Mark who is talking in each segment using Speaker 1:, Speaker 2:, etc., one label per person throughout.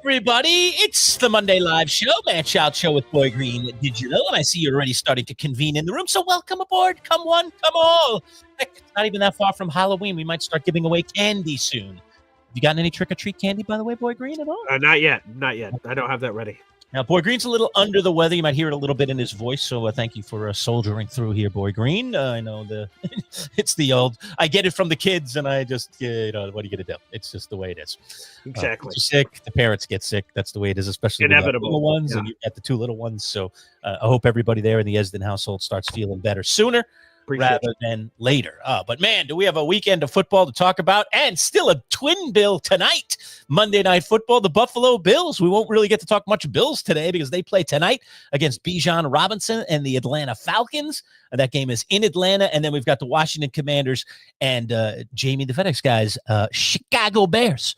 Speaker 1: everybody. It's the Monday Live Show, Manchild Show with Boy Green Digital, and I see you're already starting to convene in the room, so welcome aboard. Come one, come all. Heck, it's not even that far from Halloween. We might start giving away candy soon. Have you gotten any trick-or-treat candy, by the way, Boy Green, at all?
Speaker 2: Not yet. I don't have that ready.
Speaker 1: Now, Boy Green's a little under the weather. You might hear it a little bit in his voice, so thank you for soldiering through here, Boy Green. I know it's the old, I get it from the kids, and I just, what are you going to do? It's just the way it is.
Speaker 2: Exactly.
Speaker 1: You're sick, the parents get sick. That's the way it is, especially
Speaker 2: inevitable.
Speaker 1: The little ones, and you got the two little ones. So I hope everybody there in the Esden household starts feeling better sooner rather than later. But man, do we have a weekend of football to talk about, and still a twin bill tonight. Monday Night Football, the Buffalo Bills. We won't really get to talk much Bills today because they play tonight against Bijan Robinson and the Atlanta Falcons. And that game is in Atlanta. And then we've got the Washington Commanders and Jamie, the FedEx guys, Chicago Bears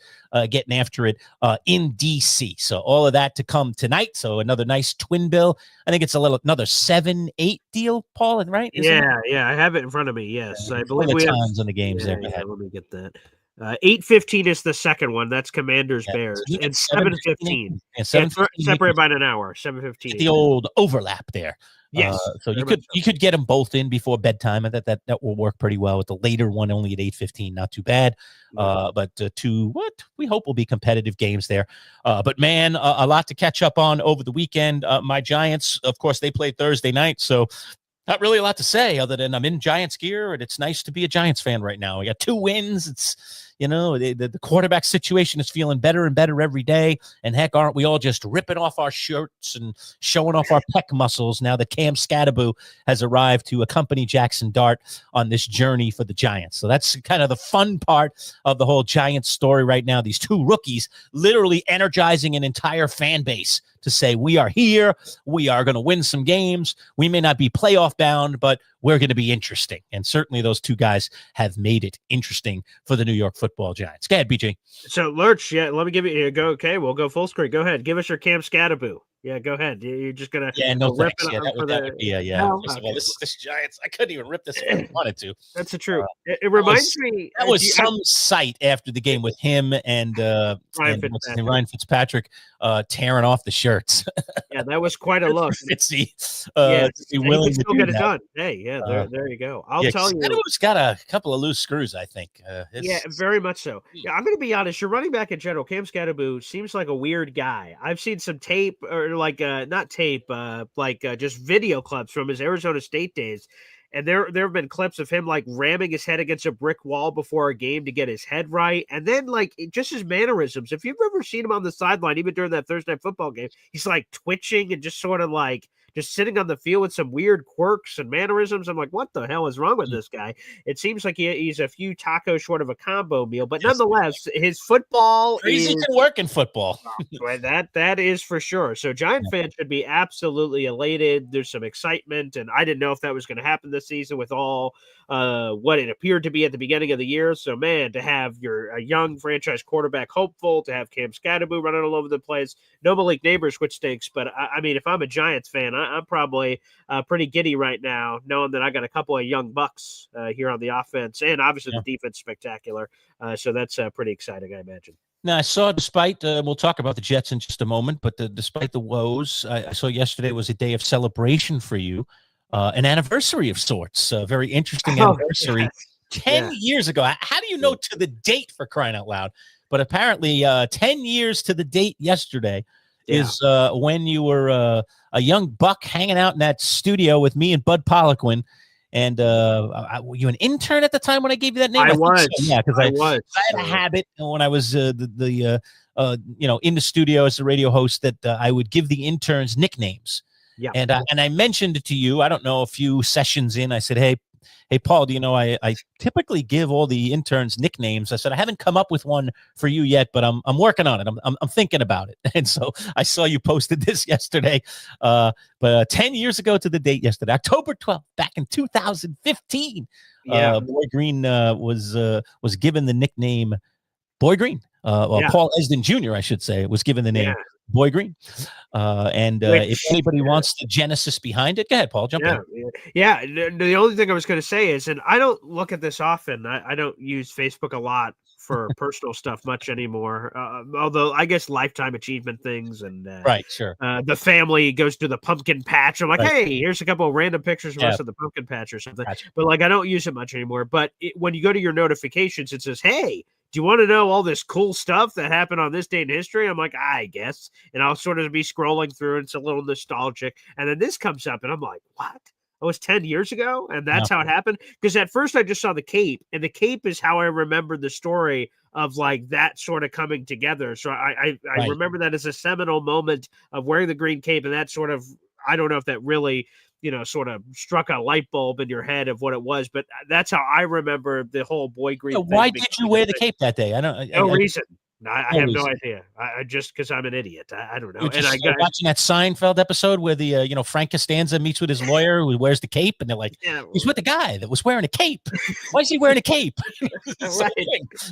Speaker 1: getting after it in D.C. So all of that to come tonight. So another nice twin bill. I think it's another 7-8 deal, Paul, right?
Speaker 2: Yeah, I have it in front of me. Yes, I believe
Speaker 1: we have times on the games there.
Speaker 2: Yeah, let me get that. 8:15 is the second one. That's Commanders Bears, and 7:15. Separated by an hour. 7:15.
Speaker 1: The old overlap there.
Speaker 2: Yes.
Speaker 1: So you could get them both in before bedtime, and that will work pretty well. With the later one only at 8:15, not too bad. But two what we hope will be competitive games there. But man, a lot to catch up on over the weekend. My Giants, of course, they played Thursday night, so not really a lot to say other than I'm in Giants gear, and it's nice to be a Giants fan right now. We got 2 wins. It's the quarterback situation is feeling better and better every day. And heck, aren't we all just ripping off our shirts and showing off our pec muscles now that Cam Scatterbo has arrived to accompany Jackson Dart on this journey for the Giants? So that's kind of the fun part of the whole Giants story right now. These 2 rookies literally energizing an entire fan base to say, we are here, we are going to win some games. We may not be playoff bound, but we're going to be interesting. And certainly those 2 guys have made it interesting for the New York Football Giants. Go ahead, BJ.
Speaker 2: So, Lerch, let me give you go. Okay, we'll go full screen. Go ahead. Give us your Cam Scatterbo. Yeah, go ahead. You're just going to
Speaker 1: rip it this Giants. I couldn't even rip this if I wanted to.
Speaker 2: That's the truth. It reminds me.
Speaker 1: That was some sight after the game with him and Ryan Fitzpatrick tearing off the shirts.
Speaker 2: Yeah, that was quite a look.
Speaker 1: Fitzy.
Speaker 2: Willing to still get it done. Hey, there you go. I'll tell you.
Speaker 1: It's got a couple of loose screws, I think.
Speaker 2: Very much so. Yeah, I'm going to be honest. Your running back in general, Cam Scatterbo, seems like a weird guy. I've seen some tape or not tape, just video clips from his Arizona State days. And there have been clips of him ramming his head against a brick wall before a game to get his head right. And then just his mannerisms. If you've ever seen him on the sideline, even during that Thursday night football game, he's twitching and just sort of just sitting on the field with some weird quirks and mannerisms. I'm like, what the hell is wrong with this guy? It seems like he's a few tacos short of a combo meal, but nonetheless, his football
Speaker 1: crazy can work in football.
Speaker 2: That is for sure. So Giant fans should be absolutely elated. There's some excitement, and I didn't know if that was going to happen this season with all what it appeared to be at the beginning of the year. So man, to have a young franchise quarterback hopeful, to have Cam Scatterbo running all over the place, no Malik Neighbors, which stinks. But I mean, if I'm a Giants fan, I'm probably pretty giddy right now, knowing that I got a couple of young bucks here on the offense, and obviously the defense spectacular. So that's pretty exciting, I imagine.
Speaker 1: Now, I saw, despite, we'll talk about the Jets in just a moment, but despite the woes, I saw yesterday was a day of celebration for you, an anniversary of sorts, a very interesting anniversary. Yes. 10 years ago. How do you know to the date, for crying out loud? But apparently 10 years to the date yesterday is when you were a young buck hanging out in that studio with me and Bud Poliquin. And were you an intern at the time when I gave you that name?
Speaker 2: I was.
Speaker 1: So. Yeah, because I had a habit when I was in the studio as a radio host that I would give the interns nicknames. Yeah. And I mentioned to you, I don't know, a few sessions in, I said, hey, Paul, do you know, I typically give all the interns nicknames. I said, I haven't come up with one for you yet, but I'm working on it. I'm thinking about it. And so I saw you posted this yesterday, but 10 years ago to the date yesterday, October 12th, back in 2015, Boy Green was given the nickname Boy Green. Paul Esden Jr., I should say, was given the name Boy Green. If anybody wants the genesis behind it, go ahead, Paul, jump in.
Speaker 2: The only thing I was going to say is, and I don't look at this often. I don't use Facebook a lot for personal stuff much anymore. Although I guess lifetime achievement things and
Speaker 1: Right, sure.
Speaker 2: The family goes to the pumpkin patch. I'm like,
Speaker 1: Right.
Speaker 2: hey, here's a couple of random pictures of
Speaker 1: Yeah.
Speaker 2: us at the pumpkin patch or something.
Speaker 1: Gotcha.
Speaker 2: But like, I don't use it much anymore. But when you go to your notifications, it says, hey, do you want to know all this cool stuff that happened on this date in history? I'm like, I guess. And I'll sort of be scrolling through. And it's a little nostalgic. And then this comes up and I'm like, what? It was 10 years ago. And that's how it happened. Because at first I just saw the cape. And the cape is how I remember the story of like that sort of coming together. So I
Speaker 1: Right.
Speaker 2: remember that as a seminal moment of wearing the green cape. And that sort of, I don't know if that really, sort of struck a light bulb in your head of what it was, but that's how I remember the whole boy green thing.
Speaker 1: Why did you wear the cape that day? I don't.
Speaker 2: No reason. I have no
Speaker 1: reason.
Speaker 2: idea. I just because I'm an idiot. I don't know.
Speaker 1: You're
Speaker 2: And
Speaker 1: just watching that Seinfeld episode where the Frank Costanza meets with his lawyer who wears the cape, and they're like, he's with the guy that was wearing a cape. Why is he wearing a cape?
Speaker 2: Right.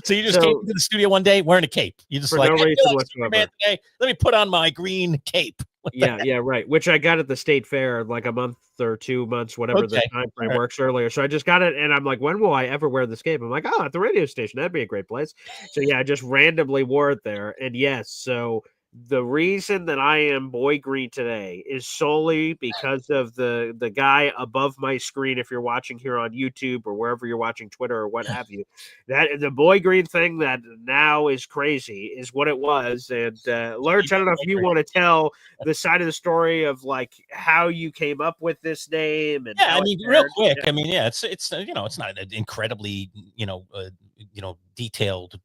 Speaker 1: So you just came into the studio one day wearing a cape. You just
Speaker 2: for
Speaker 1: like,
Speaker 2: no
Speaker 1: hey,
Speaker 2: reason
Speaker 1: like
Speaker 2: whatsoever.
Speaker 1: today. Let me put on my green cape.
Speaker 2: Yeah, right. Which I got at the state fair like a month or 2 months, whatever the time frame works earlier. So I just got it, and I'm like, when will I ever wear this cape? I'm like, oh, at the radio station, that'd be a great place. So yeah, I just randomly wore it there, and yes, so the reason that I am boy green today is solely because of the guy above my screen. If you're watching here on YouTube or wherever you're watching Twitter or what have you, that the boy green thing that now is crazy is what it was. And Lerch, I don't know if you want to tell the side of the story of like how you came up with this name. And
Speaker 1: I mean, real quick. I mean, it's it's not an incredibly detailed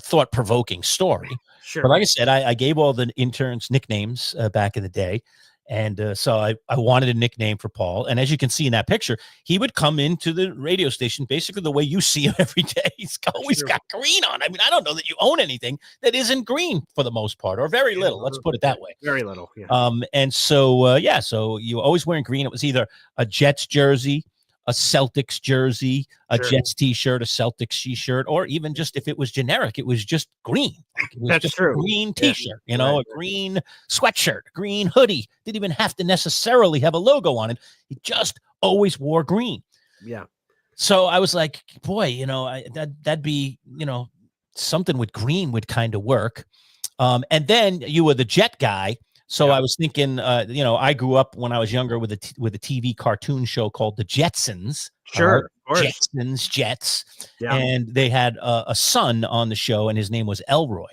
Speaker 1: thought-provoking story.
Speaker 2: Sure.
Speaker 1: But like I said, I gave all the interns nicknames back in the day. And so I wanted a nickname for Paul. And as you can see in that picture, he would come into the radio station basically the way you see him every day. He's always got green on. I mean, I don't know that you own anything that isn't green for the most part, or very little. Let's put it that way.
Speaker 2: Very little. Yeah.
Speaker 1: And so, so you were always wearing green. It was either a Jets jersey, a Celtics jersey, a Jets t-shirt, a Celtics t-shirt, or even just if it was generic, it was just green. Like it was
Speaker 2: That's
Speaker 1: just
Speaker 2: true.
Speaker 1: A green t-shirt, a green sweatshirt, green hoodie. Didn't even have to necessarily have a logo on it. He just always wore green.
Speaker 2: Yeah.
Speaker 1: So I was like, boy, that'd be, something with green would kind of work. And then you were the Jet guy. So I was thinking, I grew up when I was younger with a TV cartoon show called The Jetsons.
Speaker 2: Sure, of course.
Speaker 1: Jetsons, Jets.
Speaker 2: Yeah.
Speaker 1: And they had a son on the show, and his name was Elroy.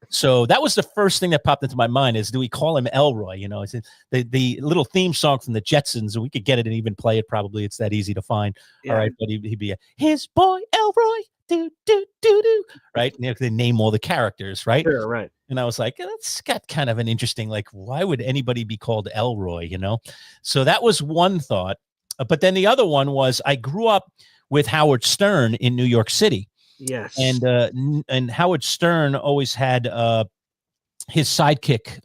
Speaker 1: So that was the first thing that popped into my mind is, do we call him Elroy? It's the little theme song from the Jetsons, and we could get it and even play it probably. It's that easy to find. Yeah. All right, but he'd be his boy Elroy. Do, do, do, do. Right? And they name all the characters, right?
Speaker 2: Sure, right.
Speaker 1: And I was like, that's got kind of an interesting, like, why would anybody be called Elroy, So that was one thought. But then the other one was I grew up with Howard Stern in New York City.
Speaker 2: Yes.
Speaker 1: And Howard Stern always had his sidekick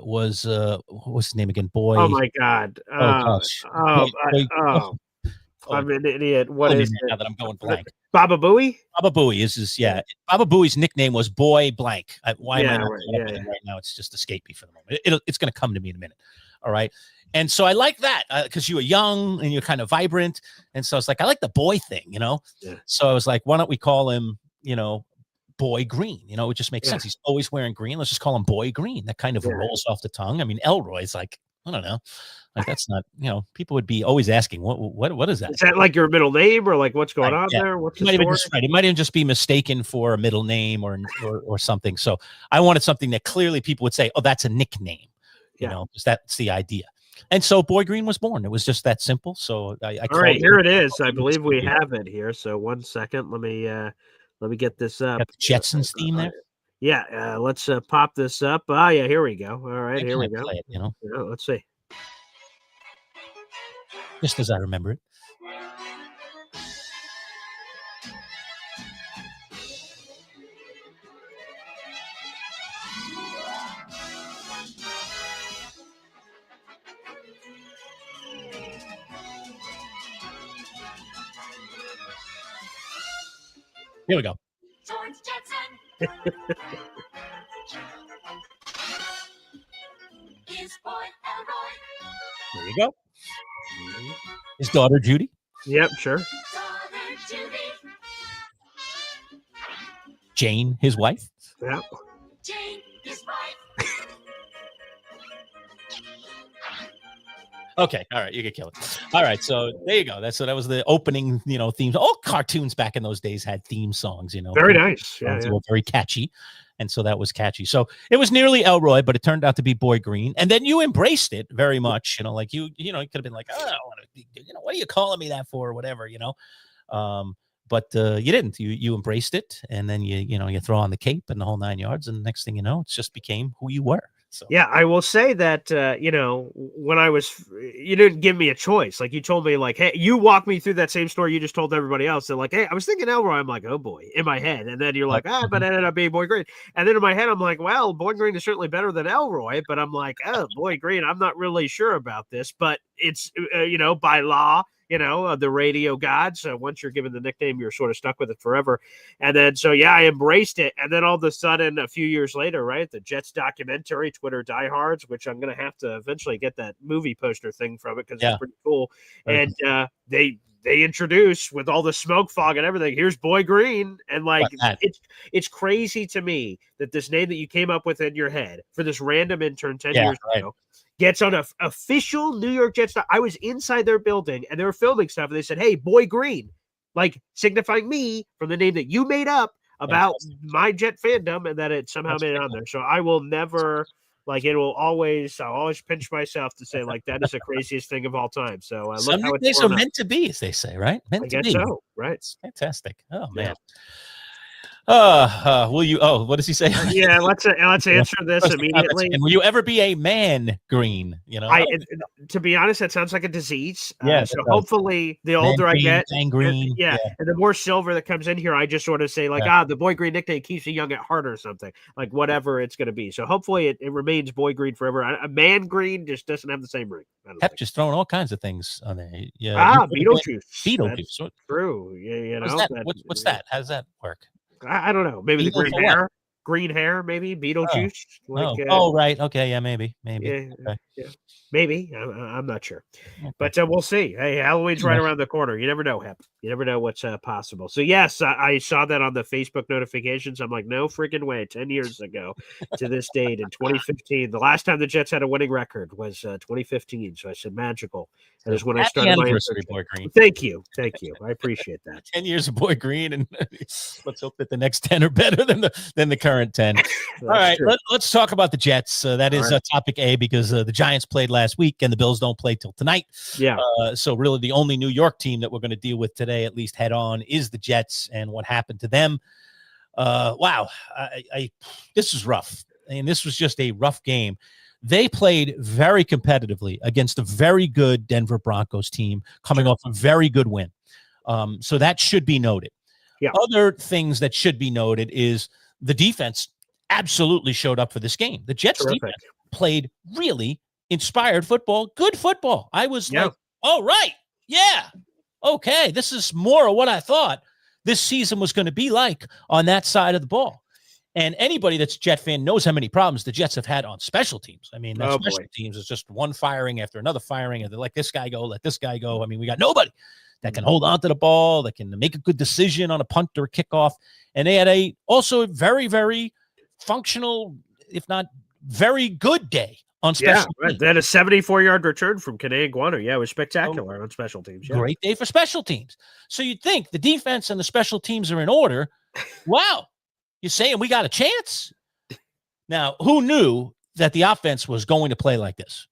Speaker 1: was what was his name again? Boy.
Speaker 2: Oh my God.
Speaker 1: Gosh.
Speaker 2: I'm an idiot. What is it?
Speaker 1: Now that I'm going blank.
Speaker 2: Baba Booey?
Speaker 1: Baba Booey is his, Baba Booey's nickname was Boy Blank. Why am I not right now? It's just escaped me for the moment. It's going to come to me in a minute. All right. And so I like that because you were young and you're kind of vibrant. And so I was like, I like the boy thing, Yeah. So I was like, why don't we call him, Boy Green? It just makes sense. He's always wearing green. Let's just call him Boy Green. That kind of rolls off the tongue. I mean, Elroy's like, I don't know. Like that's not, people would be always asking, what is that?
Speaker 2: Is that like your middle name or like what's going on there? What's
Speaker 1: it might even just be mistaken for a middle name or something. So I wanted something that clearly people would say, oh, that's a nickname, because that's the idea. And so Boy Green was born. It was just that simple. So I
Speaker 2: all right, here it is. I believe we have it here. So 1 second. Let me get this up.
Speaker 1: Got the Jetsons theme there.
Speaker 2: Yeah, let's pop this up. Yeah, here we go. All right, here we go.
Speaker 1: Play it,
Speaker 2: Yeah, let's see.
Speaker 1: Just as I remember it. Here we go. George Jetson. His boy Elroy. There you go. His daughter Judy.
Speaker 2: Yep, sure.
Speaker 3: Daughter Judy.
Speaker 1: Jane, his wife.
Speaker 2: Yeah.
Speaker 3: Jane, his wife.
Speaker 1: Okay, all right, you can kill it. All right, so there you go. That was the opening, theme. All cartoons back in those days had theme songs,
Speaker 2: Very nice. Yeah,
Speaker 1: They were very catchy, and so that was catchy. So it was nearly Elroy, but it turned out to be Boy Green, and then you embraced it very much. Like you could have been like, oh, I don't want to, what are you calling me that for, or whatever, But you didn't. You embraced it, and then you throw on the cape and the whole 9 yards, and the next thing you know, it just became who you were. So.
Speaker 2: Yeah, I will say that when you didn't give me a choice. Like you told me, like, hey, you walked me through that same story you just told everybody else. They're like, hey, I was thinking Elroy. I'm like, oh boy, in my head, and then you're like, but it ended up being Boy Green. And then in my head, I'm like, well, Boy Green is certainly better than Elroy, but I'm like, oh, Boy Green, I'm not really sure about this, but it's by law. The radio gods. So once you're given the nickname, you're sort of stuck with it forever. And then, I embraced it. And then all of a sudden, a few years later, right, the Jets documentary, Twitter Diehards, which I'm going to have to eventually get that movie poster thing from it because it's pretty cool.
Speaker 1: Right.
Speaker 2: And they introduce with all the smoke fog and everything. Here's Boy Green, and it's crazy to me that this name that you came up with in your head for this random intern 10 years ago gets on an official New York Jets. I was inside their building and they were filming stuff, and they said, "Hey, Boy Green," like signifying me from the name that you made up about my Jet fandom, and that it somehow made it on there. So I will never. I'll always pinch myself to say, like, that is the craziest thing of all time. So
Speaker 1: some days are meant to be, as they say, right? Meant to be.
Speaker 2: So, right?
Speaker 1: It's fantastic. Oh man. Will you? Oh, what does he say?
Speaker 2: Let's answer this immediately.
Speaker 1: And will you ever be a man green?
Speaker 2: To be honest, that sounds like a disease.
Speaker 1: Yeah.
Speaker 2: So hopefully, the older I get,
Speaker 1: green,
Speaker 2: and the more silver that comes in here, I just sort of say the Boy Green nickname keeps you young at heart or something, like whatever it's going to be. So hopefully, it remains Boy Green forever. A man green just doesn't have the same ring.
Speaker 1: Pep just throwing all kinds of things on there.
Speaker 2: Beetlejuice.
Speaker 1: Beetlejuice.
Speaker 2: True.
Speaker 1: What's that? How does that work?
Speaker 2: I don't know. Maybe the green hair. Green hair, maybe Beetlejuice.
Speaker 1: Right. Okay. Yeah. Maybe.
Speaker 2: Yeah. Maybe. I'm not sure, but we'll see. Hey, Halloween's right around the corner. You never know, Hep. You never know what's possible. So yes, I saw that on the Facebook notifications. I'm like, no freaking way. 10 years ago to this date in 2015, the last time the Jets had a winning record was 2015. So I said magical. That is when I started my
Speaker 1: anniversary, Boy Green.
Speaker 2: Thank you. I appreciate that.
Speaker 1: 10 years of Boy Green, and let's hope that the next 10 are better than the current 10. All right, let's talk about the Jets. That is topic A, because the Giants played last week and the Bills don't play till tonight.
Speaker 2: Yeah.
Speaker 1: So really the only New York team that we're going to deal with today, at least head on, is the Jets and what happened to them. Wow. This was rough. And this was just a rough game. They played very competitively against a very good Denver Broncos team coming off a very good win. So that should be noted.
Speaker 2: Yeah.
Speaker 1: Other things that should be noted is the defense absolutely showed up for this game. The Jets defense played really inspired football, good football. I was like, oh, right. Yeah. Okay. This is more of what I thought this season was going to be like on that side of the ball. And anybody that's a Jet fan knows how many problems the Jets have had on special teams. I mean, special teams is just one firing after another firing, and they're like, this guy go, let this guy go. I mean, we got nobody that can hold on to the ball, that can make a good decision on a punt or a kickoff. And they had also a very, very functional, if not very good day on special teams.
Speaker 2: They had a 74-yard return from Kene Iguanu. Yeah, it was spectacular on special teams. Yeah.
Speaker 1: Great day for special teams. So you'd think the defense and the special teams are in order. Wow. You're saying we got a chance? Now, who knew that the offense was going to play like this?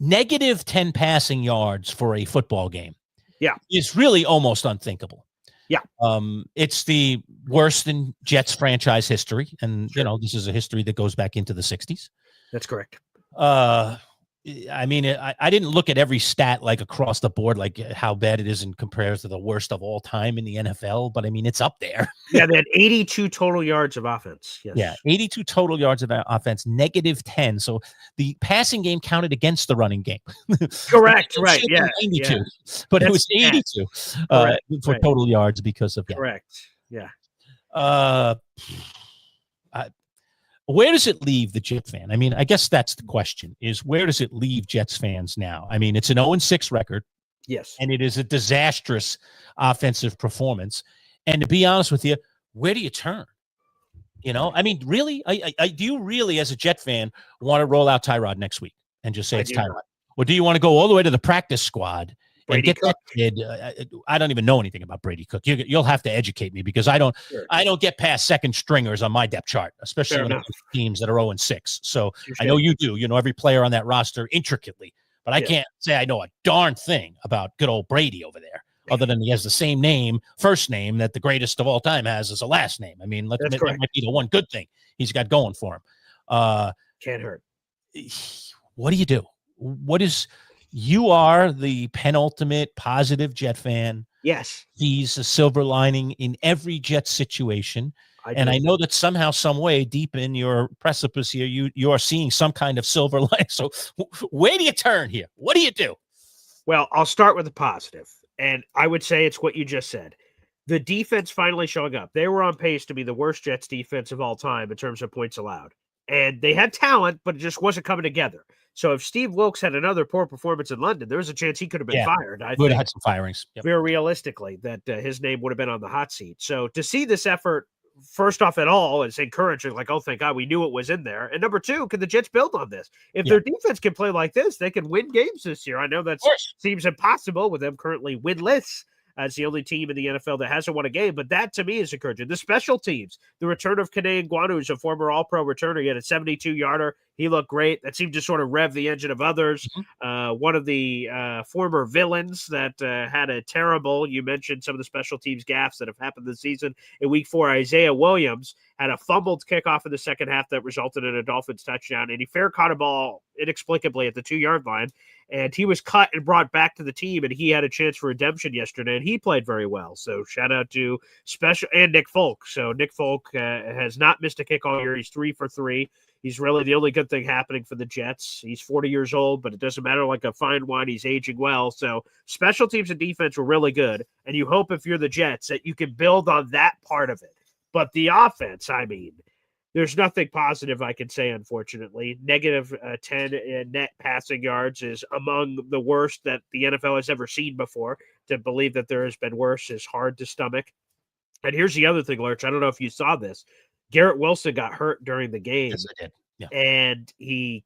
Speaker 1: Negative 10 passing yards for a football game.
Speaker 2: Yeah.
Speaker 1: Is really almost unthinkable.
Speaker 2: Yeah.
Speaker 1: It's the worst in Jets franchise history. And, this is a history that goes back into the 60s.
Speaker 2: That's correct.
Speaker 1: I mean, I didn't look at every stat like across the board, like how bad it is in comparison to the worst of all time in the NFL. But I mean, it's up there.
Speaker 2: Yeah, they had 82 total yards of offense. Yes.
Speaker 1: Yeah, 82 total yards of offense, negative 10. So the passing game counted against the running game.
Speaker 2: Correct. Right. Yeah.
Speaker 1: 82, but it was 82 for total yards because of that.
Speaker 2: Correct. Yeah.
Speaker 1: Where does it leave the Jet fan? I mean, I guess that's the question, is where does it leave Jets fans now? I mean, it's an 0-6 record.
Speaker 2: Yes.
Speaker 1: And it is a disastrous offensive performance. And to be honest with you, where do you turn? You know, I mean, really, I do you really, as a Jet fan, want to roll out Tyrod next week and just say it's Tyrod? Or do you want to go all the way to the practice squad and get that kid? I don't even know anything about Brady Cook. You'll have to educate me because I don't get past second stringers on my depth chart, especially when it comes to teams that are 0-6. So I know you do. You know every player on that roster intricately, but I can't say I know a darn thing about good old Brady over there. Other than he has the same name, first name that the greatest of all time has as a last name. I mean, that might be the one good thing he's got going for him.
Speaker 2: Can't hurt.
Speaker 1: What do you do? You are the penultimate positive Jet fan.
Speaker 2: Yes.
Speaker 1: He's a silver lining in every Jet situation. I know that somehow, some way, deep in your precipice here, you are seeing some kind of silver lining. So where do you turn here? What do you do?
Speaker 2: Well, I'll start with the positive. And I would say it's what you just said. The defense finally showing up. They were on pace to be the worst Jets defense of all time in terms of points allowed. And they had talent, but it just wasn't coming together. So if Steve Wilkes had another poor performance in London, there was a chance he could have been fired. I
Speaker 1: would have had some firings. Yep.
Speaker 2: Very realistically, that his name would have been on the hot seat. So to see this effort, first off at all, is encouraging. Like, oh, thank God, we knew it was in there. And number two, can the Jets build on this? If their defense can play like this, they can win games this year. I know that seems impossible with them currently winless as the only team in the NFL that hasn't won a game. But that, to me, is encouraging. The special teams, the return of Kene Nwangwu, who's a former All-Pro returner. He had a 72-yarder. He looked great. That seemed to sort of rev the engine of others. One of the former villains that had a terrible, you mentioned some of the special teams gaffes that have happened this season. In week 4, Isaiah Williams had a fumbled kickoff in the second half that resulted in a Dolphins touchdown, and he fair caught a ball inexplicably at the 2-yard line, and he was cut and brought back to the team, and he had a chance for redemption yesterday, and he played very well. So shout out to and Nick Folk. So Nick Folk has not missed a kick all year. He's 3 for 3. He's really the only good thing happening for the Jets. He's 40 years old, but it doesn't matter. Like a fine wine, he's aging well. So special teams and defense were really good. And you hope if you're the Jets that you can build on that part of it. But the offense, I mean, there's nothing positive I can say, unfortunately. Negative 10 in net passing yards is among the worst that the NFL has ever seen before. To believe that there has been worse is hard to stomach. And here's the other thing, Lerch. I don't know if you saw this. Garrett Wilson got hurt during the game.
Speaker 1: Yes, I did. Yeah.
Speaker 2: And he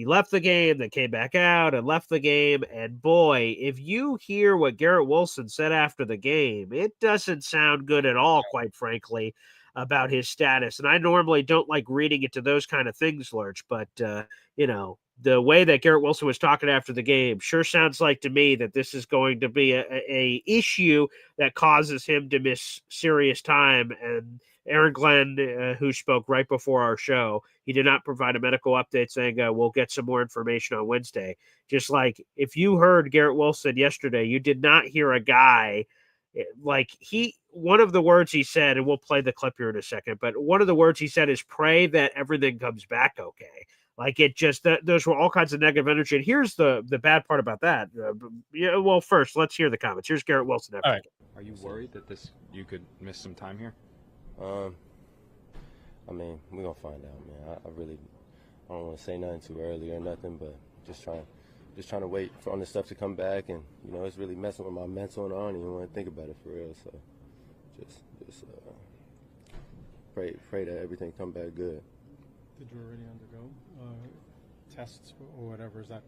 Speaker 2: left the game, then came back out and left the game. And boy, if you hear what Garrett Wilson said after the game, it doesn't sound good at all, quite frankly, about his status. And I normally don't like reading into those kind of things, Lerch, but the way that Garrett Wilson was talking after the game sure sounds like to me that this is going to be a issue that causes him to miss serious time. And Aaron Glenn, who spoke right before our show, he did not provide a medical update saying we'll get some more information on Wednesday. Just like if you heard Garrett Wilson yesterday, you did not hear a guy like one of the words he said, and we'll play the clip here in a second, but one of the words he said is pray that everything comes back okay. Like it just, those were all kinds of negative energy. And here's the bad part about that. Well, first, let's hear the comments. Here's Garrett Wilson.
Speaker 4: All right. Are you worried that you could miss some time here?
Speaker 5: I mean, we're going to find out, man. I don't want to say nothing too early or nothing, but just trying to wait for all this stuff to come back. And, it's really messing with my mental, and I don't even want to think about it for real. So just pray that everything come back good.
Speaker 6: Did you already undergo tests or whatever? Is that?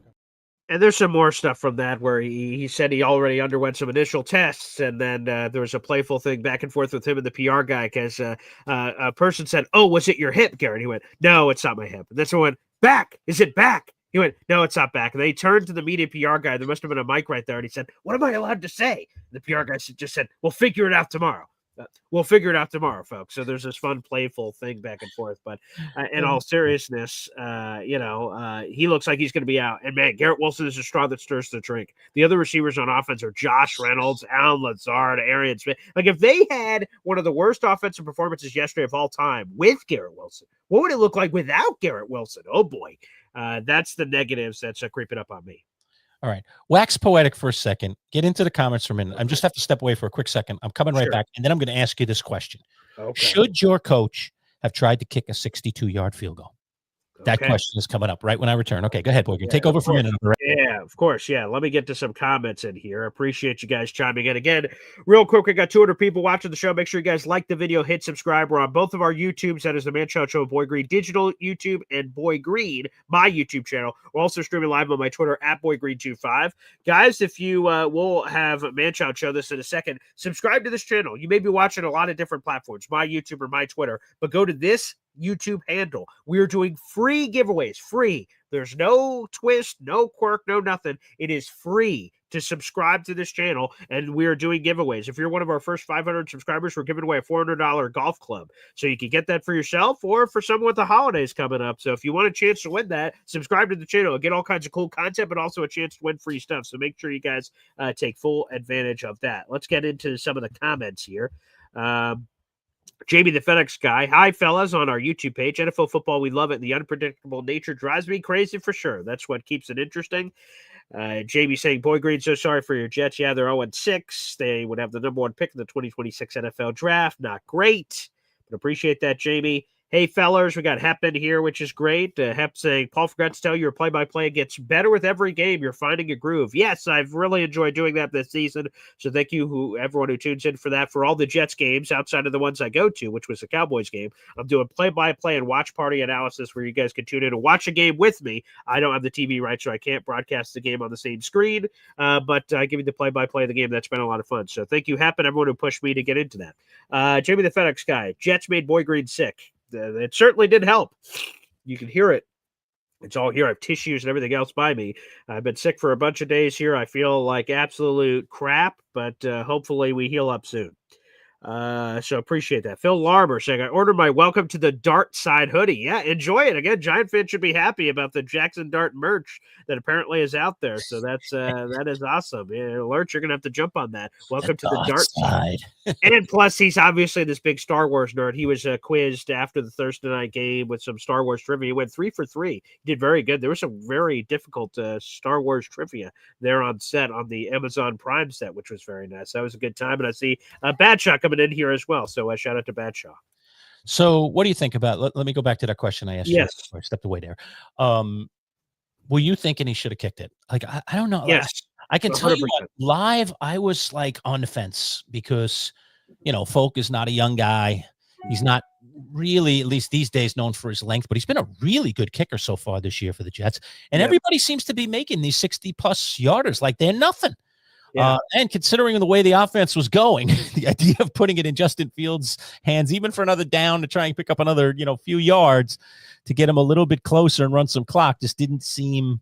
Speaker 2: And there's some more stuff from that where he said he already underwent some initial tests, and then there was a playful thing back and forth with him and the PR guy because a person said, "Oh, was it your hip, Garrett?" He went, "No, it's not my hip." And then someone went, "Back? Is it back?" He went, "No, it's not back." And they turned to the media PR guy. There must have been a mic right there, and he said, "What am I allowed to say?" And the PR guy just said, "We'll figure it out tomorrow." We'll figure it out tomorrow, folks. So there's this fun, playful thing back and forth. But in all seriousness, he looks like he's going to be out. And, man, Garrett Wilson is a straw that stirs the drink. The other receivers on offense are Josh Reynolds, Alan Lazard, Arian Smith. Like, if they had one of the worst offensive performances yesterday of all time with Garrett Wilson, what would it look like without Garrett Wilson? Oh, boy. That's the negatives that's creeping up on me.
Speaker 1: All right. Wax poetic for a second. Get into the comments for a minute. I just have to step away for a quick second. I'm coming right back, and then I'm going to ask you this question. Okay. Should your coach have tried to kick a 62-yard field goal? That
Speaker 2: Okay.
Speaker 1: question is coming up right when I return. Okay, go ahead, Boy Green. Take over for a minute.
Speaker 2: Yeah, of course. Yeah, let me get to some comments in here. Appreciate you guys chiming in. Again, real quick, we got 200 people watching the show. Make sure you guys like the video, hit subscribe. We're on both of our YouTubes. That is the Manchild Show, Boy Green Digital YouTube, and Boy Green, my YouTube channel. We're also streaming live on my Twitter at BoyGreen25. Guys, if you will have Manchild show this in a second, subscribe to this channel. You may be watching a lot of different platforms, my YouTube or my Twitter, but go to this YouTube handle. We are doing free giveaways, free. There's no twist, no quirk, no nothing. It is free to subscribe to this channel, and we are doing giveaways. If you're one of our first 500 subscribers, we're giving away a $400 golf club. So you can get that for yourself or for someone with the holidays coming up. So if you want a chance to win that, subscribe to the channel. Get all kinds of cool content, but also a chance to win free stuff. So make sure you guys take full advantage of that. Let's get into some of the comments here. Jamie the FedEx guy. Hi, fellas, on our YouTube page. NFL football, we love it. The unpredictable nature drives me crazy for sure. That's what keeps it interesting. Jamie saying, Boy Green, so sorry for your Jets. Yeah, they're 0-6. They would have the number 1 pick in the 2026 NFL draft. Not great, but appreciate that, Jamie. Hey, fellers, we got Hep in here, which is great. Hep saying, Paul forgot to tell you your play-by-play gets better with every game. You're finding a groove. Yes, I've really enjoyed doing that this season. So thank you, everyone who tunes in for that. For all the Jets games outside of the ones I go to, which was the Cowboys game, I'm doing play-by-play and watch party analysis where you guys can tune in and watch a game with me. I don't have the TV rights, so I can't broadcast the game on the same screen, but I give you the play-by-play of the game. That's been a lot of fun. So thank you, Hep, and everyone who pushed me to get into that. Jamie the FedEx guy. Jets made Boy Green sick. It certainly did help. You can hear it. It's all here. I have tissues and everything else by me. I've been sick for a bunch of days here. I feel like absolute crap, but hopefully we heal up soon. So appreciate that. Phil Larmer saying, I ordered my Welcome to the Dart side hoodie. Yeah, enjoy it. Again, Giant fans should be happy about the Jackson Dart merch that apparently is out there. So that's that is awesome. Yeah, Lerch, you're gonna have to jump on that. Welcome to the Dart side. And plus, he's obviously this big Star Wars nerd. He was quizzed after the Thursday night game with some Star Wars trivia. He went 3 for 3. He did very good. There was some very difficult Star Wars trivia there on set on the Amazon Prime set, which was very nice. That was a good time. And I see Bad Shot coming in here as well. So shout out to Badshaw.
Speaker 1: So what do you think about, let me go back to that question I asked you before I stepped away there. Were you thinking he should have kicked it? Like, I don't know.
Speaker 2: Yes.
Speaker 1: I can 100%. Tell you what, live, I was like on the fence because, you know, Folk is not a young guy. He's not really, at least these days, known for his length, but he's been a really good kicker so far this year for the Jets. And everybody seems to be making these 60-plus yarders like they're nothing. Yeah. And considering the way the offense was going, the idea of putting it in Justin Fields' hands, even for another down to try and pick up another, you know, few yards to get him a little bit closer and run some clock just didn't seem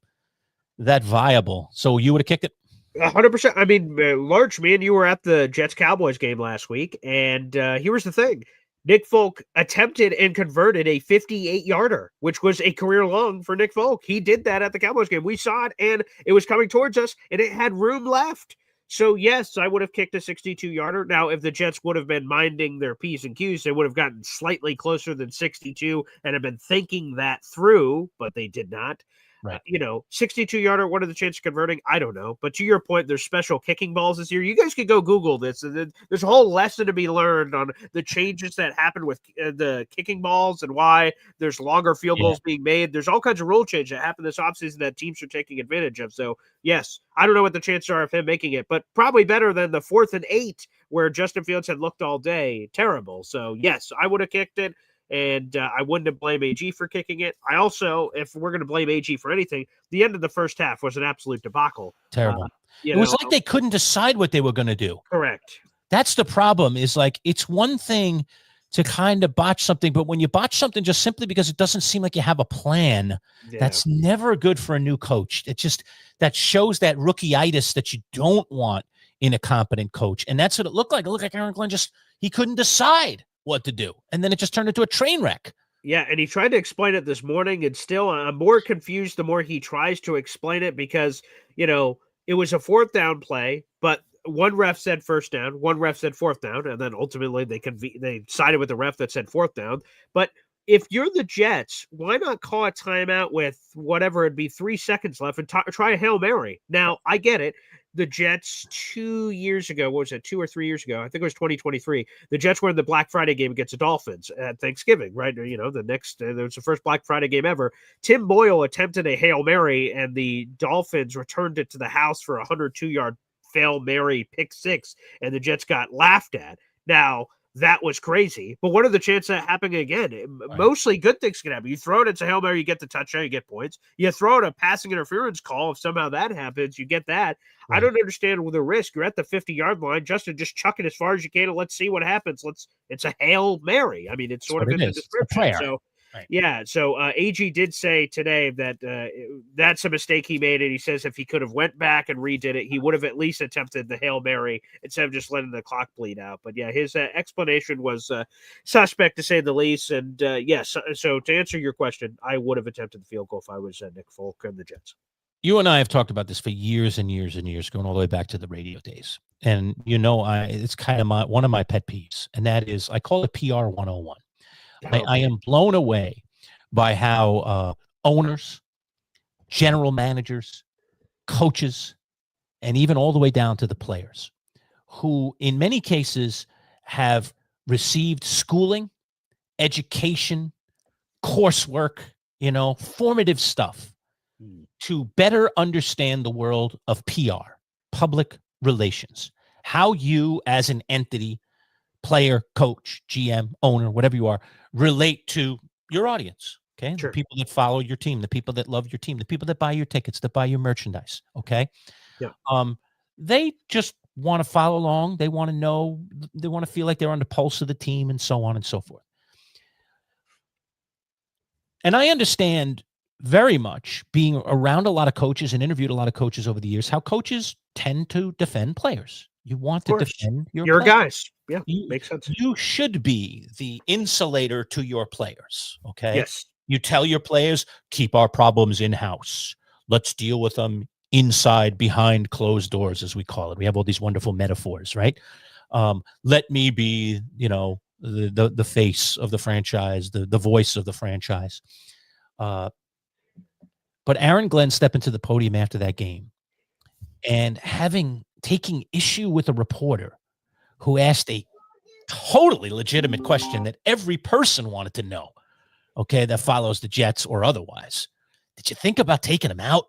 Speaker 1: that viable. So you would have kicked it?
Speaker 2: 100%. I mean, Lerch, me and you were at the Jets-Cowboys game last week, and here's the thing. Nick Folk attempted and converted a 58-yarder, which was a career long for Nick Folk. He did that at the Cowboys game. We saw it, and it was coming towards us, and it had room left. So, yes, I would have kicked a 62-yarder. Now, if the Jets would have been minding their P's and Q's, they would have gotten slightly closer than 62 and have been thinking that through, but they did not.
Speaker 1: Right.
Speaker 2: 62-yarder, what are the chances of converting? I don't know. But to your point, there's special kicking balls this year. You guys could go Google this. There's a whole lesson to be learned on the changes that happen with the kicking balls and why there's longer field goals being made. There's all kinds of rule changes that happen this offseason that teams are taking advantage of. So, yes, I don't know what the chances are of him making it, but probably better than the 4th and 8 where Justin Fields had looked all day. Terrible. So, yes, I would have kicked it. And I wouldn't have blamed AG for kicking it. I also, if we're going to blame AG for anything, the end of the first half was an absolute debacle.
Speaker 1: Terrible. It was like they couldn't decide what they were going to do.
Speaker 2: Correct.
Speaker 1: That's the problem, is like, it's one thing to kind of botch something, but when you botch something just simply because it doesn't seem like you have a plan, that's never good for a new coach. It just, that shows that rookie-itis that you don't want in a competent coach. And that's what it looked like. It looked like Aaron Glenn he couldn't decide what to do, and then it just turned into a train wreck.
Speaker 2: Yeah, and he tried to explain it this morning, and still I'm more confused the more he tries to explain it, because it was a 4th down play, but one ref said first down, one ref said 4th down, and then ultimately they sided with the ref that said 4th down. But if you're the Jets, why not call a timeout with whatever it'd be 3 seconds left and try a Hail Mary? Now, I get it. The Jets 2 years ago, what was it, 2 or 3 years ago? I think it was 2023. The Jets were in the Black Friday game against the Dolphins at Thanksgiving, right? You know, there was the first Black Friday game ever. Tim Boyle attempted a Hail Mary, and the Dolphins returned it to the house for a 102-yard Hail Mary pick six, and the Jets got laughed at. Now, that was crazy. But what are the chances of that happening again?
Speaker 1: Right.
Speaker 2: Mostly good things can happen. You throw it, it's a Hail Mary, you get the touchdown, you get points. You throw it a passing interference call, if somehow that happens, you get that. Right. I don't understand with the risk. You're at the 50-yard line. Justin, just chuck it as far as you can and let's see what happens. It's a Hail Mary. I mean, it's sort of in the description. So right. Yeah, so AG did say today that that's a mistake he made, and he says if he could have went back and redid it, he would have at least attempted the Hail Mary instead of just letting the clock bleed out. But yeah, his explanation was suspect to say the least. And yes, so to answer your question, I would have attempted the field goal if I was Nick Folk and the Jets.
Speaker 1: You and I have talked about this for years and years and years, going all the way back to the radio days. And it's kind of one of my pet peeves, and that is I call it PR 101. I am blown away by how owners, general managers, coaches, and even all the way down to the players, who in many cases have received schooling, education, coursework, formative stuff to better understand the world of PR, public relations, how you as an entity, player, coach, GM, owner, whatever you are, relate to your audience, okay? Sure. The people that follow your team, the people that love your team, the people that buy your tickets, that buy your merchandise, okay? Yeah. They just want to follow along. They want to know, they want to feel like they're on the pulse of the team and so on and so forth. And I understand very much, being around a lot of coaches and interviewed a lot of coaches over the years, how coaches tend to defend players. You want to defend your
Speaker 2: guys. Yeah, makes sense.
Speaker 1: You should be the insulator to your players, okay?
Speaker 2: Yes.
Speaker 1: You tell your players, keep our problems in-house. Let's deal with them inside, behind closed doors, as we call it. We have all these wonderful metaphors, right? Let me be, the face of the franchise, the voice of the franchise. But Aaron Glenn stepped into the podium after that game and taking issue with a reporter who asked a totally legitimate question that every person wanted to know, okay, that follows the Jets or otherwise. Did you think about taking him out?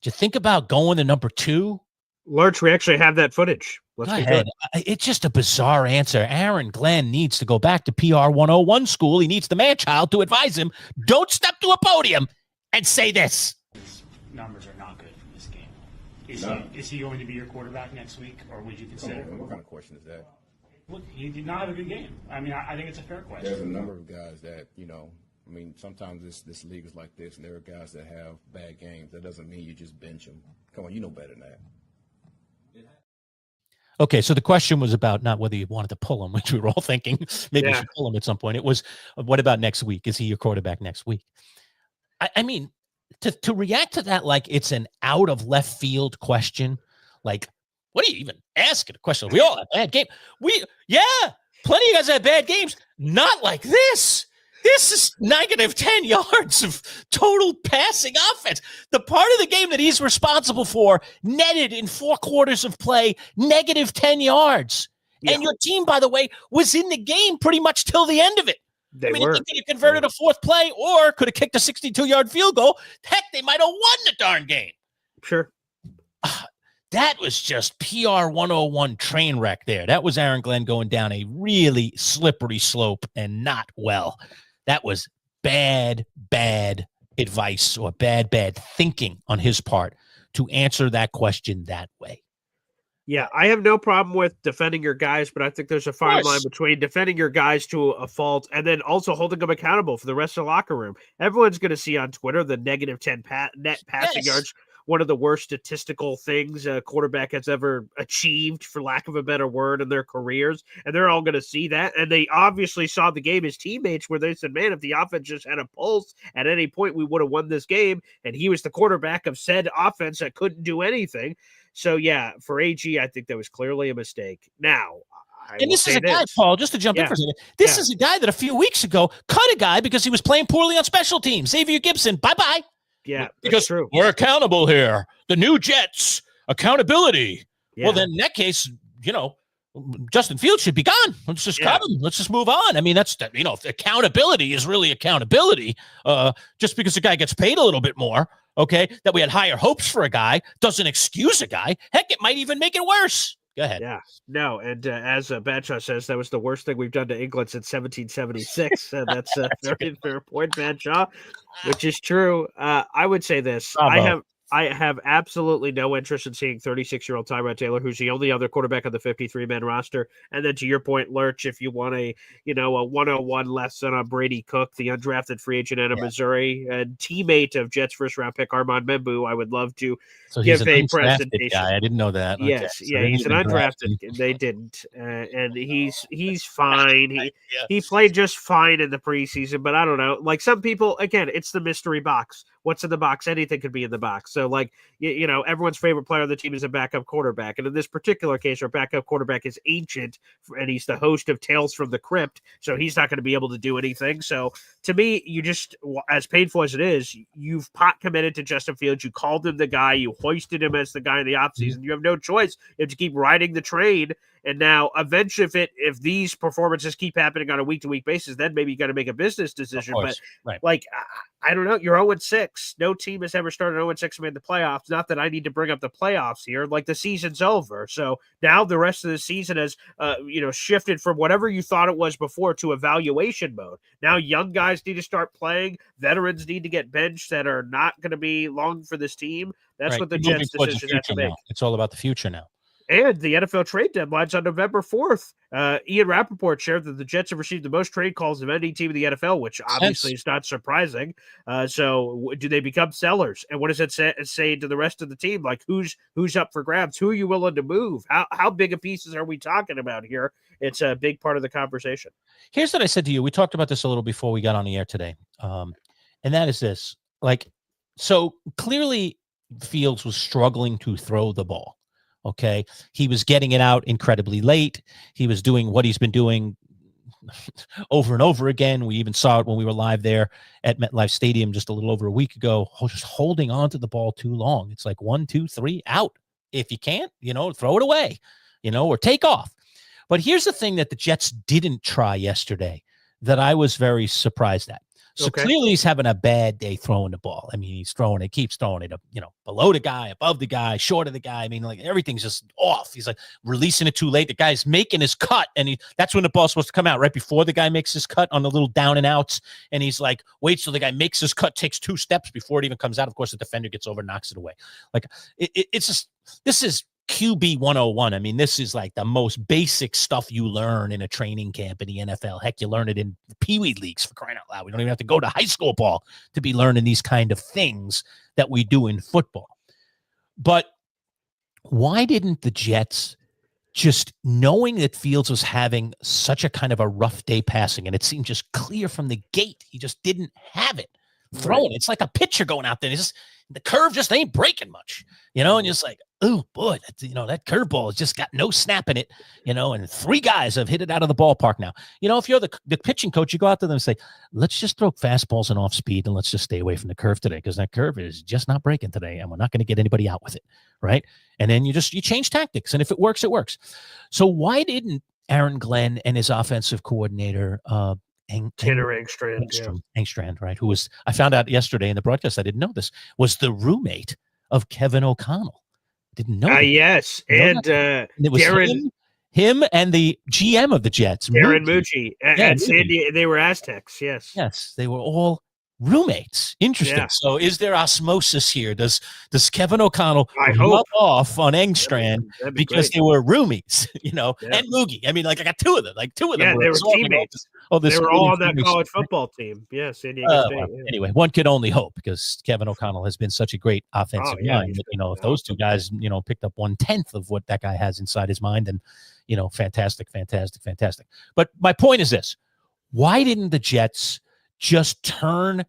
Speaker 1: Did you think about going to number 2?
Speaker 2: Lerch, we actually have that footage.
Speaker 1: Go ahead. It's just a bizarre answer. Aaron Glenn needs to go back to PR 101 school. He needs the Manchild to advise him. Don't step to a podium and say this.
Speaker 7: His numbers are not good for this game. Is he going to be your quarterback next week, or would you consider?
Speaker 8: What kind of question is that?
Speaker 7: Look, he did not have a good game. I mean, I think it's a fair question.
Speaker 8: There's a number of guys that, sometimes this league is like this, and there are guys that have bad games. That doesn't mean you just bench them. Come on, you know better than that.
Speaker 1: Okay, so the question was about not whether you wanted to pull him, which we were all thinking maybe you should pull him at some point. It was, what about next week? Is he your quarterback next week? I mean, to react to that like it's an out of left field question, like, what are you even asking a question? We all have bad game. Plenty of guys have bad games. Not like this. This is negative 10 yards of total passing offense. The part of the game that he's responsible for netted in 4 quarters of play, negative 10 yards. Yeah. And your team, by the way, was in the game pretty much till the end of it.
Speaker 2: They were.
Speaker 1: He could have converted a 4th play or could have kicked a 62-yard field goal. Heck, they might have won the darn game.
Speaker 2: Sure.
Speaker 1: That was just PR 101 train wreck there. That was Aaron Glenn going down a really slippery slope and not well. That was bad advice or bad thinking on his part to answer that question that way.
Speaker 2: Yeah, I have no problem with defending your guys, but I think there's a fine line between defending your guys to a fault and then also holding them accountable for the rest of the locker room. Everyone's going to see on Twitter the negative 10 net passing yards. One of the worst statistical things a quarterback has ever achieved, for lack of a better word, in their careers. And they're all going to see that. And they obviously saw the game as teammates where they said, man, if the offense just had a pulse at any point, we would have won this game. And he was the quarterback of said offense that couldn't do anything. So, yeah, for AG, I think that was clearly a mistake. Now,
Speaker 1: And this is a guy, Paul, just to jump in for a second. This is a guy that a few weeks ago cut a guy because he was playing poorly on special teams. Xavier Gibson, bye-bye.
Speaker 2: Yeah,
Speaker 1: because
Speaker 2: true.
Speaker 1: We're accountable here. The new Jets, accountability. Yeah. Well, then in that case, Justin Fields should be gone. Let's just cut him. Let's just move on. I mean, that's, if accountability is really accountability, just because a guy gets paid a little bit more, okay, that we had higher hopes for a guy doesn't excuse a guy. Heck, it might even make it worse. Go ahead.
Speaker 2: Yeah, no, and as Badshaw says, that was the worst thing we've done to England since 1776. That's a very fair point, Badshaw, which is true. I would say this.
Speaker 1: Bravo.
Speaker 2: I have absolutely no interest in seeing 36-year-old Tyrod Taylor, who's the only other quarterback on the 53-man roster. And then to your point, Lerch, if you want a 101 lesson on Brady Cook, the undrafted free agent out of Missouri and teammate of Jets first-round pick Armand Membu, I would love to give a presentation.
Speaker 1: Guy. I didn't know that.
Speaker 2: Yes,
Speaker 1: okay.
Speaker 2: He's an undrafted. They didn't, and he's fine. He played just fine in the preseason, but I don't know. Like some people, again, it's the mystery box. What's in the box? Anything could be in the box. So, like, everyone's favorite player on the team is a backup quarterback. And in this particular case, our backup quarterback is ancient, and he's the host of Tales from the Crypt. So he's not going to be able to do anything. So to me, you just, as painful as it is, you've pot committed to Justin Fields. You called him the guy. You hoisted him as the guy in the offseason. You have no choice. You have to keep riding the train. And now, eventually, if these performances keep happening on a week-to-week basis, then maybe you got to make a business decision. But I don't know. You're 0-6. No team has ever started 0-6 and made the playoffs. Not that I need to bring up the playoffs here. Like, the season's over. So now the rest of the season has, shifted from whatever you thought it was before to evaluation mode. Now young guys need to start playing. Veterans need to get benched that are not going to be long for this team. That's what the Jets' decision has to make.
Speaker 1: Now. It's all about the future now.
Speaker 2: And the NFL trade deadline's on November 4th. Ian Rappaport shared that the Jets have received the most trade calls of any team in the NFL, which obviously is not surprising. So do they become sellers? And what does it say to the rest of the team? Like, who's up for grabs? Who are you willing to move? How big of pieces are we talking about here? It's a big part of the conversation.
Speaker 1: Here's what I said to you. We talked about this a little before we got on the air today. And that is this. So clearly Fields was struggling to throw the ball. Okay. He was getting it out incredibly late. He was doing what he's been doing over and over again. We even saw it when we were live there at MetLife Stadium just a little over a week ago, just holding on to the ball too long. It's like 1, 2, 3 out. If you can't, throw it away, or take off. But here's the thing that the Jets didn't try yesterday that I was very surprised at. So clearly he's having a bad day throwing the ball. I mean, keeps throwing it, below the guy, above the guy, short of the guy. I mean, like everything's just off. He's like releasing it too late. The guy's making his cut, and that's when the ball's supposed to come out, right before the guy makes his cut on the little down and outs. And he's like, waits till the guy makes his cut, takes 2 steps before it even comes out. Of course, the defender gets over, knocks it away. Like it's just, this is QB 101. I mean, this is like the most basic stuff you learn in a training camp in the NFL. Heck, you learn it in the Pee Wee leagues, for crying out loud. We don't even have to go to high school ball to be learning these kind of things that we do in football. But why didn't the Jets, just knowing that Fields was having such a kind of a rough day passing, and it seemed just clear from the gate, he just didn't have it throwing. It's like a pitcher going out there. It's just, the curve just ain't breaking much, and just like, oh boy, that curveball has just got no snap in it, and 3 guys have hit it out of the ballpark now. If you're the pitching coach, you go out to them and say, let's just throw fastballs and off speed, and let's just stay away from the curve today, because that curve is just not breaking today, and we're not going to get anybody out with it, right? And then you change tactics, and if it works, it works. So why didn't Aaron Glenn and his offensive coordinator,
Speaker 2: Tanner
Speaker 1: Engstrand, right? Who was, I found out yesterday in the broadcast, I didn't know this, was the roommate of Kevin O'Connell. Didn't know.
Speaker 2: Yes. And
Speaker 1: it was
Speaker 2: Darren,
Speaker 1: him and the GM of the Jets,
Speaker 2: Darren Mucci, at San Diego. They were Aztecs. Yes.
Speaker 1: They were all roommates. Interesting. Yeah. So is there osmosis here? Does Kevin O'Connell rub off on Engstrand because they were roomies, and Moogie? I mean, I got 2 of them.
Speaker 2: Yeah, they were teammates. They were all on that college football team. Yeah, San Diego State.
Speaker 1: Well, anyway, one could only hope, because Kevin O'Connell has been such a great offensive mind. But, if those 2 guys, picked up 1/10 of what that guy has inside his mind, then, fantastic. But my point is this: why didn't the Jets just turn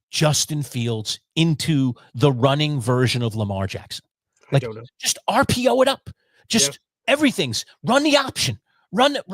Speaker 1: Justin Fields into the running version of Lamar Jackson? Like, just RPO it up. Just everything's run the option.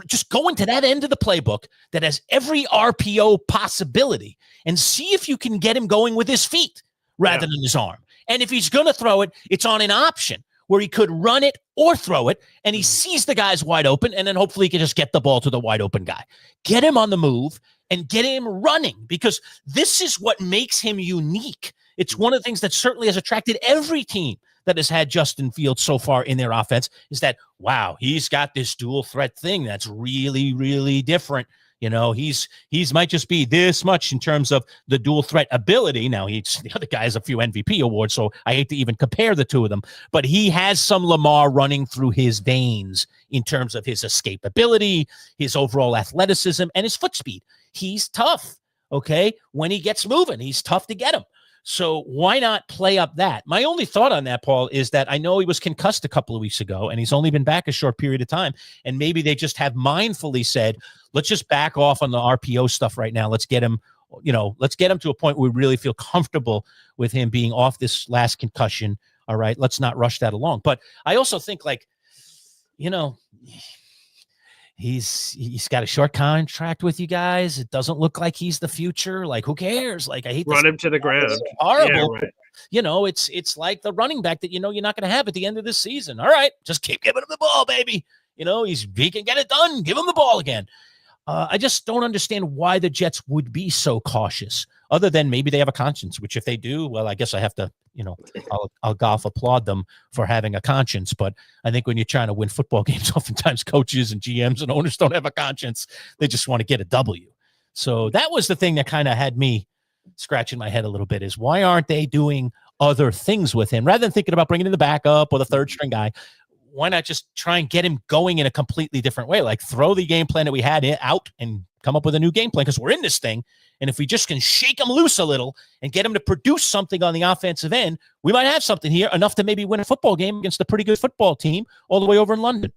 Speaker 1: just go into that end of the playbook that has every RPO possibility and see if you can get him going with his feet rather than his arm. And if he's going to throw it, it's on an option where he could run it or throw it, and he sees the guys wide open, and then hopefully he can just get the ball to the wide open guy. Get him on the move and get him running, because this is what makes him unique. It's one of the things that certainly has attracted every team that has had Justin Fields so far in their offense, is that, wow, he's got this dual threat thing that's really, really different. You know, he's might just be this much in terms of the dual threat ability. Now, the other guy has a few MVP awards, so I hate to even compare the two of them. But he has some Lamar running through his veins in terms of his escapability, his overall athleticism, and his foot speed. He's tough, okay? When he gets moving, he's tough to get him. So why not play up that? My only thought on that, Paul, is that I know he was concussed a couple of weeks ago, and he's only been back a short period of time. And maybe they just have mindfully said, let's just back off on the RPO stuff right now. Let's get him, let's get him to a point where we really feel comfortable with him being off this last concussion. All right, let's not rush that along. But I also think, he's got a short contract with you guys. It doesn't look like he's the future. Like, who cares? Like, I hate
Speaker 2: run him to the ground.
Speaker 1: Horrible.
Speaker 2: Yeah, right.
Speaker 1: It's like the running back that you're not going to have at the end of this season. All right, just keep giving him the ball, baby. He can get it done. Give him the ball again. I just don't understand why the Jets would be so cautious, other than maybe they have a conscience, which if they do, well, I guess I have to, I'll golf applaud them for having a conscience. But I think when you're trying to win football games, oftentimes coaches and GMs and owners don't have a conscience. They just want to get a W. So that was the thing that kind of had me scratching my head a little bit, is why aren't they doing other things with him rather than thinking about bringing in the backup or the third string guy? Why not just try and get him going in a completely different way? Like, throw the game plan that we had out and come up with a new game plan, because we're in this thing. And if we just can shake him loose a little and get him to produce something on the offensive end, we might have something here, enough to maybe win a football game against a pretty good football team all the way over in London.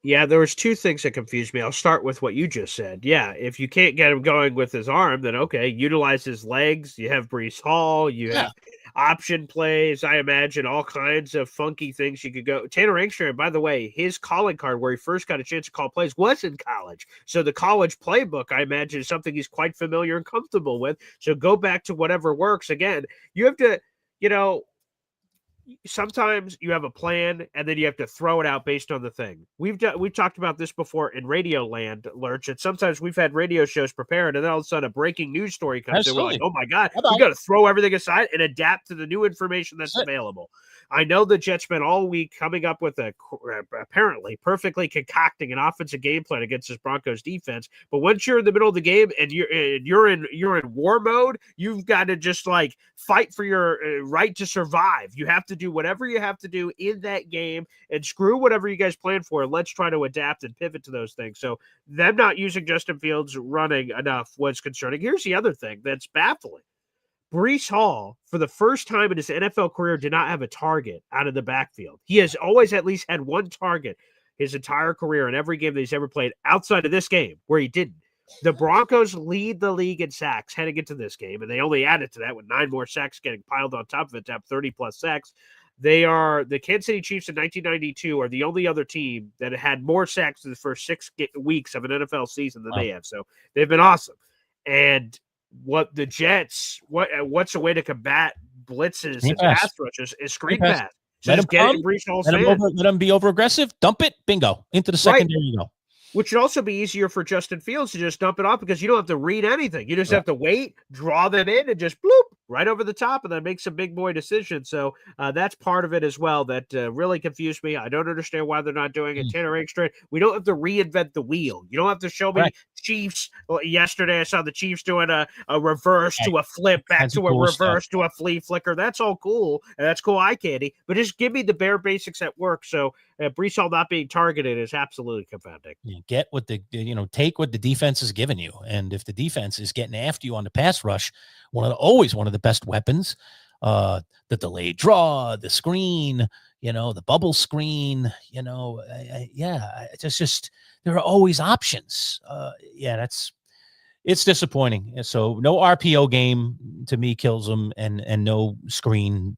Speaker 2: Yeah, there was two things that confused me. I'll start with what you just said. Yeah, if you can't get him going with his arm, then okay, utilize his legs. You have Breece Hall. You have option plays. I imagine all kinds of funky things you could go. Tanner Engstrand, by the way, his calling card where he first got a chance to call plays was in college. So the college playbook, I imagine, is something he's quite familiar and comfortable with. So go back to whatever works. Again, you have to, sometimes you have a plan and then you have to throw it out based on the thing. We've talked about this before in Radio Land, Lerch, and sometimes we've had radio shows prepared and then all of a sudden a breaking news story comes in. We're like, oh my God, we got to throw everything aside and adapt to the new information that's available. I know the Jets spent all week coming up with apparently perfectly concocting an offensive game plan against this Broncos defense. But once you're in the middle of the game and you're in war mode, you've got to just like fight for your right to survive. You have to do whatever you have to do in that game and screw whatever you guys plan for. Let's try to adapt and pivot to those things. So them not using Justin Fields running enough was concerning. Here's the other thing that's baffling. Breece Hall, for the first time in his NFL career, did not have a target out of the backfield. He has always at least had one target his entire career in every game that he's ever played outside of this game, where he didn't. The Broncos lead the league in sacks heading into this game, and they only added to that with 9 more sacks getting piled on top of it to have 30-plus sacks. They are the Kansas City Chiefs in 1992 are the only other team that had more sacks in the first 6 weeks of an NFL season than they have. So they've been awesome. And what the Jets, what's a way to combat blitzes and pass rushes is screen pass. So
Speaker 1: let him be over aggressive, dump it, bingo, into the secondary you go.
Speaker 2: Which would also be easier for Justin Fields to just dump it off because you don't have to read anything. You just have to wait, draw them in, and just bloop right over the top, and then make some big boy decisions. So that's part of it as well that really confused me. I don't understand why they're not doing it. Tanner Engstrand, we don't have to reinvent the wheel. You don't have to show me Chiefs. Yesterday I saw the Chiefs doing a reverse to a flip, back to a reverse to a flea flicker. That's all cool, and that's cool eye candy. But just give me the bare basics at work. So Breece Hall not being targeted is absolutely confounding.
Speaker 1: Get what take what the defense is giving you. And if the defense is getting after you on the pass rush, always one of the best weapons, the delayed draw, the screen, the bubble screen, it's just there are always options. It's disappointing. So no RPO game to me kills them, and no screen,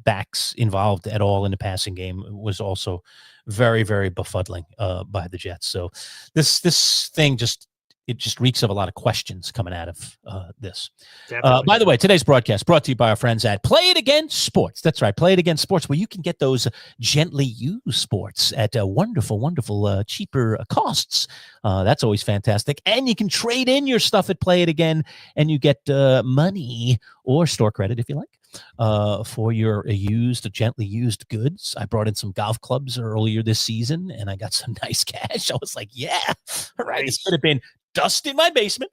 Speaker 1: backs involved at all in the passing game was also very, very befuddling by the Jets. So this thing just reeks of a lot of questions coming out of this. By the way, today's broadcast brought to you by our friends at Play It Again Sports. That's right, Play It Again Sports, where you can get those gently used sports at wonderful, wonderful, cheaper costs. That's always fantastic. And you can trade in your stuff at Play It Again, and you get money or store credit if you like. For your gently used goods. I brought in some golf clubs earlier this season, and I got some nice cash. I was like, yeah, all right, this could have been dust in my basement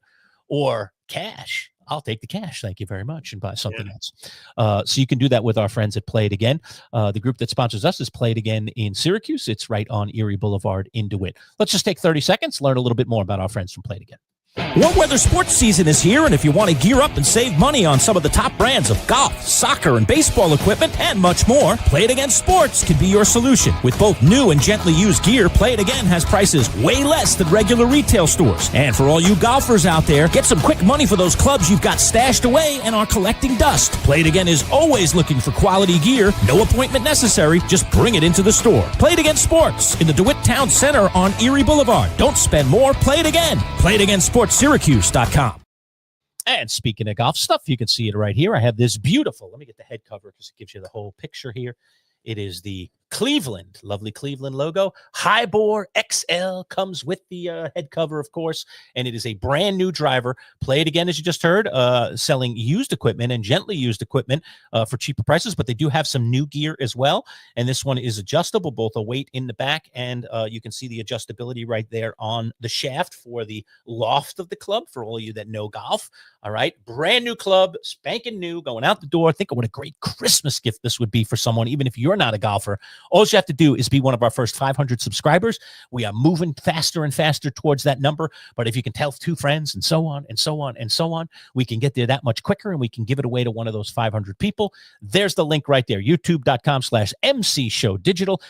Speaker 1: or cash. I'll take the cash. Thank you very much. And buy something else. So you can do that with our friends at Play It Again. The group that sponsors us is Play It Again in Syracuse. It's right on Erie Boulevard in DeWitt. Let's just take 30 seconds, learn a little bit more about our friends from Play It Again.
Speaker 9: Warm weather sports season is here, and if you want to gear up and save money on some of the top brands of golf, soccer, and baseball equipment, and much more, Play It Again Sports can be your solution. With both new and gently used gear, Play It Again has prices way less than regular retail stores. And for all you golfers out there, get some quick money for those clubs you've got stashed away and are collecting dust. Play It Again is always looking for quality gear. No appointment necessary. Just bring it into the store. Play It Again Sports in the DeWitt Town Center on Erie Boulevard. Don't spend more. Play it again. Play It Again Sports. Syracuse.com.
Speaker 1: And speaking of golf stuff, you can see it right here. I have this beautiful, let me get the head cover because it gives you the whole picture here. It is the Cleveland, lovely Cleveland logo. Highbore XL comes with the head cover, of course, and it is a brand new driver. Play It Again, as you just heard, selling used equipment and gently used equipment for cheaper prices, but they do have some new gear as well, and this one is adjustable, both a weight in the back, and you can see the adjustability right there on the shaft for the loft of the club, for all of you that know golf. All right, brand new club, spanking new, going out the door. Think of what a great Christmas gift this would be for someone, even if you're not a golfer. All you have to do is be one of our first 500 subscribers. We are moving faster and faster towards that number. But if you can tell 2 friends and so on and so on and so on, we can get there that much quicker, and we can give it away to one of those 500 people. There's the link right there, youtube.com/MC Show Digital.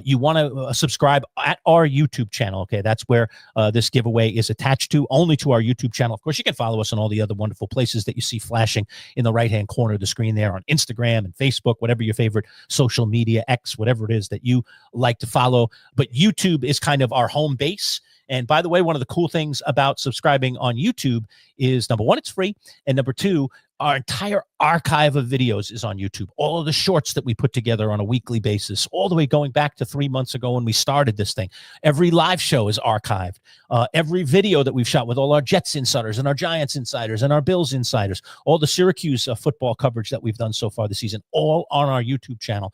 Speaker 1: You want to subscribe at our YouTube channel. Okay, that's where this giveaway is attached to, only to our YouTube channel. Of course, you can follow us on all the other wonderful places that you see flashing in the right-hand corner of the screen there on Instagram and Facebook, whatever your favorite social media, X, whatever it is that you like to follow. But YouTube is kind of our home base. And by the way, one of the cool things about subscribing on YouTube is, number one, it's free. And number two, our entire archive of videos is on YouTube. All of the shorts that we put together on a weekly basis, all the way going back to 3 months ago when we started this thing. Every live show is archived. Every video that we've shot with all our Jets insiders and our Giants insiders and our Bills insiders, all the Syracuse football coverage that we've done so far this season, all on our YouTube channel.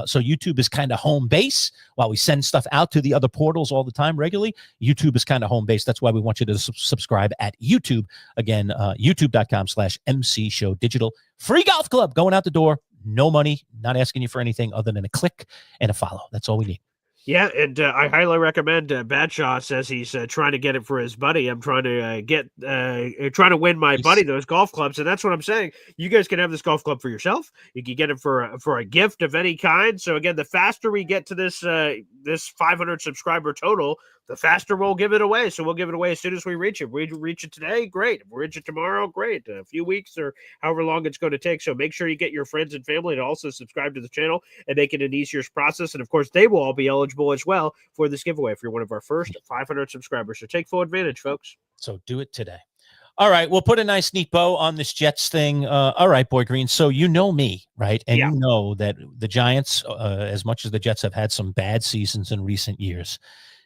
Speaker 1: So YouTube is kind of home base. While we send stuff out to the other portals all the time regularly, YouTube is kind of home base. That's why we want you to subscribe at YouTube. Again, youtube.com/MC Show Digital. Free golf club going out the door. No money. Not asking you for anything other than a click and a follow. That's all we need.
Speaker 2: Yeah, and I highly recommend. Badshaw says he's trying to get it for his buddy. I'm trying to trying to win my buddy those golf clubs, and that's what I'm saying. You guys can have this golf club for yourself. You can get it for a gift of any kind. So again, the faster we get to this 500 subscriber total, the faster we'll give it away. So we'll give it away as soon as we reach it. If we reach it today, great. If we reach it tomorrow, great. A few weeks or however long it's going to take. So make sure you get your friends and family to also subscribe to the channel and make it an easier process. And of course, they will all be eligible as well for this giveaway if you're one of our first 500 subscribers. So take full advantage, folks.
Speaker 1: So do it today. All right, we'll put a nice neat bow on this Jets thing. All right, Boy Green. So you know me, right? And you know that the Giants, as much as the Jets have had some bad seasons in recent years,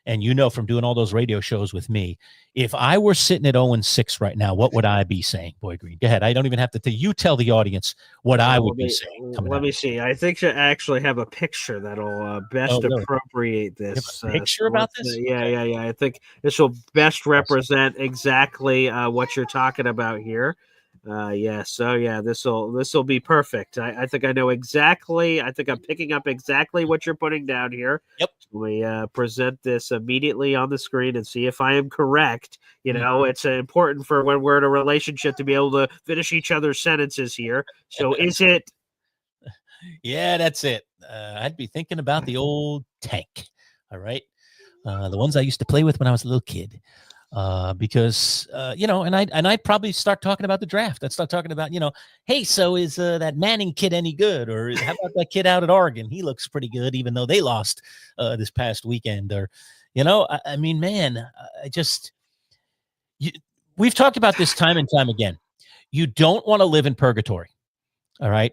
Speaker 1: and you know from doing all those radio shows with me, if I were sitting at 0-6 right now, what would I be saying, Boy Green? Go ahead. I don't even have to tell you. Tell the audience what I would be saying.
Speaker 2: Let me see. I think I actually have a picture that'll best appropriate this.
Speaker 1: You have a picture about this?
Speaker 2: Yeah. I think this will best represent exactly what you're talking about here. This will be perfect. I think I know exactly. I think I'm picking up exactly what you're putting down here.
Speaker 1: Yep.
Speaker 2: We present this immediately on the screen and see if I am correct. You know, it's important for when we're in a relationship to be able to finish each other's sentences here. So is it?
Speaker 1: Yeah, that's it. I'd be thinking about the old tank. All right. The ones I used to play with when I was a little kid. because and I'd probably start talking about the draft. I'd start talking about, hey, so is that Manning kid any good, or how about that kid out at Oregon? He looks pretty good, even though they lost this past weekend. Or, I mean, man, we've talked about this time and time again. You don't want to live in purgatory, all right?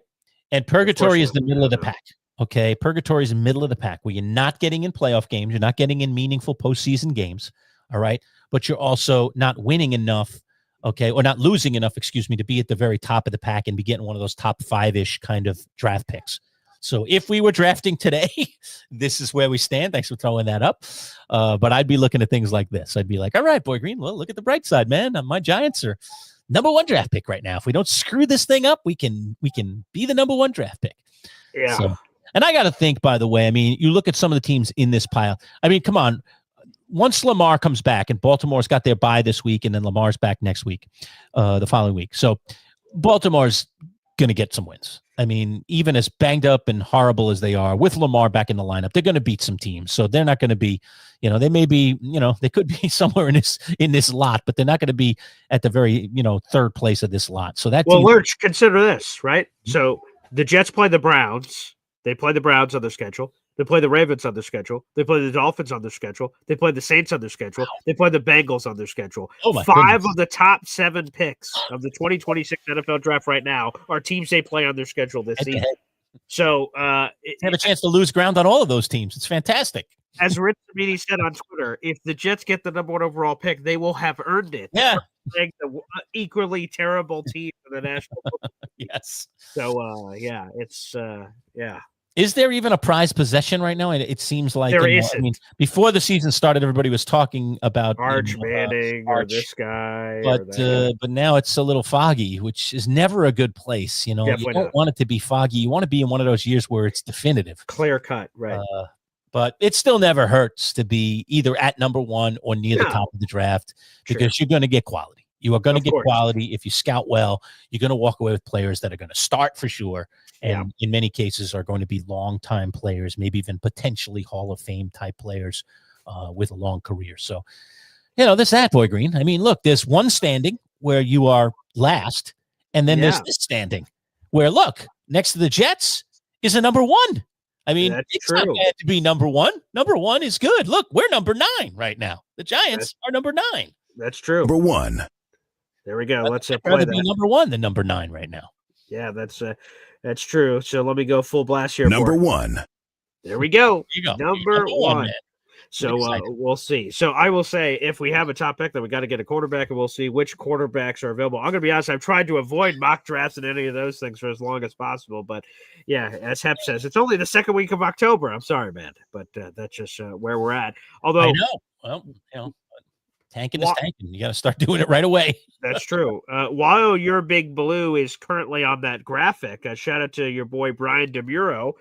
Speaker 1: And purgatory is the middle of the pack. Okay, purgatory is the middle of the pack where you're not getting in playoff games, you're not getting in meaningful postseason games, all right? But you're also not winning enough, okay, or not losing enough, to be at the very top of the pack and be getting one of those top 5-ish kind of draft picks. So if we were drafting today, this is where we stand. Thanks for throwing that up. But I'd be looking at things like this. I'd be like, all right, Boy Green, well, look at the bright side, man. My Giants are number 1 draft pick right now. If we don't screw this thing up, we can be the number 1 draft pick.
Speaker 2: Yeah.
Speaker 1: So, and I got to think, by the way, I mean, you look at some of the teams in this pile. I mean, come on. Once Lamar comes back, and Baltimore's got their bye this week, and then Lamar's back next week, the following week. So Baltimore's going to get some wins. I mean, even as banged up and horrible as they are, with Lamar back in the lineup, they're going to beat some teams. So they're not going to be, they may be, they could be somewhere in this lot, but they're not going to be at the very, 3rd place of this lot. So that.
Speaker 2: Well, Lerch, consider this, right? So the Jets play the Browns. They play the Browns on their schedule. They play the Ravens on their schedule. They play the Dolphins on their schedule. They play the Saints on their schedule. They play the Bengals on their schedule.
Speaker 1: Oh my
Speaker 2: 5
Speaker 1: goodness.
Speaker 2: of the top 7 picks of the 2026 NFL draft right now are teams they play on their schedule this season. So
Speaker 1: they have a chance to lose ground on all of those teams. It's fantastic.
Speaker 2: As Rich Samini said on Twitter, if the Jets get the number 1 overall pick, they will have earned it.
Speaker 1: Yeah.
Speaker 2: The equally terrible team for the National Football League.
Speaker 1: Yes.
Speaker 2: So, it's
Speaker 1: Is there even a prized possession right now? It seems like
Speaker 2: there isn't.
Speaker 1: I mean, before the season started, everybody was talking about
Speaker 2: Arch Manning or this guy,
Speaker 1: but now it's a little foggy, which is never a good place. You don't want it to be foggy. You want to be in one of those years where it's definitive,
Speaker 2: clear cut, right?
Speaker 1: But it still never hurts to be either at number 1 or near the top of the draft, because you're going to get quality. You are going to get quality. If you scout well, you're going to walk away with players that are going to start for sure. And in many cases are going to be long-time players, maybe even potentially Hall of Fame type players with a long career. So, that, Boy Green. I mean, look, there's one standing where you are last, and then there's this standing where, look, next to the Jets is a number 1. I mean, it's not bad to be number 1. Number 1 is good. Look, we're number 9 right now. The Giants are number 9.
Speaker 2: That's true.
Speaker 10: Number 1.
Speaker 2: There we go. Let's
Speaker 1: I'd rather be number 1 than number 9 right now.
Speaker 2: Yeah, that's true. So let me go full blast here.
Speaker 10: Number 1.
Speaker 2: There we go.
Speaker 1: There you go.
Speaker 2: Number 1.
Speaker 1: Man.
Speaker 2: So we'll see. So I will say, if we have a top pick, then we got to get a quarterback, and we'll see which quarterbacks are available. I'm going to be honest, I've tried to avoid mock drafts and any of those things for as long as possible. But yeah, as Hep says, it's only the 2nd week of October. I'm sorry, man, but that's just where we're at. Although
Speaker 1: I know, well, tanking is tanking. You got to start doing it right away.
Speaker 2: That's true. While your Big Blue is currently on that graphic, shout out to your boy Brian DeMuro.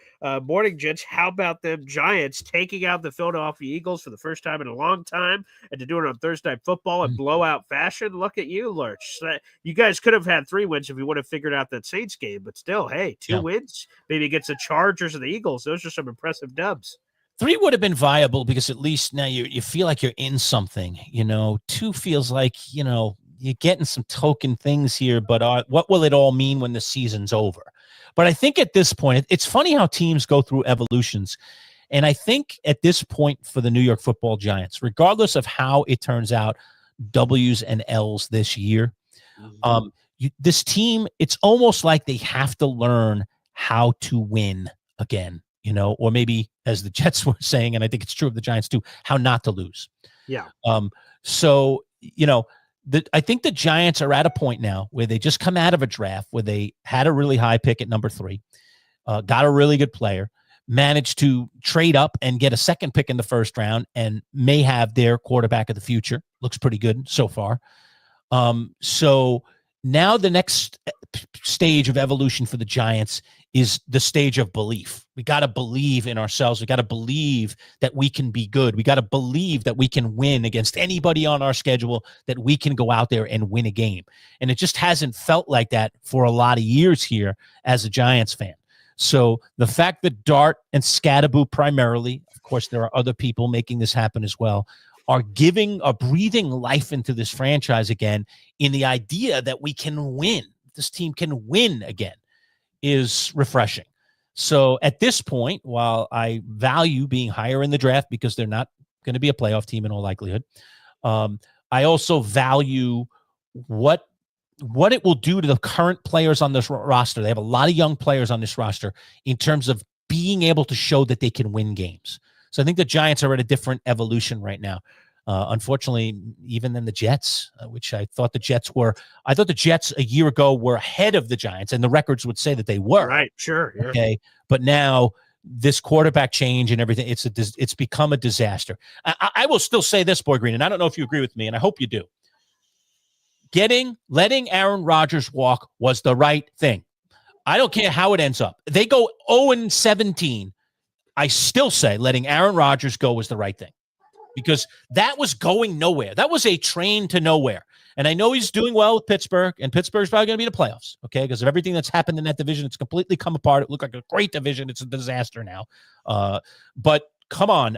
Speaker 2: Morning, gents. How about them Giants taking out the Philadelphia Eagles for the first time in a long time, and to do it on Thursday Night Football in blowout fashion? Look at you, Lerch. You guys could have had 3 wins if you would have figured out that Saints game, but still, hey, 2 wins. Maybe against the Chargers and the Eagles. Those are some impressive dubs.
Speaker 1: 3 would have been viable because at least now you feel like you're in something. 2 feels like, you're getting some token things here, but what will it all mean when the season's over? But I think at this point, it's funny how teams go through evolutions. And I think at this point for the New York Football Giants, regardless of how it turns out, W's and L's this year, this team, it's almost like they have to learn how to win again. Or maybe as the Jets were saying, and I think it's true of the Giants too, how not to lose.
Speaker 2: Yeah.
Speaker 1: So, I think the Giants are at a point now where they just come out of a draft where they had a really high pick at number 3, got a really good player, managed to trade up and get a 2nd pick in the 1st round, and may have their quarterback of the future. Looks pretty good so far. So now the next stage of evolution for the Giants is the stage of belief. We got to believe in ourselves. We got to believe that we can be good. We got to believe that we can win against anybody on our schedule, that we can go out there and win a game. And it just hasn't felt like that for a lot of years here as a Giants fan. So the fact that Dart and Scadaboo primarily, of course, there are other people making this happen as well, are breathing life into this franchise again in the idea that we can win. This team can win again is refreshing. So at this point, while I value being higher in the draft because they're not going to be a playoff team in all likelihood, I also value what it will do to the current players on this roster. They have a lot of young players on this roster in terms of being able to show that they can win games. So I think the Giants are at a different evolution right now. Unfortunately, even than the Jets, which I thought the Jets a year ago were ahead of the Giants, and the records would say that they were.
Speaker 2: Right, sure. Yeah.
Speaker 1: Okay, but now this quarterback change and everything, it's become a disaster. I will still say this, Boy Green, and I don't know if you agree with me, and I hope you do. Letting Aaron Rodgers walk was the right thing. I don't care how it ends up. They go 0-17. I still say letting Aaron Rodgers go was the right thing because that was going nowhere. That was a train to nowhere. And I know he's doing well with Pittsburgh, and Pittsburgh's probably going to be in the playoffs, okay, because of everything that's happened in that division. It's completely come apart. It looked like a great division. It's a disaster now. But come on,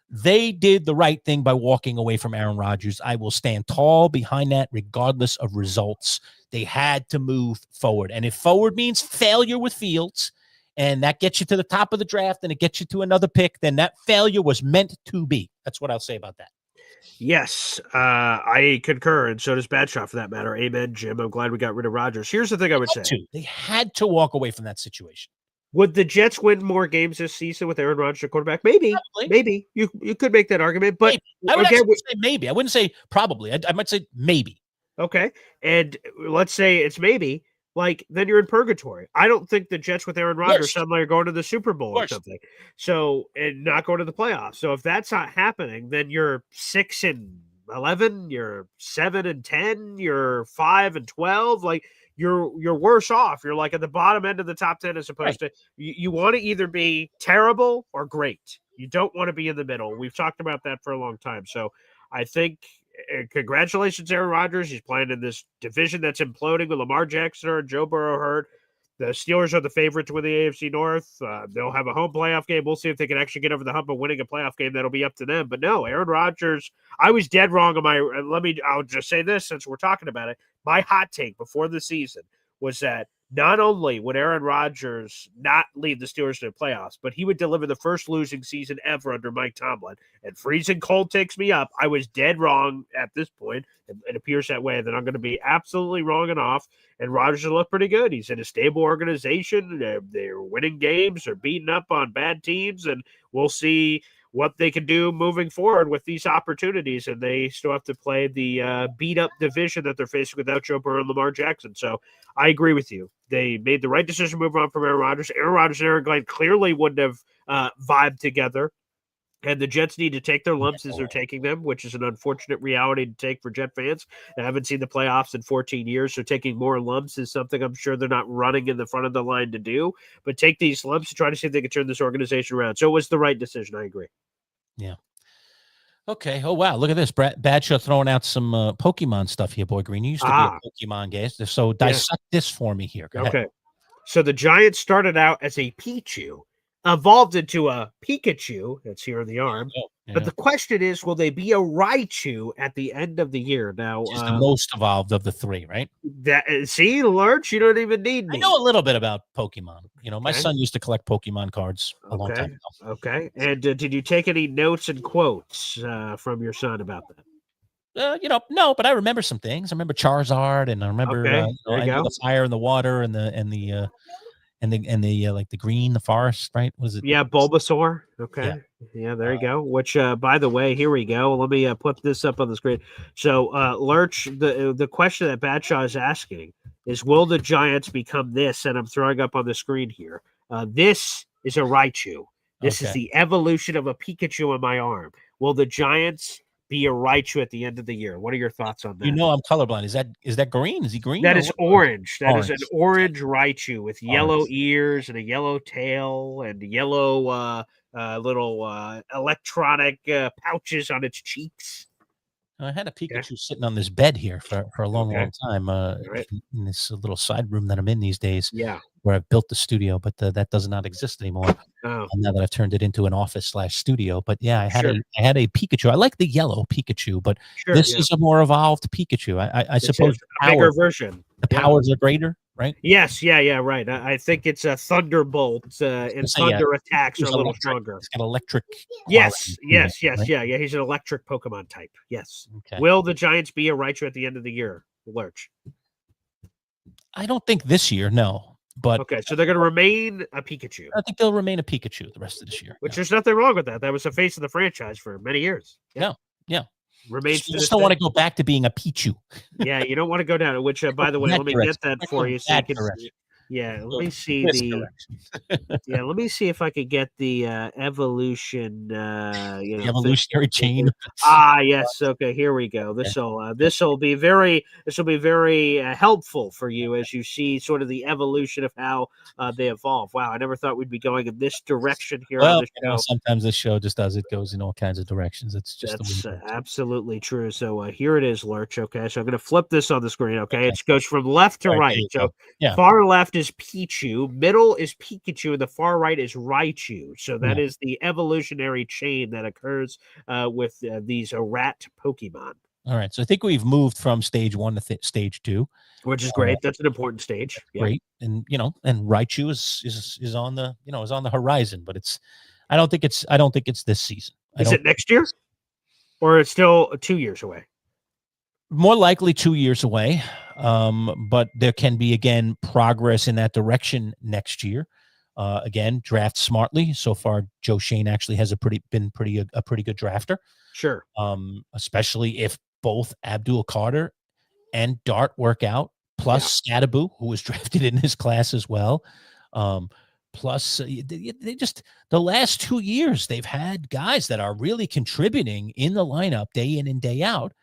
Speaker 1: they did the right thing by walking away from Aaron Rodgers. I will stand tall behind that regardless of results. They had to move forward. And if forward means failure with Fields, and that gets you to the top of the draft and it gets you to another pick, then that failure was meant to be. That's what I'll say about that.
Speaker 2: Yes, I concur, and so does Badshot for that matter. Amen, Jim. I'm glad we got rid of Rodgers. Here's the thing I would say.
Speaker 1: They had to walk away from that situation.
Speaker 2: Would the Jets win more games this season with Aaron Rodgers at quarterback? Maybe.
Speaker 1: Probably.
Speaker 2: Maybe. You could make that argument, but
Speaker 1: I would say maybe. I wouldn't say probably. I might say maybe.
Speaker 2: Okay, and let's say it's maybe. Like, then you're in purgatory. I don't think the Jets with Aaron Rodgers suddenly are going to the Super Bowl or something. So, and not going to the playoffs. So if that's not happening, then you're 6-11, you're 7-10, you're 5-12. Like, you're worse off. You're like at the bottom end of the top 10 as opposed to you want to either be terrible or great. You don't want to be in the middle. We've talked about that for a long time. So I think congratulations, Aaron Rodgers. He's playing in this division that's imploding with Lamar Jackson and Joe Burrow hurt. The Steelers are the favorite to win the AFC North. They'll have a home playoff game. We'll see if they can actually get over the hump of winning a playoff game. That'll be up to them. But no, Aaron Rodgers, I was dead wrong on I'll just say this since we're talking about it. My hot take before the season was that not only would Aaron Rodgers not lead the Steelers to the playoffs, but he would deliver the first losing season ever under Mike Tomlin. And freezing cold takes me up. I was dead wrong at this point. It appears that way. Then I'm going to be absolutely wrong and off. And Rodgers will look pretty good. He's in a stable organization. They're winning games. They're beating up on bad teams. And we'll see what they can do moving forward with these opportunities. And they still have to play the beat-up division that they're facing without Joe Burrow and Lamar Jackson. So I agree with you. They made the right decision to move on from Aaron Rodgers. Aaron Rodgers and Aaron Glenn clearly wouldn't have vibed together. And the Jets need to take their lumps as they're taking them, which is an unfortunate reality to take for Jet fans. I haven't seen the playoffs in 14 years, so taking more lumps is something I'm sure they're not running in the front of the line to do. But take these lumps and try to see if they can turn this organization around. So it was the right decision. I agree.
Speaker 1: Yeah. Okay. Oh, wow. Look at this. Badshaw throwing out some Pokemon stuff here, Boy Green. You used to be a Pokemon guy. So dissect this for me here. Go ahead.
Speaker 2: So the Giants started out as a Pichu, evolved into a Pikachu. That's here in the arm. Yeah. But the question is, will they be a Raichu at the end of the year? Now,
Speaker 1: which is the most evolved of the three, right?
Speaker 2: See, Lerch, you don't even need me.
Speaker 1: I know a little bit about Pokemon. My son used to collect Pokemon cards a long time ago.
Speaker 2: Okay. And did you take any notes and quotes from your son about that?
Speaker 1: No, but I remember some things. I remember Charizard, and I remember I knew the fire and the water and the like the green, the forest, right? Was it?
Speaker 2: Yeah, Bulbasaur. Okay. Yeah, there you go. Which, by the way, here we go. Let me put this up on the screen. So, Lerch, the question that Badshaw is asking is, will the Giants become this? And I'm throwing up on the screen here. This is a Raichu. This is the evolution of a Pikachu in my arm. Will the Giants be a Raichu at the end of the year? What are your thoughts on that?
Speaker 1: I'm colorblind. Is that green? Is he green?
Speaker 2: That is orange. That is an orange Raichu with yellow ears and a yellow tail and yellow little electronic pouches on its cheeks.
Speaker 1: I had a Pikachu sitting on this bed here for a long,
Speaker 2: Okay.
Speaker 1: long time
Speaker 2: right.
Speaker 1: in this little side room that I'm in these days
Speaker 2: Yeah.
Speaker 1: where I've built the studio, but that does not exist anymore
Speaker 2: Oh,
Speaker 1: now that I've turned it into an office/studio. But yeah,
Speaker 2: sure.
Speaker 1: I had a Pikachu. I like the yellow Pikachu, but
Speaker 2: Sure.
Speaker 1: this
Speaker 2: Yeah.
Speaker 1: is a more evolved Pikachu. I
Speaker 2: It's
Speaker 1: suppose
Speaker 2: a bigger version.
Speaker 1: the
Speaker 2: Yeah.
Speaker 1: powers are greater, right?
Speaker 2: Yes. Yeah. Right. I think it's a Thunderbolt, and
Speaker 1: So, yeah,
Speaker 2: Thunder attacks are a
Speaker 1: he's
Speaker 2: little
Speaker 1: electric.
Speaker 2: stronger.
Speaker 1: It's got electric.
Speaker 2: Yes.
Speaker 1: quality to it,
Speaker 2: Yes.
Speaker 1: right?
Speaker 2: Yeah. He's an electric Pokemon type. Yes.
Speaker 1: Okay.
Speaker 2: Will the Giants be a Raichu at the end of the year, Lerch?
Speaker 1: I don't think this year, no, but
Speaker 2: Okay, so they're going to remain a Pikachu,
Speaker 1: I think they'll remain a Pikachu the rest of this year.
Speaker 2: which there's nothing wrong with that. That was the face of the franchise for many years.
Speaker 1: Yeah.
Speaker 2: Remains to
Speaker 1: You
Speaker 2: this
Speaker 1: just don't want
Speaker 2: day.
Speaker 1: to go back to being a Pichu.
Speaker 2: Yeah, you don't want to go down. Which, by the way,
Speaker 1: That
Speaker 2: let me
Speaker 1: direction.
Speaker 2: get that
Speaker 1: We're
Speaker 2: for
Speaker 1: going
Speaker 2: you. So you
Speaker 1: that
Speaker 2: can,
Speaker 1: direction.
Speaker 2: yeah, let me see
Speaker 1: This
Speaker 2: the.
Speaker 1: direction.
Speaker 2: Yeah, let me see if I could get the evolution.
Speaker 1: The
Speaker 2: Thing.
Speaker 1: evolutionary chain.
Speaker 2: Yes. Okay, here we go. This will be very helpful for you as you see sort of the evolution of how they evolve. Wow, I never thought we'd be going in this direction here
Speaker 1: Well,
Speaker 2: on the show.
Speaker 1: sometimes this show just does. It goes in all kinds of directions. It's just
Speaker 2: That's
Speaker 1: the way it goes.
Speaker 2: absolutely true. So here it is, Lerch. Okay, so I'm going to flip this on the screen. Okay, it goes from left to
Speaker 1: All right,
Speaker 2: right.
Speaker 1: there you
Speaker 2: So
Speaker 1: go. Yeah.
Speaker 2: far left is Pichu, middle is Pikachu, and the far right is Raichu. So that is the evolutionary chain that occurs with these rat Pokemon,
Speaker 1: All right. So I think we've moved from stage 1 to stage 2.
Speaker 2: which is great. That's an important stage. Yeah.
Speaker 1: Great. And and Raichu is on the is on the horizon, but I don't think it's this season.
Speaker 2: Is it next year, or it's still 2 years away?
Speaker 1: More likely 2 years away. But there can be again progress in that direction next year. Again, draft smartly. So far, Joe Shane actually has a pretty good drafter.
Speaker 2: Sure.
Speaker 1: Especially if both Abdul Carter and Dart work out, plus Scatterboo, who was drafted in his class as well. Plus, they just the last 2 years they've had guys that are really contributing in the lineup day in and day out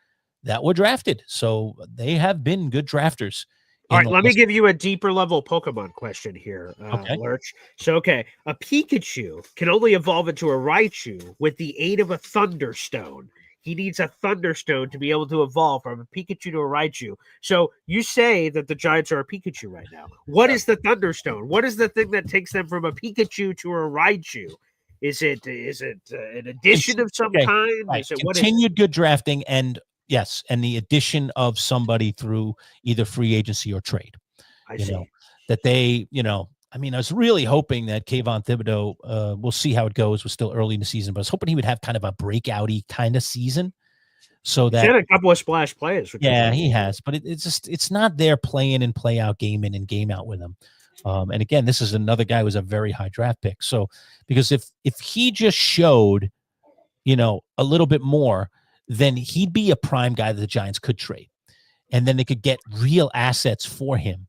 Speaker 1: that were drafted. So they have been good drafters.
Speaker 2: All right, let me give you a deeper level Pokemon question here,
Speaker 1: Okay.
Speaker 2: Lerch. So, a Pikachu can only evolve into a Raichu with the aid of a Thunderstone. He needs a Thunderstone to be able to evolve from a Pikachu to a Raichu. So you say that the Giants are a Pikachu right now. What is the Thunderstone? What is the thing that takes them from a Pikachu to a Raichu? Is it an addition of some kind?
Speaker 1: Right.
Speaker 2: Is it
Speaker 1: Continued good drafting and yes, and the addition of somebody through either free agency or trade.
Speaker 2: I see.
Speaker 1: That they, I mean, I was really hoping that Kayvon Thibodeau, we'll see how it goes. We're still early in the season, but I was hoping he would have kind of a breakout-y kind of season. So that
Speaker 2: he's had a couple of splash plays.
Speaker 1: Yeah, he has, but it's not there play in and play out, game in and game out with him. And again, this is another guy who was a very high draft pick. So because if he just showed, a little bit more, then he'd be a prime guy that the Giants could trade. And then they could get real assets for him.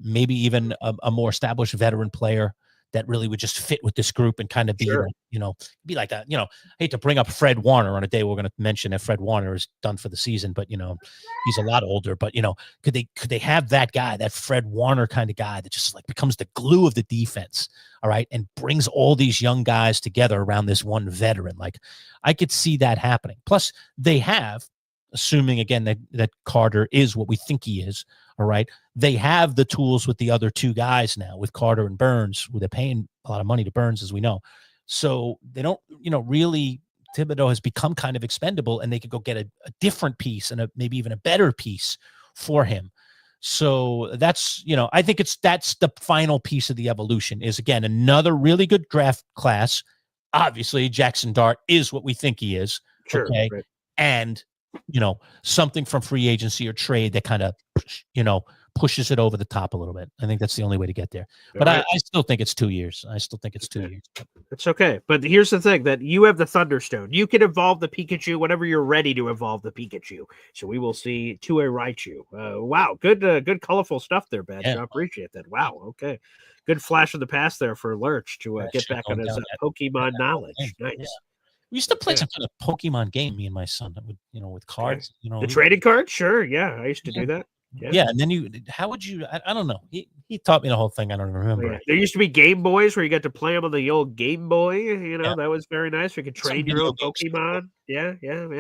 Speaker 1: Maybe even a more established veteran player that really would just fit with this group and kind of be, be like a, I hate to bring up Fred Warner on a day we're going to mention that Fred Warner is done for the season, but, he's a lot older, but, could they have that guy, that Fred Warner kind of guy that just like becomes the glue of the defense, all right, and brings all these young guys together around this one veteran? Like, I could see that happening. Plus, they have, assuming again that Carter is what we think he is, all right, they have the tools with the other two guys now, with Carter and Burns, who they're paying a lot of money to Burns, as we know. So they don't, really, Thibodeau has become kind of expendable, and they could go get a different piece and maybe even a better piece for him. So that's, I think that's the final piece of the evolution is, again, another really good draft class. Obviously, Jackson Dart is what we think he is.
Speaker 2: Sure.
Speaker 1: Okay.
Speaker 2: Right.
Speaker 1: And, something from free agency or trade that kind of, pushes it over the top a little bit. I think that's the only way to get there. But I still think it's 2 years.
Speaker 2: It's okay. But here's the thing, that you have the Thunderstone. You can evolve the Pikachu whenever you're ready to evolve the Pikachu. So we will see to a Raichu. Wow. Good colorful stuff there, Badge.
Speaker 1: Yeah.
Speaker 2: I appreciate that. Wow. Okay. Good flash of the past there for Lerch to get back on his Pokemon knowledge. Nice.
Speaker 1: Yeah. We used to play some kind of Pokemon game, me and my son, that would, with cards.
Speaker 2: The trading cards? Sure. Yeah. I used to do that.
Speaker 1: Yeah. And then how would you, I don't know. He He taught me the whole thing. I don't remember.
Speaker 2: Yeah. There used to be Game Boys where you got to play them on the old Game Boy. You know, that was very nice. You could train your own Pokemon. Yeah,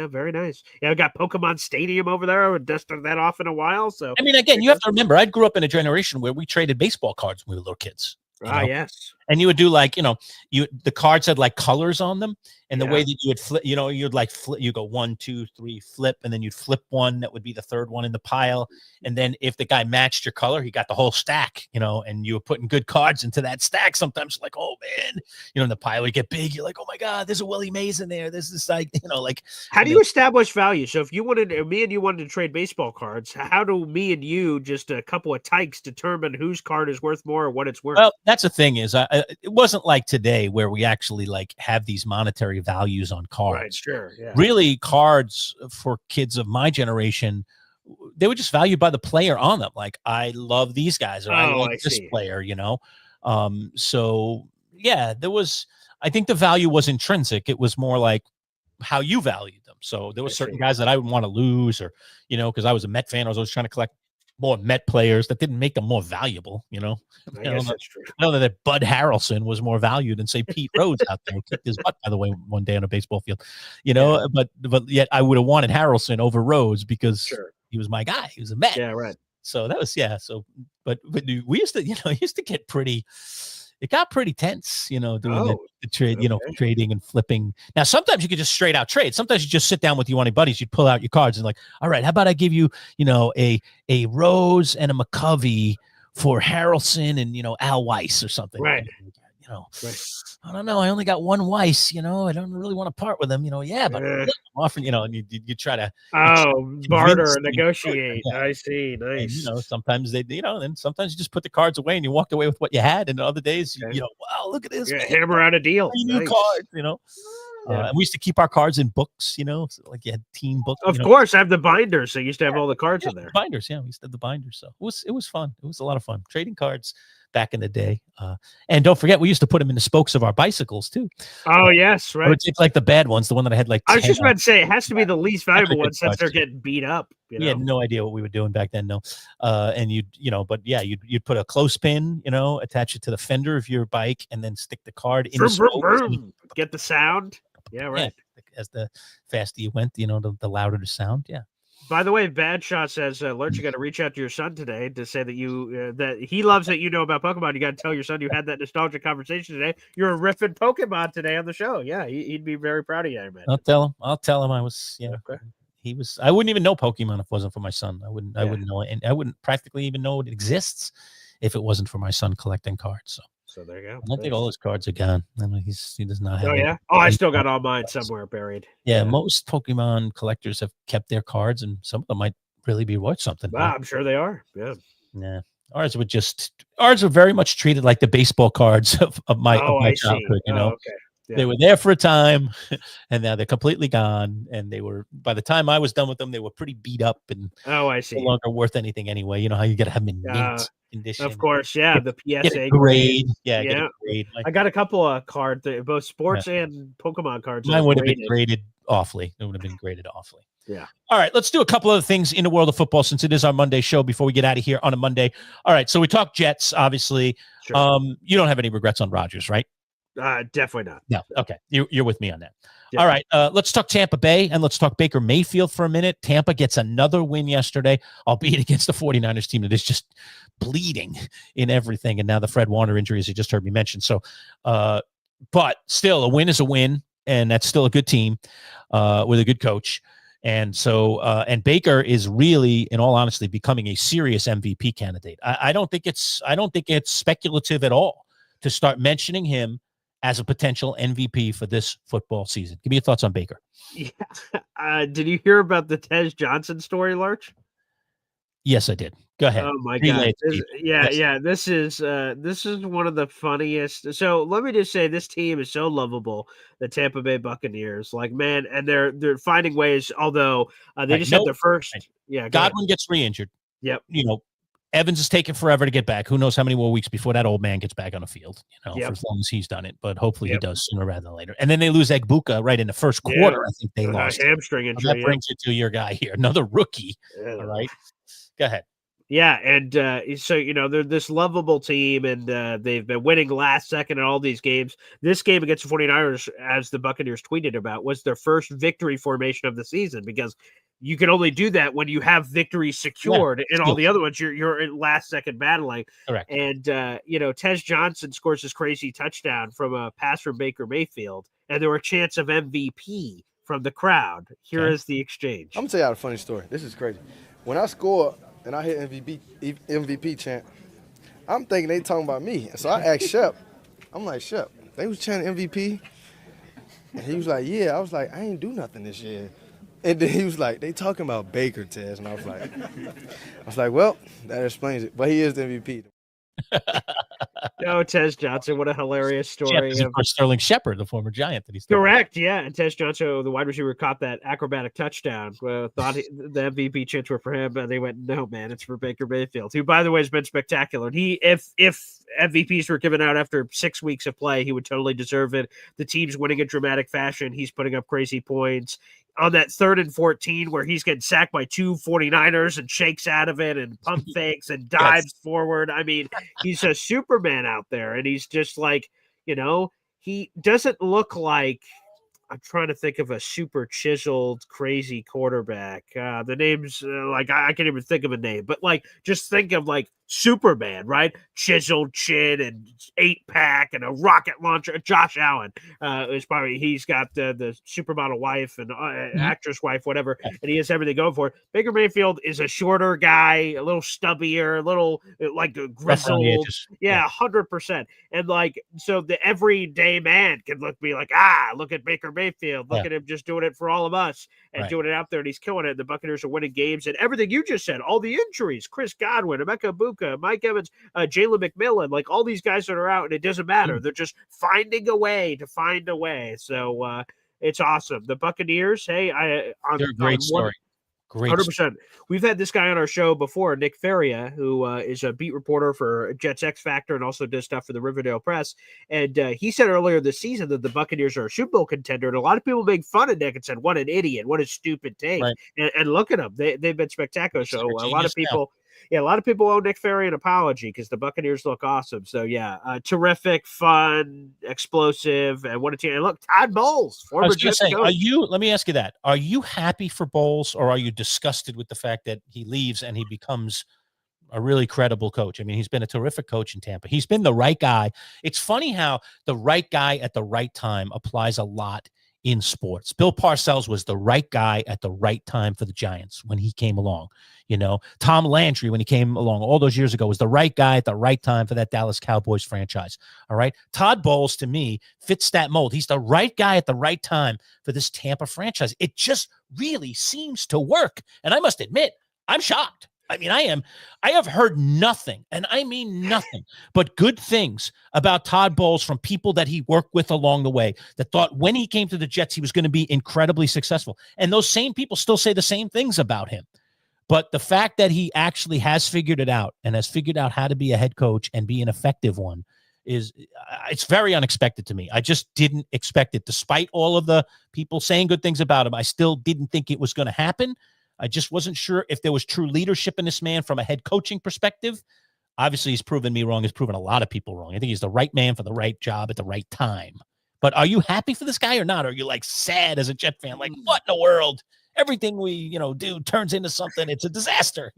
Speaker 2: very nice. Yeah, I got Pokemon Stadium over there. I haven't dusted that off in a while. So
Speaker 1: I mean, again, you have to remember, I grew up in a generation where we traded baseball cards when we were little kids.
Speaker 2: Yes.
Speaker 1: And you would do like, the cards had like colors on them, and the way that you would flip, you'd like flip, you go 1, 2, 3, flip, and then you'd flip one that would be the third one in the pile. And then if the guy matched your color, he got the whole stack, and you were putting good cards into that stack. Sometimes like, oh man, and the pile would get big. You're like, oh my God, there's a Willie Mays in there. There's this like, like.
Speaker 2: How do you establish value? So if me and you wanted to trade baseball cards, how do me and you, just a couple of tykes, determine whose card is worth more or what it's worth?
Speaker 1: Well, that's the thing is, it wasn't like today where we actually like have these monetary values on cards.
Speaker 2: Right, sure. Yeah.
Speaker 1: Really, cards for kids of my generation, they were just valued by the player on them. Like, I love these guys, or I like this player, So yeah, I think the value was intrinsic. It was more like how you valued them. So there were certain guys that I would want to lose, or, because I was a Met fan, I was always trying to collect more Met players. That didn't make them more valuable,
Speaker 2: I guess that's true.
Speaker 1: I know that Bud Harrelson was more valued than, say, Pete Rose out there, who kicked his butt, by the way, one day on a baseball field, but yet I would have wanted Harrelson over Rose because he was my guy. He was a Met.
Speaker 2: Yeah, right.
Speaker 1: So that was, so, but we used to, get pretty, it got pretty tense, doing the trade, trading and flipping. Now, sometimes you could just straight out trade. Sometimes you just sit down with your buddies, you'd pull out your cards and like, all right, how about I give you, a Rose and a McCovey for Harrelson and, Al Weiss or something.
Speaker 2: Right.
Speaker 1: I don't know. I only got one Weiss, I don't really want to part with him, but I'm offering, and you try to
Speaker 2: barter and negotiate. Yeah. I see. Nice.
Speaker 1: And, sometimes they, and sometimes you just put the cards away and you walked away with what you had. And other days, wow, look at this.
Speaker 2: Hammer out a deal.
Speaker 1: New cards, and we used to keep our cards in books, so like you had team books.
Speaker 2: Of course, I have the binders. So you used to have all the cards in there.
Speaker 1: Binders, we used to have the binders. So it was fun. It was a lot of fun trading cards back in the day. And don't forget, we used to put them in the spokes of our bicycles too.
Speaker 2: Oh, yes, right.
Speaker 1: It's like the bad ones, the one that I had like.
Speaker 2: I was just about to say, it has to be the least valuable one since they're getting beat up.
Speaker 1: We had no idea what we were doing back then, no. And you'd put a clothespin, attach it to the fender of your bike, and then stick the card in the spokes.
Speaker 2: Get the sound. Yeah, right.
Speaker 1: Yeah, as the faster you went, the louder the sound. Yeah.
Speaker 2: By the way, Bad Shot says, Lerch, you got to reach out to your son today to say that that he loves that you know about Pokemon. You got to tell your son you had that nostalgic conversation today. You're riffing Pokemon today on the show. Yeah, he'd be very proud of you, I imagine.
Speaker 1: I'll tell him I was, okay. He was. I wouldn't even know Pokemon if it wasn't for my son. I wouldn't know it, and I wouldn't practically even know it exists if it wasn't for my son collecting cards.
Speaker 2: So there you go.
Speaker 1: I think all his cards are gone. I mean, he does not have.
Speaker 2: Oh yeah. I still got all mine somewhere buried.
Speaker 1: Yeah, most Pokemon collectors have kept their cards, and some of them might really be worth something.
Speaker 2: Well, I'm sure they are. Yeah.
Speaker 1: Yeah. Ours were very much treated like the baseball cards of my childhood.
Speaker 2: Okay.
Speaker 1: Yeah. They were there for a time, and now they're completely gone. And they were, by the time I was done with them, they were pretty beat up and
Speaker 2: I see.
Speaker 1: No longer worth anything anyway. You know how you got to have them in mint condition.
Speaker 2: Of course, yeah, the PSA
Speaker 1: grade. Yeah, get a grade.
Speaker 2: I got a couple of cards, both sports and Pokemon cards.
Speaker 1: Mine would have been graded awfully. It would have been graded awfully.
Speaker 2: Yeah.
Speaker 1: All right, let's do a couple of things in the world of football since it is our Monday show before we get out of here on a Monday. All right, so we talked Jets, obviously. Sure. You don't have any regrets on Rodgers, right?
Speaker 2: Definitely not.
Speaker 1: No. Okay. You're with me on that. Definitely. All right. Let's talk Tampa Bay and let's talk Baker Mayfield for a minute. Tampa gets another win yesterday, albeit against the 49ers team that is just bleeding in everything. And now the Fred Warner injury, as you just heard me mention. So, but still, a win is a win, and that's still a good team with a good coach. And so, and Baker is really, in all honesty, becoming a serious MVP candidate. I don't think it's speculative at all to start mentioning him as a potential MVP for this football season. Give me your thoughts on Baker.
Speaker 2: Yeah. Did you hear about the Tez Johnson story, Lerch?
Speaker 1: Yes, I did. Go ahead.
Speaker 2: Oh my God. This is one of the funniest. So let me just say, this team is so lovable, the Tampa Bay Buccaneers. Like, man, and they're finding ways, although they just had their first. Yeah.
Speaker 1: Godwin gets re-injured.
Speaker 2: Yep.
Speaker 1: Evans is taking forever to get back. Who knows how many more weeks before that old man gets back on the field, for as long as he's done it. But hopefully he does sooner rather than later. And then they lose Egbuka right in the first quarter. I think they lost.
Speaker 2: Hamstring injury.
Speaker 1: That brings it to your guy here. Another rookie. Yeah. All right. Go ahead.
Speaker 2: Yeah, and so they're this lovable team, and they've been winning last second in all these games. This game against the 49ers, as the Buccaneers tweeted about, was their first victory formation of the season, because you can only do that when you have victory secured, and all the other ones you're in last second battling.
Speaker 1: Correct.
Speaker 2: And Tez Johnson scores this crazy touchdown from a pass from Baker Mayfield, and there were a chance of MVP from the crowd. Here is the exchange.
Speaker 10: I'm gonna tell y'all a funny story. This is crazy. When I score and I hit MVP chant, I'm thinking they talking about me. So I asked Shep. I'm like, Shep, they was chanting MVP? And he was like, yeah. I was like, I ain't do nothing this year. And then he was like, they talking about Baker, Tez. And I was like, well, that explains it. But he is the MVP.
Speaker 2: Tez Johnson, what a hilarious story.
Speaker 1: Of course, Sterling Shepard, the former Giant that he's
Speaker 2: correct, yeah. And Tez Johnson, the wide receiver, caught that acrobatic touchdown. Thought the MVP chants were for him, but they went, no, man, it's for Baker Mayfield, who, by the way, has been spectacular. And if MVPs were given out after 6 weeks of play, he would totally deserve it. The team's winning in dramatic fashion. He's putting up crazy points. On that 3rd and 14 where he's getting sacked by 2 49ers and shakes out of it and pump fakes and dives forward. I mean, he's a Superman out there, and he's just like, he doesn't look like, I'm trying to think of a super chiseled, crazy quarterback. The name's I can't even think of a name, but just think of Superman, right? Chiseled chin and 8-pack and a rocket launcher. Josh Allen is probably, he's got the supermodel wife and actress wife, whatever, and he has everything going for it. Baker Mayfield is a shorter guy, a little stubbier, a little grizzled. Yeah, 100%. And so the everyday man can be like, look at Baker Mayfield. Look at him just doing it for all of us and doing it out there, and he's killing it. The Buccaneers are winning games, and everything you just said, all the injuries, Chris Godwin, Emeka Buka, Mike Evans, Jalen McMillan, all these guys that are out, and it doesn't matter. They're just finding a way to find a way. So it's awesome. The Buccaneers, they're
Speaker 1: a great story. Great.
Speaker 2: 100%. We've had this guy on our show before, Nick Faria, who is a beat reporter for Jets X Factor and also does stuff for the Riverdale Press. And he said earlier this season that the Buccaneers are a Super Bowl contender. And a lot of people make fun of Nick and said, what an idiot, what a stupid take. Right. And look at them. They've been spectacular. So a lot of people... Yeah, a lot of people owe Nick Faria an apology because the Buccaneers look awesome. So, terrific, fun, explosive, and what a team. And look, Todd Bowles, former Jets coach.
Speaker 1: Let me ask you that. Are you happy for Bowles, or are you disgusted with the fact that he leaves and he becomes a really credible coach? I mean, he's been a terrific coach in Tampa. He's been the right guy. It's funny how the right guy at the right time applies a lot in sports. Bill Parcells was the right guy at the right time for the Giants when he came along. Tom Landry, when he came along all those years ago, was the right guy at the right time for that Dallas Cowboys franchise. All right. Todd Bowles, to me, fits that mold. He's the right guy at the right time for this Tampa franchise. It just really seems to work. And I must admit, I'm shocked. I mean, I have heard nothing, and I mean nothing, but good things about Todd Bowles from people that he worked with along the way that thought when he came to the Jets, he was going to be incredibly successful. And those same people still say the same things about him. But the fact that he actually has figured it out and has figured out how to be a head coach and be an effective one it's very unexpected to me. I just didn't expect it. Despite all of the people saying good things about him, I still didn't think it was going to happen. I just wasn't sure if there was true leadership in this man from a head coaching perspective. Obviously, he's proven me wrong. He's proven a lot of people wrong. I think he's the right man for the right job at the right time. But are you happy for this guy or not? Or are you sad as a Jet fan? What in the world? Everything we, do turns into something. It's a disaster,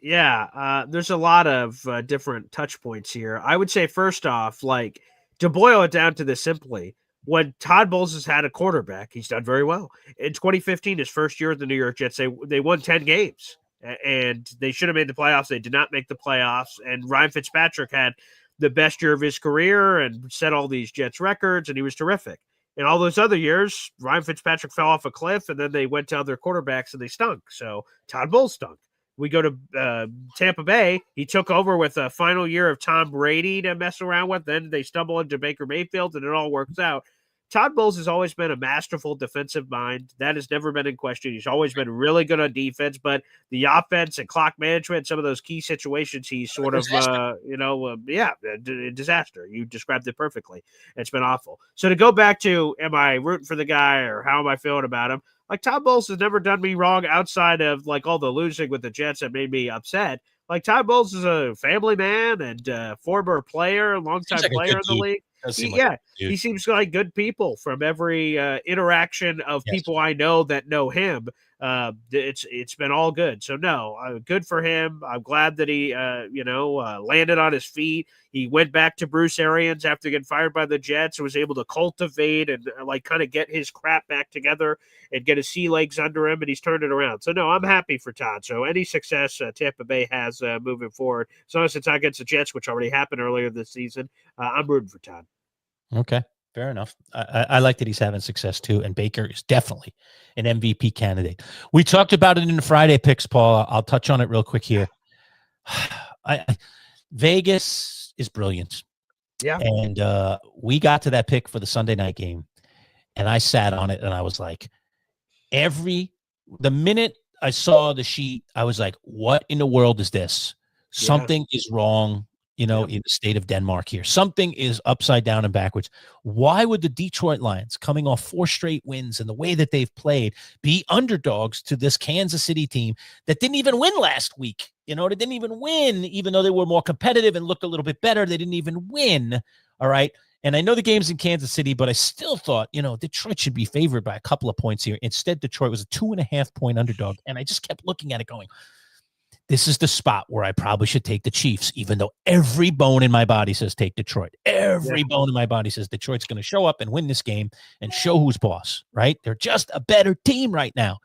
Speaker 2: Yeah. There's a lot of different touch points here. I would say, first off, to boil it down to this simply, when Todd Bowles has had a quarterback, he's done very well. In 2015, his first year at the New York Jets, they won 10 games, and they should have made the playoffs. They did not make the playoffs, and Ryan Fitzpatrick had the best year of his career and set all these Jets records, and he was terrific. In all those other years, Ryan Fitzpatrick fell off a cliff, and then they went to other quarterbacks, and they stunk. So Todd Bowles stunk. We go to Tampa Bay. He took over with a final year of Tom Brady to mess around with. Then they stumble into Baker Mayfield, and it all works out. Todd Bowles has always been a masterful defensive mind. That has never been in question. He's always been really good on defense, but the offense and clock management, some of those key situations, he's sort of, disaster. You described it perfectly. It's been awful. So to go back to, am I rooting for the guy or how am I feeling about him? Todd Bowles has never done me wrong outside of all the losing with the Jets that made me upset. Like Todd Bowles is a family man and former player, longtime
Speaker 1: like a
Speaker 2: player
Speaker 1: good
Speaker 2: in the
Speaker 1: dude.
Speaker 2: league.
Speaker 1: Does seem like a good dude.
Speaker 2: He seems like good people from every interaction of
Speaker 1: Yes.
Speaker 2: people I know that know him. It's been all good. So no, good for him. I'm glad that he landed on his feet. He went back to Bruce Arians after getting fired by the Jets and was able to cultivate and kind of get his crap back together and get his sea legs under him, and he's turned it around. So no, I'm happy for Todd. So any success Tampa Bay has moving forward, as long as it's not against the Jets, which already happened earlier this season, I'm rooting for Todd.
Speaker 1: Okay, fair enough. I like that he's having success too, and Baker is definitely an MVP candidate. We talked about it in the Friday picks, Paul. I'll touch on it real quick here. Vegas is brilliant.
Speaker 2: Yeah.
Speaker 1: And we got to that pick for the Sunday night game, and I sat on it, and I was like, the minute I saw the sheet, I was like, what in the world is this? Something is wrong, in the state of Denmark here. Something is upside down and backwards. Why would the Detroit Lions, coming off 4 straight wins and the way that they've played, be underdogs to this Kansas City team that didn't even win last week? They didn't even win, even though they were more competitive and looked a little bit better. They didn't even win. All right. And I know the game's in Kansas City, but I still thought, Detroit should be favored by a couple of points here. Instead, Detroit was a 2.5-point underdog. And I just kept looking at it going, this is the spot where I probably should take the Chiefs, even though every bone in my body says take Detroit. Every bone in my body says Detroit's going to show up and win this game and show who's boss, right? They're just a better team right now.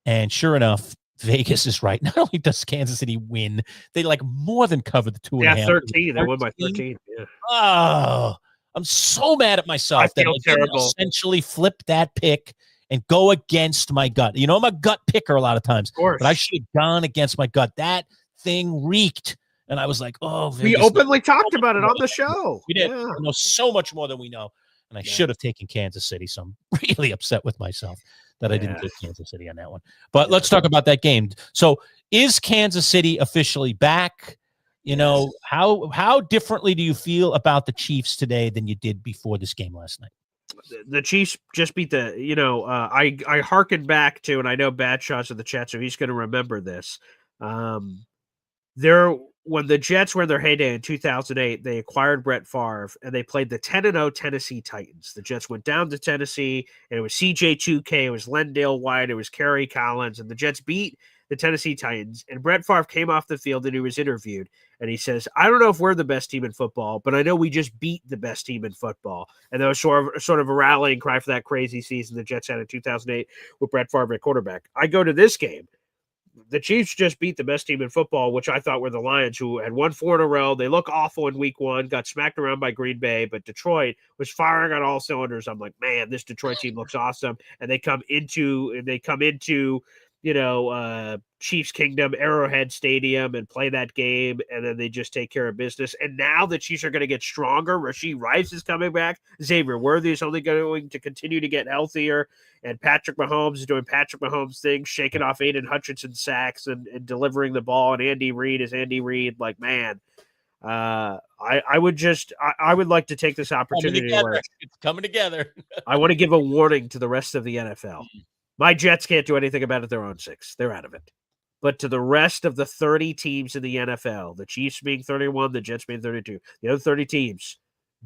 Speaker 1: And sure enough, Vegas is right. Not only does Kansas City win, they more than cover the 2.5.
Speaker 2: Yeah, 13. They won by 13. Yeah.
Speaker 1: Oh, I'm so mad at myself that I didn't essentially flip that pick and go against my gut. I'm a gut picker a lot of times, but I should have gone against my gut. That thing reeked, and I was like, oh, Vegas,
Speaker 2: we openly talked about it on the show.
Speaker 1: We did. Yeah. I know so much more than we know, and I should have taken Kansas City, so I'm really upset with myself that I didn't take Kansas City on that one. But let's talk about that game. So is Kansas City officially back? How differently do you feel about the Chiefs today than you did before this game last night?
Speaker 2: The Chiefs just beat I hearkened back to, and I know Bad Shot's in the chat, so he's going to remember this. When the Jets were in their heyday in 2008, they acquired Brett Favre, and they played the 10-0 Tennessee Titans. The Jets went down to Tennessee, and it was CJ2K, it was Lendale White, it was Kerry Collins, and the Jets beat the Tennessee Titans, and Brett Favre came off the field and he was interviewed, and he says, I don't know if we're the best team in football, but I know we just beat the best team in football. And that was sort of a rallying cry for that crazy season the Jets had in 2008 with Brett Favre at quarterback. I go to this game. The Chiefs just beat the best team in football, which I thought were the Lions, who had won 4 in a row. They look awful in week 1, got smacked around by Green Bay, but Detroit was firing on all cylinders. I'm like, man, this Detroit team looks awesome. And they come into Chiefs Kingdom, Arrowhead Stadium, and play that game, and then they just take care of business. And now the Chiefs are going to get stronger. Rashee Rice is coming back. Xavier Worthy is only going to continue to get healthier, and Patrick Mahomes is doing Patrick Mahomes things, shaking off Aiden Hutchinson sacks and delivering the ball, and Andy Reid is Andy Reid. Like, man, I would like to take this opportunity
Speaker 1: It's coming together.
Speaker 2: I want to give a warning to the rest of the NFL. My Jets can't do anything about it. They're on 6. They're out of it. But to the rest of the 30 teams in the NFL, the Chiefs being 31, the Jets being 32, the other 30 teams,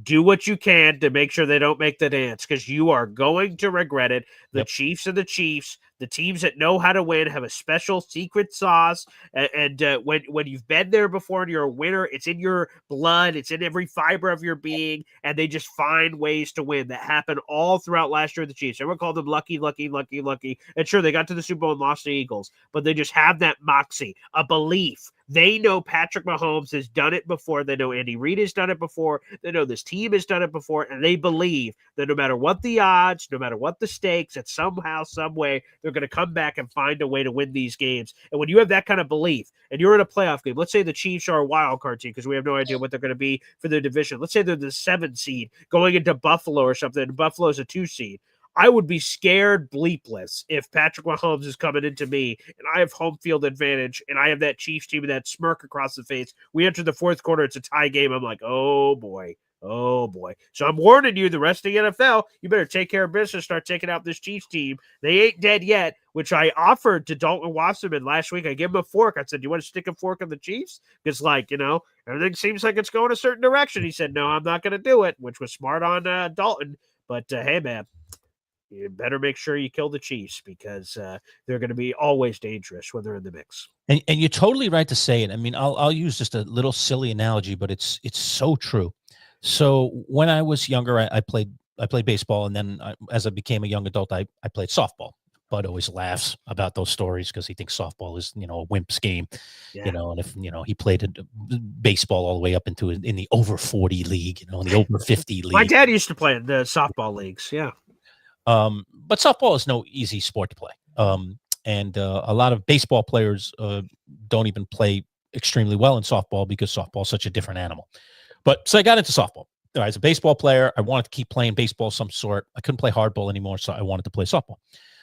Speaker 2: do what you can to make sure they don't make the dance, because you are going to regret it. The Chiefs are the Chiefs. The teams that know how to win have a special secret sauce. And when you've been there before and you're a winner, it's in your blood. It's in every fiber of your being. And they just find ways to win. That happened all throughout last year with the Chiefs. Everyone called them lucky. And sure, they got to the Super Bowl and lost to the Eagles. But they just have that moxie, a belief. They know Patrick Mahomes has done it before. They know Andy Reid has done it before. They know this team has done it before. And they believe that no matter what the odds, no matter what the stakes, that somehow, some way, they're going to come back and find a way to win these games. And when you have that kind of belief and you're in a playoff game, let's say the Chiefs are a wild card team because we have no idea what they're going to be for their division. Let's say they're the 7 seed going into Buffalo or something, and Buffalo's a 2 seed. I would be scared bleepless if Patrick Mahomes is coming into me and I have home field advantage and I have that Chiefs team with that smirk across the face. We enter the fourth quarter, it's a tie game. I'm like, oh boy. Oh boy. So I'm warning you, the rest of the NFL, you better take care of business, start taking out this Chiefs team. They ain't dead yet, which I offered to Dalton Wasserman last week. I gave him a fork. I said, "Do you want to stick a fork in the Chiefs?" Because, like, everything seems like it's going a certain direction. He said, "No, I'm not going to do it," which was smart on Dalton. But hey, man, you better make sure you kill the Chiefs because they're going to be always dangerous when they're in the mix.
Speaker 1: And you're totally right to say it. I mean, I'll use just a little silly analogy, but it's so true. So when I was younger, I played baseball, and then as I became a young adult, I played softball. Bud always laughs about those stories because he thinks softball is a wimp's game, and if he played baseball all the way up into in the over 40 league, in the over 50 league.
Speaker 2: My dad used to play in the softball leagues, yeah.
Speaker 1: But softball is no easy sport to play. And a lot of baseball players don't even play extremely well in softball because softball is such a different animal. But so I got into softball. As a baseball player, I wanted to keep playing baseball of some sort. I couldn't play hardball anymore, so I wanted to play softball.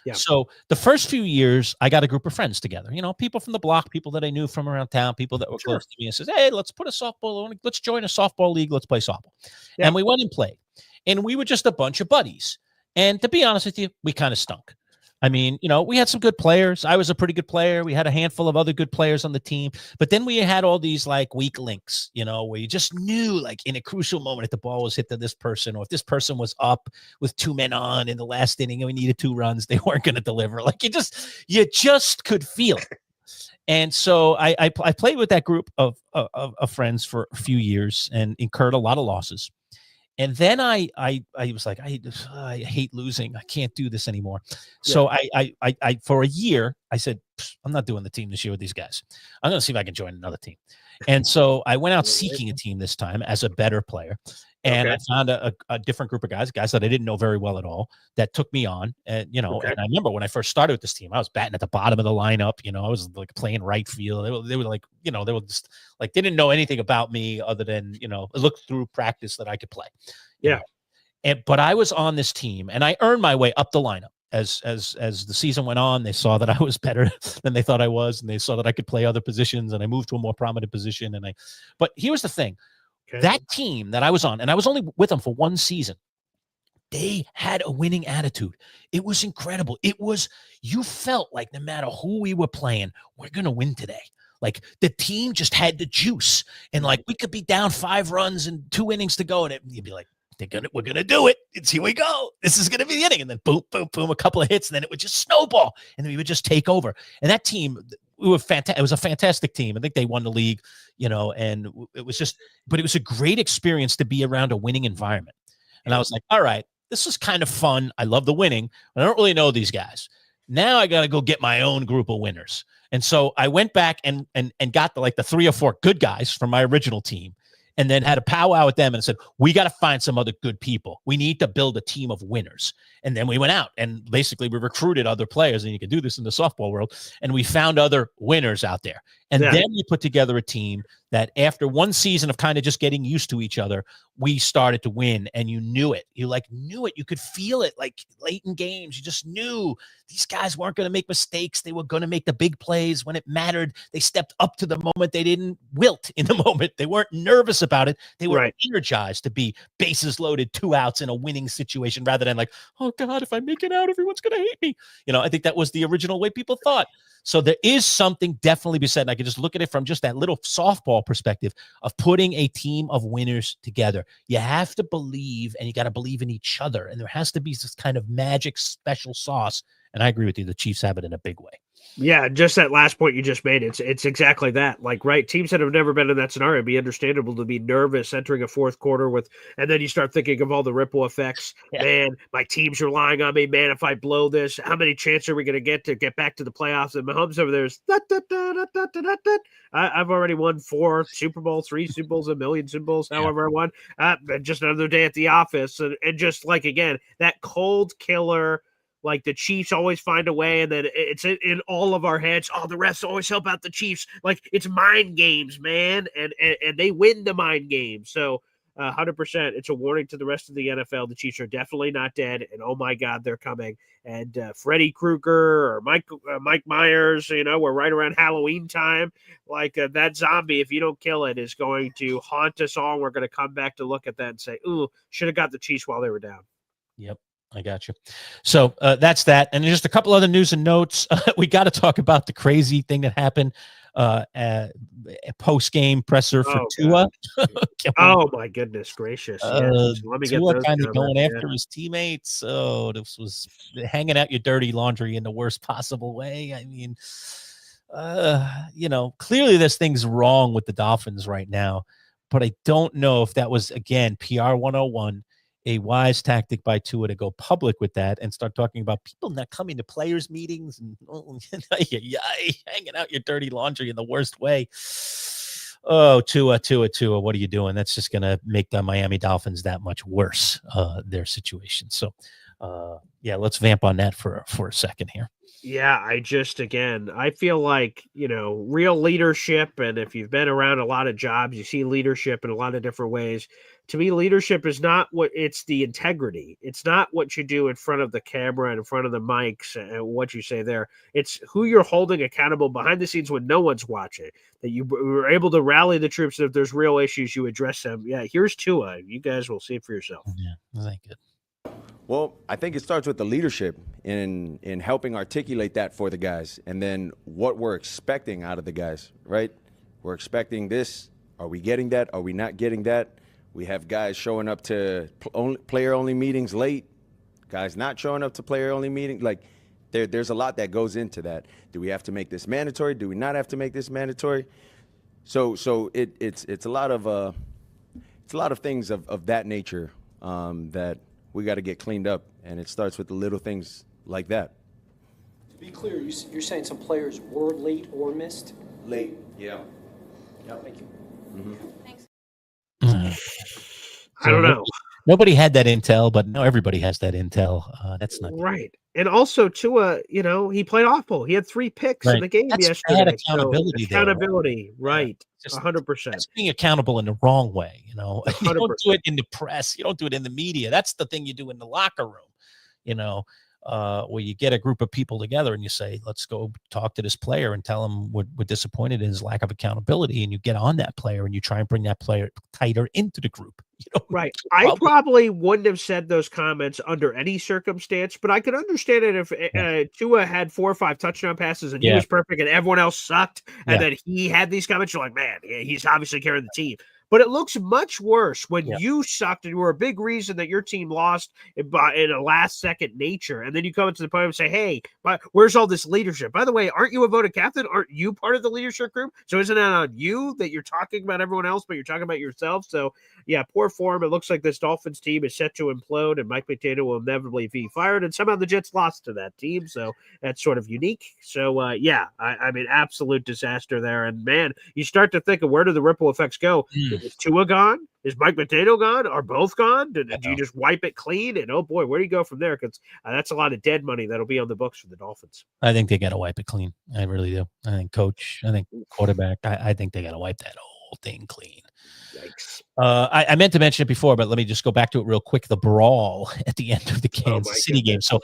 Speaker 1: Yeah. So the first few years, I got a group of friends together, people from the block, people that I knew from around town, people that were close to me, and says, "Hey, let's put a softball, let's join a softball league, let's play softball." Yeah. And we went and played. And we were just a bunch of buddies. And to be honest with you, we kind of stunk. I mean, we had some good players. I was a pretty good player. We had a handful of other good players on the team. But then we had all these like weak links, where you just knew like in a crucial moment if the ball was hit to this person or if this person was up with 2 men on in the last inning and we needed 2 runs, they weren't going to deliver. Like you just could feel it. And so I played with that group of friends for a few years and incurred a lot of losses. And then I was like, I hate losing. I can't do this anymore. So I for a year, I said, I'm not doing the team this year with these guys. I'm going to see if I can join another team. And so I went out seeking a team this time as a better player. And I found a different group of guys that I didn't know very well at all that took me on. And, and I remember when I first started with this team, I was batting at the bottom of the lineup. I was like playing right field. They were like, they were just like, they didn't know anything about me other than, look through practice that I could play.
Speaker 2: Yeah.
Speaker 1: But I was on this team and I earned my way up the lineup. As the season went on, they saw that I was better than they thought I was, and they saw that I could play other positions, and I moved to a more prominent position. But here's the thing. That team that I was on, and I was only with them for 1 season, they had a winning attitude. It was incredible. You felt like no matter who we were playing, we're going to win today. Like the team just had the juice, and like we could be down 5 runs and 2 innings to go, and you'd be like, we're going to do it. Here we go. This is going to be the inning. And then boom, boom, boom, a couple of hits, and then it would just snowball, and then we would just take over. And that team, we were fantastic. It was a fantastic team. I think they won the league, and it was but it was a great experience to be around a winning environment. And I was like, all right, this is kind of fun. I love the winning, but I don't really know these guys. Now I got to go get my own group of winners. And so I went back and got the 3 or 4 good guys from my original team, and then had a powwow with them and said, we got to find some other good people. We need to build a team of winners. And then we went out and basically we recruited other players, and you can do this in the softball world. And we found other winners out there. And then we put together a team that after 1 season of kind of just getting used to each other, we started to win, and you knew it. You knew it. You could feel it like late in games. You just knew these guys weren't going to make mistakes. They were going to make the big plays when it mattered. They stepped up to the moment. They didn't wilt in the moment. They weren't nervous about it. They were energized to be bases loaded, 2 outs in a winning situation rather than like, oh God, if I make it out, everyone's going to hate me. I think that was the original way people thought. So there is something definitely be said. And I can just look at it from just that little softball perspective of putting a team of winners together. You have to believe, and you got to believe in each other. And there has to be this kind of magic special sauce. And I agree with you. The Chiefs have it in a big way.
Speaker 2: Yeah, just that last point you just made. It's exactly that. Like, right, teams that have never been in that scenario, it'd be understandable to be nervous entering a 4th quarter and then you start thinking of all the ripple effects. Yeah. Man, my team's relying on me. Man, if I blow this, how many chances are we going to get back to the playoffs? And Mahomes over there is I've already won 4 Super Bowls, 3 Super Bowls, 1 million Super Bowls, however I won. Just another day at the office. And just like, again, that cold killer. Like the Chiefs always find a way, and then it's in all of our heads. Oh, the refs always help out the Chiefs. Like it's mind games, man, and they win the mind game. So 100%. It's a warning to the rest of the NFL. The Chiefs are definitely not dead, and oh my God, they're coming. And Freddy Krueger or Mike Myers, we're right around Halloween time. Like that zombie, if you don't kill it, is going to haunt us all. We're going to come back to look at that and say, ooh, should have got the Chiefs while they were down.
Speaker 1: Yep. I got you. So that's that. And just a couple other news and notes. We got to talk about the crazy thing that happened a post-game presser for Tua.
Speaker 2: Oh my goodness gracious! Let me
Speaker 1: Tua
Speaker 2: get
Speaker 1: kind of going after his teammates. Oh, this was hanging out your dirty laundry in the worst possible way. I mean, clearly this thing's wrong with the Dolphins right now, but I don't know if that was, again, PR 101, a wise tactic by Tua to go public with that and start talking about people not coming to players meetings and hanging out your dirty laundry in the worst way. Oh, Tua, what are you doing? That's just going to make the Miami Dolphins that much worse, their situation. So, let's vamp on that for a second here.
Speaker 2: Yeah, I feel like, real leadership, and if you've been around a lot of jobs, you see leadership in a lot of different ways. To me, leadership is not it's the integrity. It's not what you do in front of the camera and in front of the mics and what you say there. It's who you're holding accountable behind the scenes when no one's watching, that you were able to rally the troops. If there's real issues, you address them. Yeah, here's Tua. You guys will see it for yourself.
Speaker 1: Yeah, thank you.
Speaker 11: Well, I think it starts with the leadership in helping articulate that for the guys, and then what we're expecting out of the guys, right? We're expecting this. Are we getting that? Are we not getting that? We have guys showing up to player-only meetings late, guys not showing up to player-only meetings. Like, there's a lot that goes into that. Do we have to make this mandatory? Do we not have to make this mandatory? So it's a lot of things of that nature that we got to get cleaned up, and it starts with the little things like that.
Speaker 12: To be clear, you're saying some players were late or missed?
Speaker 11: Late, yeah.
Speaker 12: Thank you.
Speaker 11: Mm-hmm.
Speaker 12: Thanks.
Speaker 2: I don't know.
Speaker 1: Nobody had that intel, but now everybody has that intel. That's not
Speaker 2: right. And also, Tua, he played awful. He had 3 picks in the game yesterday.
Speaker 1: Bad accountability,
Speaker 2: accountability, right? 100%.
Speaker 1: That's being accountable in the wrong way. You don't do it in the press. You don't do it in the media. That's the thing you do in the locker room. Where you get a group of people together and you say, let's go talk to this player and tell him we're disappointed in his lack of accountability. And you get on that player and you try and bring that player tighter into the group.
Speaker 2: Right. I probably wouldn't have said those comments under any circumstance, but I could understand it if Tua had 4 or 5 touchdown passes and he was perfect and everyone else sucked. And then he had these comments. You're like, man, he's obviously carrying the team. But it looks much worse when you sucked and you were a big reason that your team lost in a last-second nature. And then you come into the podium and say, hey, where's all this leadership? By the way, aren't you a voted captain? Aren't you part of the leadership group? So isn't that on you that you're talking about everyone else, but you're talking about yourself? So, yeah, poor form. It looks like this Dolphins team is set to implode, and Mike McDaniel will inevitably be fired. And somehow the Jets lost to that team, so that's sort of unique. So, I mean, absolute disaster there. And, man, you start to think of where do the ripple effects go? Is Tua gone? Is Mike McDaniel gone? Are both gone? Do you just wipe it clean? And, oh, boy, where do you go from there? Because that's a lot of dead money that'll be on the books for the Dolphins.
Speaker 1: I think they got to wipe it clean. I really do. I think coach, I think quarterback, I think they got to wipe that whole thing clean.
Speaker 2: Yikes.
Speaker 1: I meant to mention it before, but let me just go back to it real quick. The Brawl at the end of the Kansas City game. So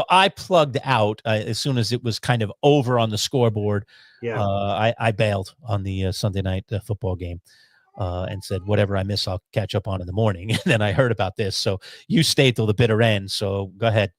Speaker 1: I plugged out as soon as it was kind of over on the scoreboard.
Speaker 2: Yeah.
Speaker 1: I bailed on the Sunday night football game. And said, whatever I miss, I'll catch up on in the morning. And then I heard about this. So you stayed till the bitter end. So go ahead.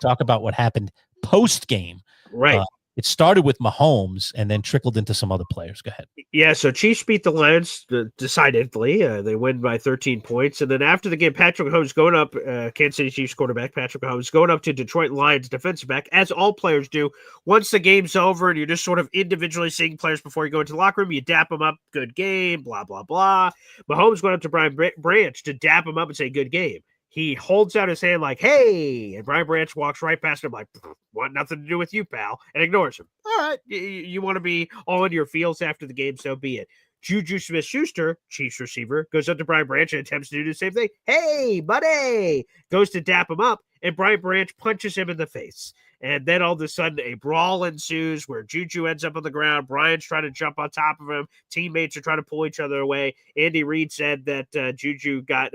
Speaker 1: Talk about what happened post-game.
Speaker 2: Right.
Speaker 1: It started with Mahomes and then trickled into some other players. Go ahead.
Speaker 2: Yeah, so Chiefs beat the Lions decidedly. They win by 13 points. And then after the game, Patrick Mahomes going up, Kansas City Chiefs quarterback Patrick Mahomes going up to Detroit Lions defensive back, as all players do. Once the game's over and you're just sort of individually seeing players before you go into the locker room, you dap them up, good game, blah, blah, blah. Mahomes going up to Brian Branch to dap him up and say, good game. He holds out his hand like, hey, and Brian Branch walks right past him like, want nothing to do with you, pal, and ignores him. All right, you want to be all in your feels after the game, so be it. Juju Smith-Schuster, Chiefs receiver, goes up to Brian Branch and attempts to do the same thing. Hey, buddy! Goes to dap him up, and Brian Branch punches him in the face. And then all of a sudden, a brawl ensues where Juju ends up on the ground. Brian's trying to jump on top of him. Teammates are trying to pull each other away. Andy Reid said that Juju got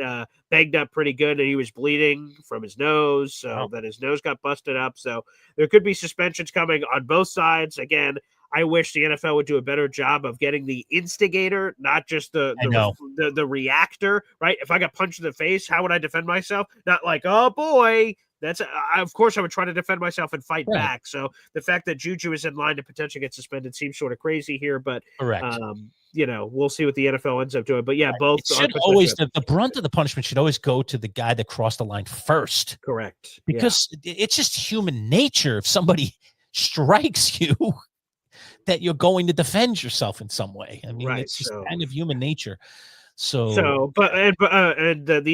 Speaker 2: banged up pretty good and he was bleeding from his nose, so that his nose got busted up. So there could be suspensions coming on both sides. Again, I wish the NFL would do a better job of getting the instigator, not just the reactor, right? If I got punched in the face, how would I defend myself? Not like, oh boy, of course I would try to defend myself and fight back. So the fact that Juju is in line to potentially get suspended seems sort of crazy here, but we'll see what the NFL ends up doing. But yeah, both
Speaker 1: should always the brunt of the punishment should always go to the guy that crossed the line first.
Speaker 2: Correct.
Speaker 1: Because it's just human nature. If somebody strikes you, that you're going to defend yourself in some way. I mean, it's just kind of human nature.
Speaker 2: The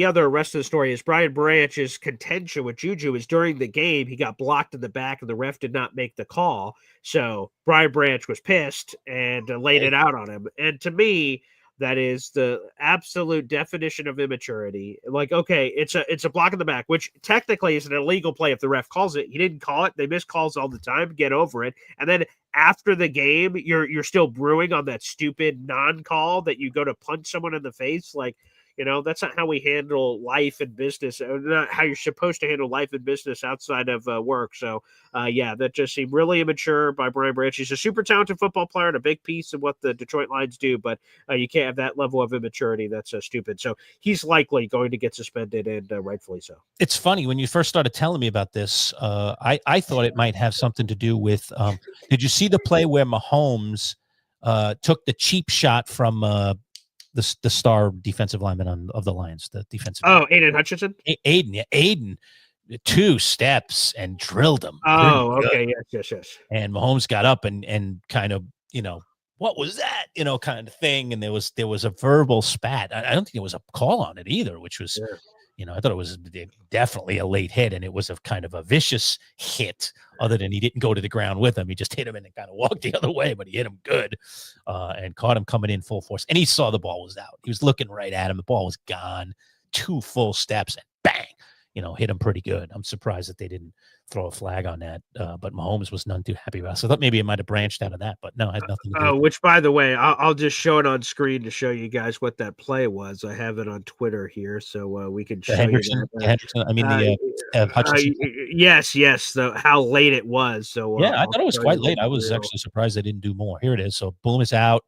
Speaker 2: other rest of the story is Brian Branch's contention with Juju is during the game, he got blocked in the back and the ref did not make the call. So Brian Branch was pissed and laid it out on him. And to me, that is the absolute definition of immaturity. Like, okay, it's a block in the back, which technically is an illegal play if the ref calls it. He didn't call it. They miss calls all the time. Get over it. And then after the game, you're still brewing on that stupid non-call that you go to punch someone in the face. Like, that's not how we handle life and business, not how you're supposed to handle life and business outside of work. So, that just seemed really immature by Brian Branch. He's a super talented football player and a big piece of what the Detroit Lions do, but you can't have that level of immaturity. That's stupid. So he's likely going to get suspended, and rightfully so.
Speaker 1: It's funny, when you first started telling me about this, I thought it might have something to do with, did you see the play where Mahomes took the cheap shot from the star defensive lineman of the Lions, the defensive.
Speaker 2: Aiden Hutchinson.
Speaker 1: Aiden, 2 steps and drilled him.
Speaker 2: Oh, okay, yes.
Speaker 1: And Mahomes got up and kind of, what was that? Kind of thing. And there was a verbal spat. I don't think there was a call on it either, which was, I thought it was definitely a late hit, and it was a kind of a vicious hit. Other than he didn't go to the ground with him, he just hit him and then kind of walked the other way, but he hit him good and caught him coming in full force. And he saw the ball was out. He was looking right at him. The ball was gone. 2 full steps and bang, hit him pretty good. I'm surprised that they didn't throw a flag on that, but Mahomes was none too happy about it. So I thought maybe it might have branched out of that, but no, it had nothing to do with it.
Speaker 2: Which, by the way, I'll just show it on screen to show you guys what that play was. I have it on Twitter here, so we can show
Speaker 1: Hendrickson,
Speaker 2: you that.
Speaker 1: Hutchinson.
Speaker 2: Yes, how late it was. So
Speaker 1: I thought it was quite late. I was actually surprised they didn't do more. Here it is. So boom is out.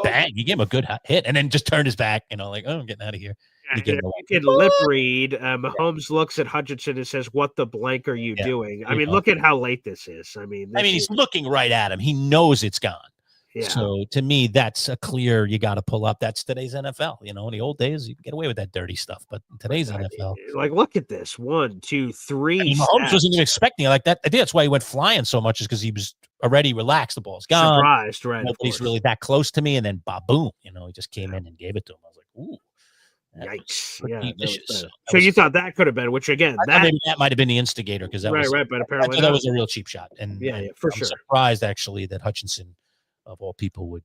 Speaker 1: Bang! He gave him a good hit, and then just turned his back. Like, I'm getting out of here.
Speaker 2: You can lip read. Mahomes looks at Hutchinson and says, "What the blank are you doing?" I mean, look at how late this is. I mean,
Speaker 1: he's looking right at him. He knows it's gone.
Speaker 2: Yeah.
Speaker 1: So to me, that's a clear. You got to pull up. That's today's NFL. In the old days, you can get away with that dirty stuff, but in today's NFL,
Speaker 2: like, look at this 1, 2, 3.
Speaker 1: Mahomes wasn't even expecting it like that. I think that's why he went flying so much, is because he was already relaxed. The ball's gone.
Speaker 2: Surprised, right?
Speaker 1: Nobody's really that close to me, and then boom, he just came in and gave it to him. I was like, ooh.
Speaker 2: Yikes! Yeah, so you thought that could have been, which again,
Speaker 1: maybe that might have been the instigator, because that was
Speaker 2: right. But apparently
Speaker 1: that was a real cheap shot, and
Speaker 2: for
Speaker 1: I'm
Speaker 2: sure.
Speaker 1: surprised actually that Hutchinson, of all people, would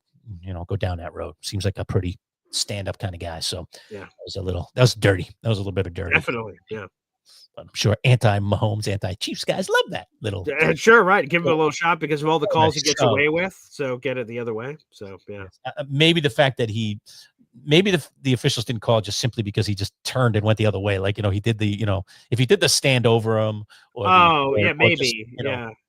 Speaker 1: go down that road. Seems like a pretty stand-up kind of guy. So that was dirty. That was a little bit of dirty.
Speaker 2: Definitely, yeah.
Speaker 1: But I'm sure anti-Mahomes, anti-Chiefs guys love that little.
Speaker 2: Sure, right. Give him a little shot because of all the calls he gets away with. So get it the other way. So yeah.
Speaker 1: Maybe the fact that maybe the officials didn't call just simply because he just turned and went the other way. Like, he did the, if he did the stand over him or
Speaker 2: maybe.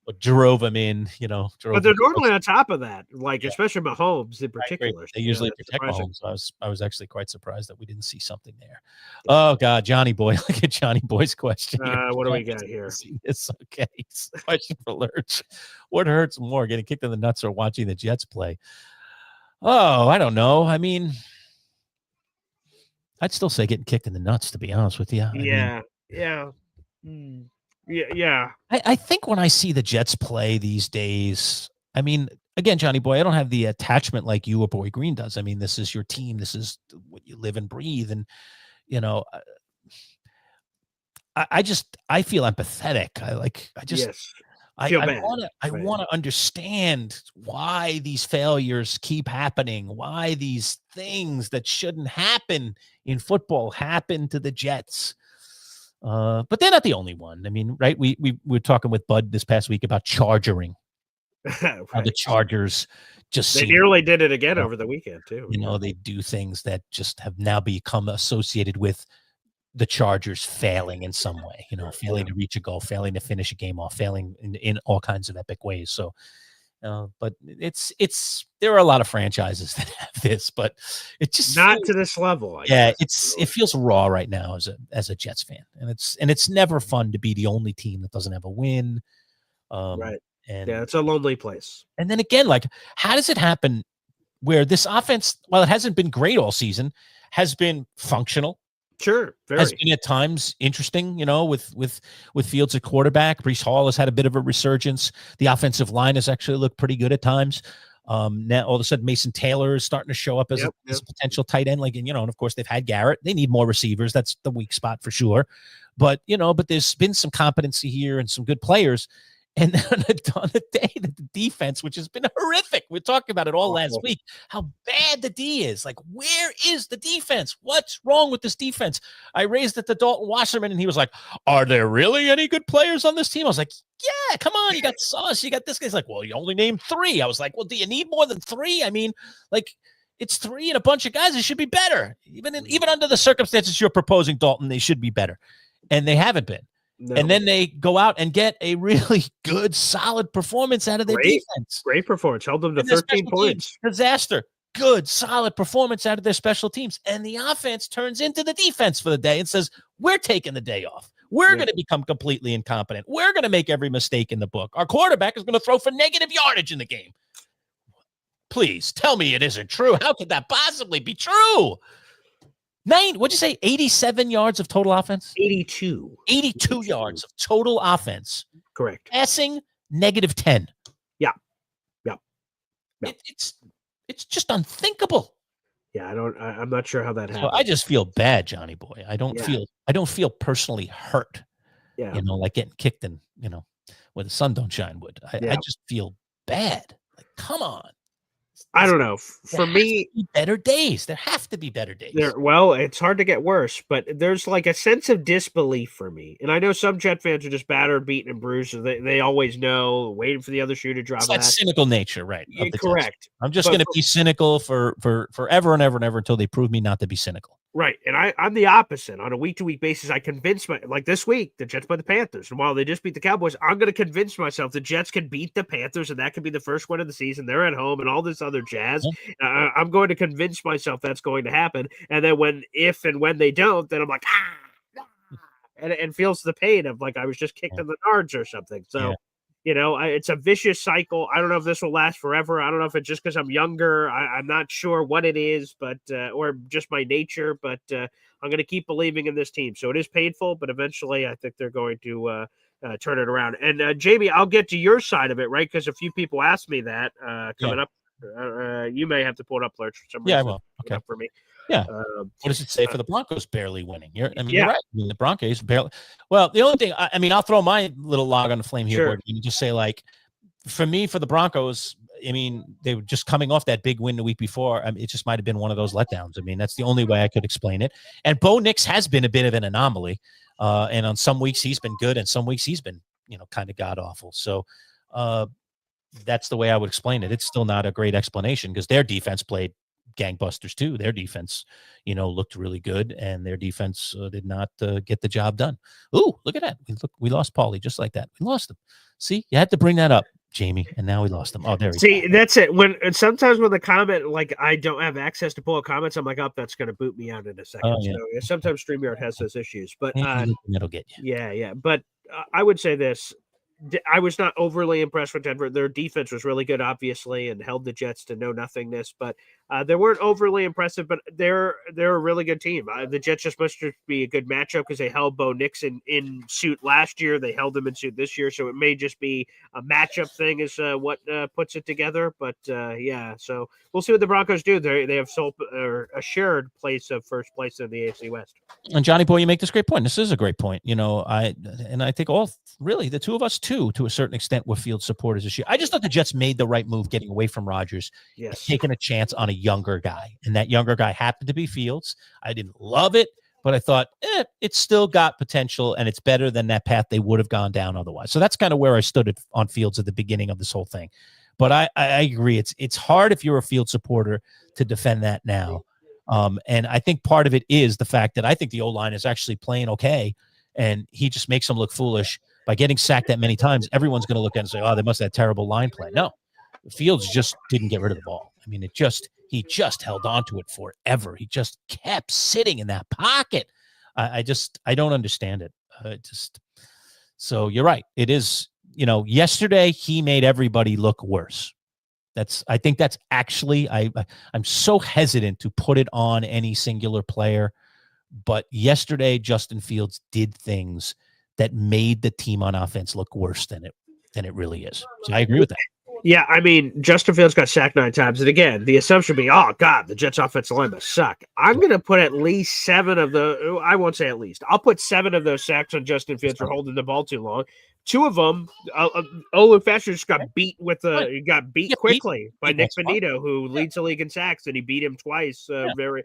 Speaker 1: Or drove him in,
Speaker 2: but they're normally on top of that, like especially Mahomes in particular.
Speaker 1: They usually protect Mahomes. So I was actually quite surprised that we didn't see something there. Oh God, Johnny Boy, look at Johnny Boy's question.
Speaker 2: What do we got here?
Speaker 1: It's okay. It's a question for Lerch. What hurts more, getting kicked in the nuts or watching the Jets play? Oh, I don't know. I mean, I'd still say getting kicked in the nuts, to be honest with you. I think when I see the Jets play these days, I mean, again, Johnny Boy, I don't have the attachment like you or Boy Green does. I mean, this is your team. This is what you live and breathe. And, I feel empathetic. I want to understand why these failures keep happening, why these things that shouldn't happen in football happen to the Jets. But they're not the only one. I mean, right? We were talking with Bud this past week about chargering.
Speaker 2: Right.
Speaker 1: How the Chargers just
Speaker 2: They
Speaker 1: seem,
Speaker 2: nearly did it again over the weekend too.
Speaker 1: you know, they do things that just have now become associated with the Chargers failing in some way, you know, failing to reach a goal, failing to finish a game off, failing in all kinds of epic ways. So, but there are a lot of franchises that have this, but it just
Speaker 2: not
Speaker 1: feels,
Speaker 2: to this level. I
Speaker 1: yeah,
Speaker 2: guess.
Speaker 1: it feels raw right now as a Jets fan, and it's never fun to be the only team that doesn't have a win.
Speaker 2: Right.
Speaker 1: And
Speaker 2: Yeah, it's a lonely place.
Speaker 1: and then again, like, how does it happen where this offense, while it hasn't been great all season, has been functional?
Speaker 2: Sure,
Speaker 1: Has
Speaker 2: very.
Speaker 1: been at times interesting, you know, with Fields at quarterback. Breece Hall has had a bit of a resurgence. The offensive line has actually looked pretty good at times. Now all of a sudden Mason Taylor is starting to show up as, as a potential tight end. Like, and, you know, and of course they've had Garrett. They need more receivers. That's the weak spot for sure. But, you know, but there's been some competency here and some good players. And then on the day that the defense, which has been horrific, we're talking about it all last week, how bad the D is. Like, where is the defense? What's wrong with this defense? I raised it to Dalton Wasserman, and he was like, are there really any good players on this team? I was like, yeah, come on. You got Sauce. You got this guy. He's like, well, you only named 3. I was like, well, do you need more than 3? I mean, like, it's 3 and a bunch of guys. It should be better. Even under the circumstances you're proposing, Dalton, they should be better. And they haven't been. No. And then they go out and get a really good, solid performance out of their defense.
Speaker 2: Great performance. Held them to 13 points.
Speaker 1: Disaster. Good, solid performance out of their special teams. And the offense turns into the defense for the day and says, we're taking the day off. We're going to become completely incompetent. We're going to make every mistake in the book. Our quarterback is going to throw for negative yardage in the game. Please tell me it isn't true. How could that possibly be true? What'd you say? 87 yards of total offense?
Speaker 2: 82
Speaker 1: yards of total offense.
Speaker 2: Correct.
Speaker 1: Passing, -10.
Speaker 2: Yeah.
Speaker 1: It's just unthinkable.
Speaker 2: Yeah, I'm not sure how that happened.
Speaker 1: So I just feel bad, Johnny boy. I don't feel personally hurt.
Speaker 2: Yeah.
Speaker 1: You know, like getting kicked in, you know, where the sun don't shine would. I just feel bad. Like, come on.
Speaker 2: I don't know. For me,
Speaker 1: better days. There have to be better days.
Speaker 2: Well, it's hard to get worse, but there's like a sense of disbelief for me. And I know some Jet fans are just battered, beaten, and bruised. So they always know, waiting for the other shoe to drop.
Speaker 1: It's that cynical nature, right?
Speaker 2: Correct.
Speaker 1: I'm just going to be cynical for forever and ever and ever until they prove me not to be cynical.
Speaker 2: Right. And I'm the opposite. On a week-to-week basis, I convince like this week, the Jets play the Panthers. And while they just beat the Cowboys, I'm going to convince myself the Jets can beat the Panthers, and that could be the first win of the season. They're at home and all this other jazz. I'm going to convince myself that's going to happen. And then if and when they don't, then I'm like, and feels the pain of like I was just kicked in the nards or something. So, you know, it's a vicious cycle. I don't know if this will last forever. I don't know if it's just because I'm younger. I'm not sure what it is, but or just my nature. But I'm going to keep believing in this team. So it is painful, but eventually I think they're going to turn it around. And Jamie, I'll get to your side of it, right? Because a few people asked me that coming up. You may have to pull it up, Lerch, for some reason.
Speaker 1: Yeah, I will. Okay.
Speaker 2: For me.
Speaker 1: Yeah. What does it say for the Broncos barely winning? You're right. I mean, the Broncos barely. Well, the only thing, I mean, I'll throw my little log on the flame here, Gordon, and just say, like, for me, for the Broncos, I mean, they were just coming off that big win the week before. I mean, it just might have been one of those letdowns. I mean, that's the only way I could explain it. And Bo Nix has been a bit of an anomaly. And on some weeks he's been good, and some weeks he's been, you know, kind of god awful. So that's the way I would explain it. It's still not a great explanation because their defense played gangbusters too. Their defense, you know, looked really good, and their defense did not get the job done. Ooh, look at that. We lost Paulie just like that. We lost him. See, you had to bring that up, Jamie, and now we lost him. Oh, there we go.
Speaker 2: See, that's it. Sometimes when the comment, like, I don't have access to pull up comments, I'm like, oh, that's going to boot me out in a second. So sometimes StreamYard has those issues, but
Speaker 1: it'll get you.
Speaker 2: Yeah. But I would say this. I was not overly impressed with Denver. Their defense was really good, obviously, and held the Jets to no nothingness. But they weren't overly impressive. But they're a really good team. The Jets just must be a good matchup because they held Bo Nix in suit last year. They held him in suit this year, so it may just be a matchup thing is what puts it together. But so we'll see what the Broncos do. They have a shared place of first place in the AFC West.
Speaker 1: And Johnny boy, you make this great point. This is a great point. You know, I think really the two of us too, to a certain extent, were Field supporters this year. I just thought the Jets made the right move getting away from Rodgers, taking a chance on a younger guy, and that younger guy happened to be Fields. I didn't love it, but I thought, it's still got potential, and it's better than that path they would have gone down otherwise. So that's kind of where I stood on Fields at the beginning of this whole thing. But I agree. It's hard if you're a Field supporter to defend that now. And I think part of it is the fact that I think the O-line is actually playing okay, and he just makes them look foolish by getting sacked that many times. Everyone's going to look at it and say, oh, they must have terrible line play. No, Fields just didn't get rid of the ball. I mean, he just held on to it forever. He just kept sitting in that pocket. I don't understand it. So you're right. It is, yesterday he made everybody look worse. I think that's actually, I'm so hesitant to put it on any singular player, but yesterday Justin Fields did things that made the team on offense look worse than it really is. So I agree with that.
Speaker 2: Yeah, I mean, Justin Fields got sacked 9 times. And again, the assumption being, oh, God, the Jets' offensive line must suck. I'm going to put at least 7 of I won't say at least. I'll put 7 of those sacks on Justin Fields for holding the ball too long. 2 of them, Olu Fasher just got beat quickly by Nick Benito, who leads the league in sacks, and he beat him twice. The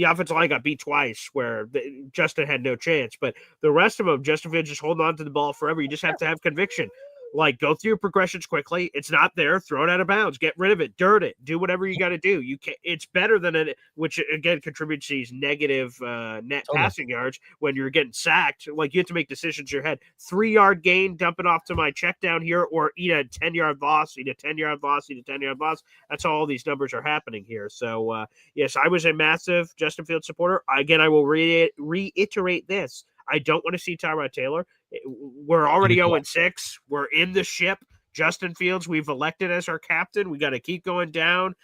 Speaker 2: offensive line got beat twice where Justin had no chance. But the rest of them, Justin Fields just holding on to the ball forever. You just have to have conviction. Like, go through your progressions quickly. It's not there. Throw it out of bounds. Get rid of it. Dirt it. Do whatever you got to do. You can. It's better than it, which again contributes to these negative net passing yards when you're getting sacked. Like, you have to make decisions in your head. 3-yard gain, dump it off to my check down here, or eat a 10-yard loss. Eat a 10-yard loss. Eat a 10-yard loss. That's how all these numbers are happening here. So yes, I was a massive Justin Fields supporter. Again, I will reiterate this. I don't want to see Tyrod Taylor. We're already 0-6. We're in the ship. Justin Fields, we've elected as our captain. We got to keep going down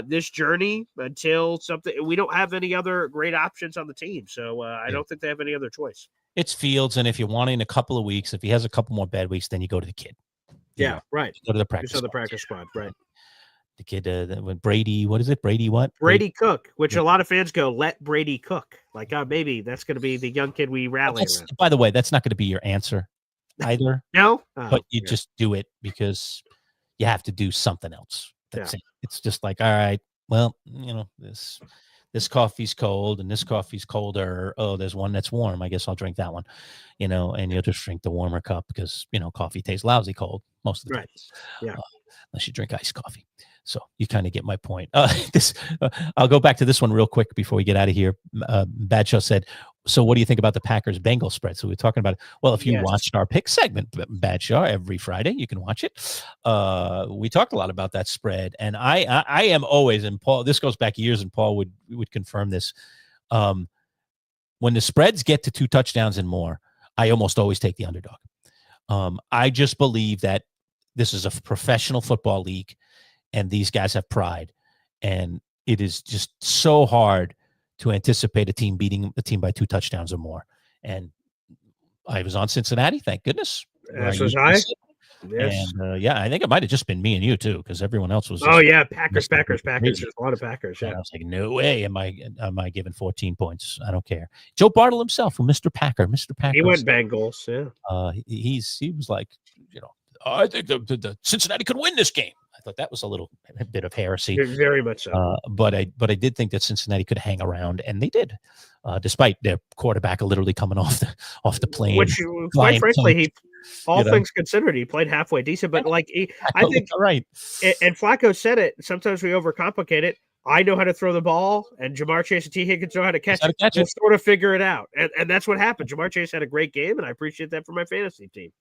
Speaker 2: this journey until something. We don't have any other great options on the team. So I don't think they have any other choice.
Speaker 1: It's Fields. And if you want in a couple of weeks, if he has a couple more bad weeks, then you go to the kid.
Speaker 2: Yeah, right.
Speaker 1: Go to the practice.
Speaker 2: The practice squad, right.
Speaker 1: The kid, Brady, what is it? Brady what?
Speaker 2: Brady Cook, which a lot of fans go, let Brady cook. Like, maybe that's going to be the young kid we rally around.
Speaker 1: By the way, that's not going to be your answer either.
Speaker 2: No?
Speaker 1: But you just do it because you have to do something else. That's it. It's just like, all right, well, this coffee's cold and this coffee's colder. Oh, there's one that's warm. I guess I'll drink that one, and you'll just drink the warmer cup because, coffee tastes lousy cold most of the time.
Speaker 2: Yeah.
Speaker 1: Unless you drink iced coffee. So you kind of get my point. I'll go back to this one real quick before we get out of here. Badshaw said, so what do you think about the Packers-Bengals spread? So we're talking about it. Well, if you watched our pick segment, Badshaw, every Friday, you can watch it. We talked a lot about that spread. And I am always, and Paul, this goes back years, and Paul would confirm this. When the spreads get to 2 touchdowns and more, I almost always take the underdog. I just believe that this is a professional football league, and these guys have pride, and it is just so hard to anticipate a team beating a team by 2 touchdowns or more. And I was on Cincinnati, thank goodness.
Speaker 2: As was I.
Speaker 1: Yes. And I think it might have just been me and you too, because everyone else was.
Speaker 2: Packers. There's a lot of Packers. Yeah.
Speaker 1: And I was like, no way am I giving 14 points? I don't care. Joe Bartle himself, Mr. Packer.
Speaker 2: He went Bengals. Yeah.
Speaker 1: He was like, I think the Cincinnati could win this game. I thought that was a bit of heresy.
Speaker 2: Very much so.
Speaker 1: But I did think that Cincinnati could hang around, and they did, despite their quarterback literally coming off the plane.
Speaker 2: Which, quite frankly, things considered, he played halfway decent. But I think
Speaker 1: right.
Speaker 2: And Flacco said it. Sometimes we overcomplicate it. I know how to throw the ball, and Jamar Chase and T. Higgins know how to catch it. We'll sort of figure it out, and that's what happened. Jamar Chase had a great game, and I appreciate that for my fantasy team.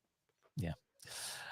Speaker 1: Yeah.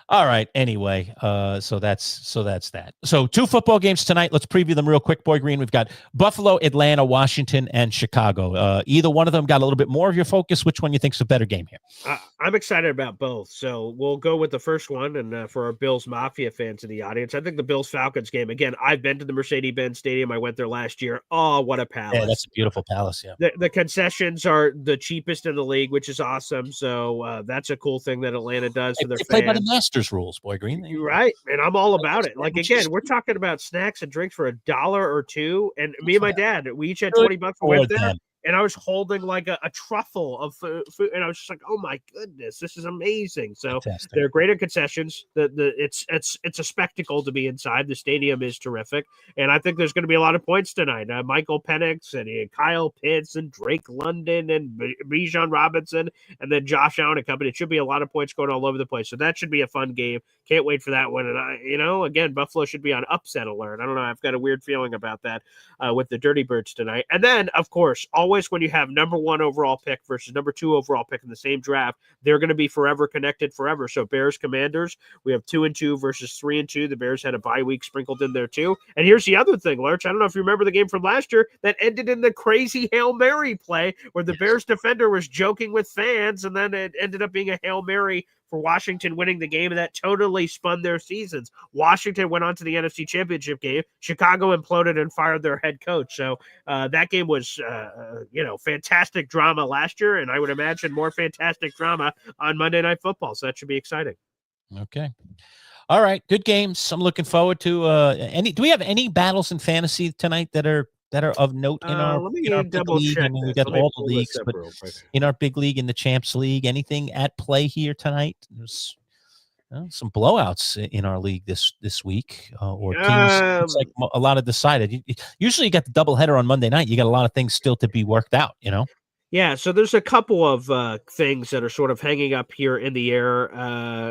Speaker 1: All right. Anyway, so that's that. So 2 football games tonight. Let's preview them real quick, Boy Green. We've got Buffalo, Atlanta, Washington, and Chicago. Either one of them got a little bit more of your focus. Which one you think is a better game here?
Speaker 2: I'm excited about both. So we'll go with the first one. And for our Bills Mafia fans in the audience, I think the Bills Falcons game. Again, I've been to the Mercedes-Benz Stadium. I went there last year. Oh, what a palace!
Speaker 1: Yeah, that's a beautiful palace. Yeah.
Speaker 2: The concessions are the cheapest in the league, which is awesome. So that's a cool thing that Atlanta does for their fans.
Speaker 1: Play by the Masters rules, Boy Green.
Speaker 2: You're right, and I'm all about it. Like, again, we're talking about snacks and drinks for $1 or $2, and me and my dad, we each had $20 for went there. and I was holding like a truffle of food, and I was just like, oh my goodness, this is amazing. So
Speaker 1: Fantastic.
Speaker 2: they're great at concessions. It's a spectacle to be inside. The stadium is terrific, and I think there's going to be a lot of points tonight. Michael Penix and Kyle Pitts and Drake London and Bijan Robinson and then Josh Allen and company. It should be a lot of points going all over the place. So that should be a fun game. Can't wait for that one. And again, Buffalo should be on upset alert. I don't know. I've got a weird feeling about that with the Dirty Birds tonight. And then, of course, always when you have number 1 overall pick versus number 2 overall pick in the same draft, they're going to be forever connected forever. So Bears Commanders, we have 2-2 versus 3-2. The Bears had a bye week sprinkled in there too. And here's the other thing, Lerch. I don't know if you remember the game from last year that ended in the crazy Hail Mary play where the Bears defender was joking with fans, and then it ended up being a Hail Mary for Washington winning the game, and that totally spun their seasons. Washington went on to the NFC Championship game. Chicago imploded and fired their head coach. So that game was, fantastic drama last year, and I would imagine more fantastic drama on Monday Night Football. So that should be exciting.
Speaker 1: Okay. All right. Good games. I'm looking forward to do we have any battles in fantasy tonight that are of note in our big league? I mean, we got all the leagues, but in our big league, in the Champs League, anything at play here tonight? There's some blowouts in our league this week, or teams. It's like a lot of decided. Usually, you got the doubleheader on Monday night. You got a lot of things still to be worked out.
Speaker 2: Yeah, so there's a couple of things that are sort of hanging up here in the air.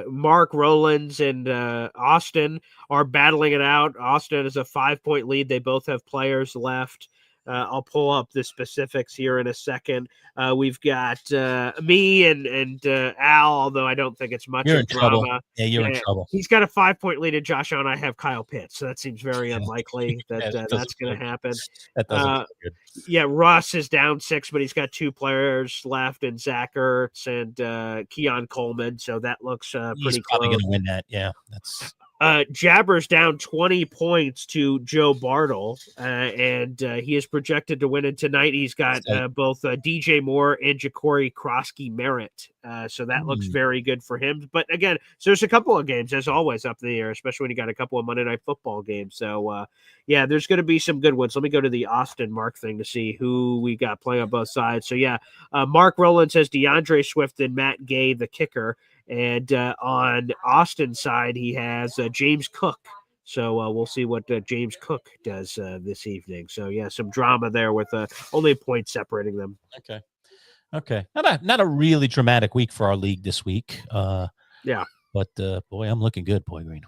Speaker 2: Mark Rowlands and Austin are battling it out. Austin is a 5-point lead. They both have players left. I'll pull up the specifics here in a second. We've got me and Al, although I don't think it's much
Speaker 1: You're
Speaker 2: of
Speaker 1: in
Speaker 2: drama.
Speaker 1: trouble. Yeah, you're in trouble.
Speaker 2: He's got a 5-point lead, and Josh Allen, I have Kyle Pitts, so that seems very unlikely that that's going to happen.
Speaker 1: That doesn't look good.
Speaker 2: Yeah, Russ is down 6, but he's got 2 players left, and Zach Ertz and Keon Coleman, so that looks pretty
Speaker 1: He's probably
Speaker 2: close.
Speaker 1: going to win that. Yeah, that's.
Speaker 2: Jabber's down 20 points to Joe Bartle, and he is projected to win it tonight. He's got both DJ Moore and Ja'Cory Krosky Merritt, so that looks very good for him. But again, so there's a couple of games, as always, up in the air, especially when you got a couple of Monday Night Football games. So, yeah, there's going to be some good ones. Let me go to the Austin Mark thing to see who we got playing on both sides. So, yeah, Mark Rowland says DeAndre Swift and Matt Gay, the kicker. And on Austin's side, he has James Cook. So we'll see what James Cook does this evening. So, yeah, some drama there with only a point separating them.
Speaker 1: Okay. Not a really dramatic week for our league this week.
Speaker 2: Yeah.
Speaker 1: But, boy, I'm looking good, Boy Green.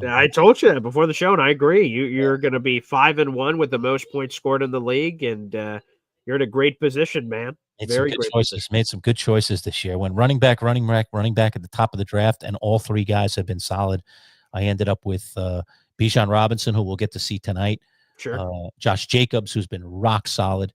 Speaker 2: I told you that before the show, and I agree. You're going to be 5-1 with the most points scored in the league, and you're in a great position, man.
Speaker 1: Made some good choices this year. Went running back at the top of the draft, and all 3 guys have been solid. I ended up with Bijan Robinson, who we'll get to see tonight.
Speaker 2: Sure.
Speaker 1: Josh Jacobs, who's been rock solid.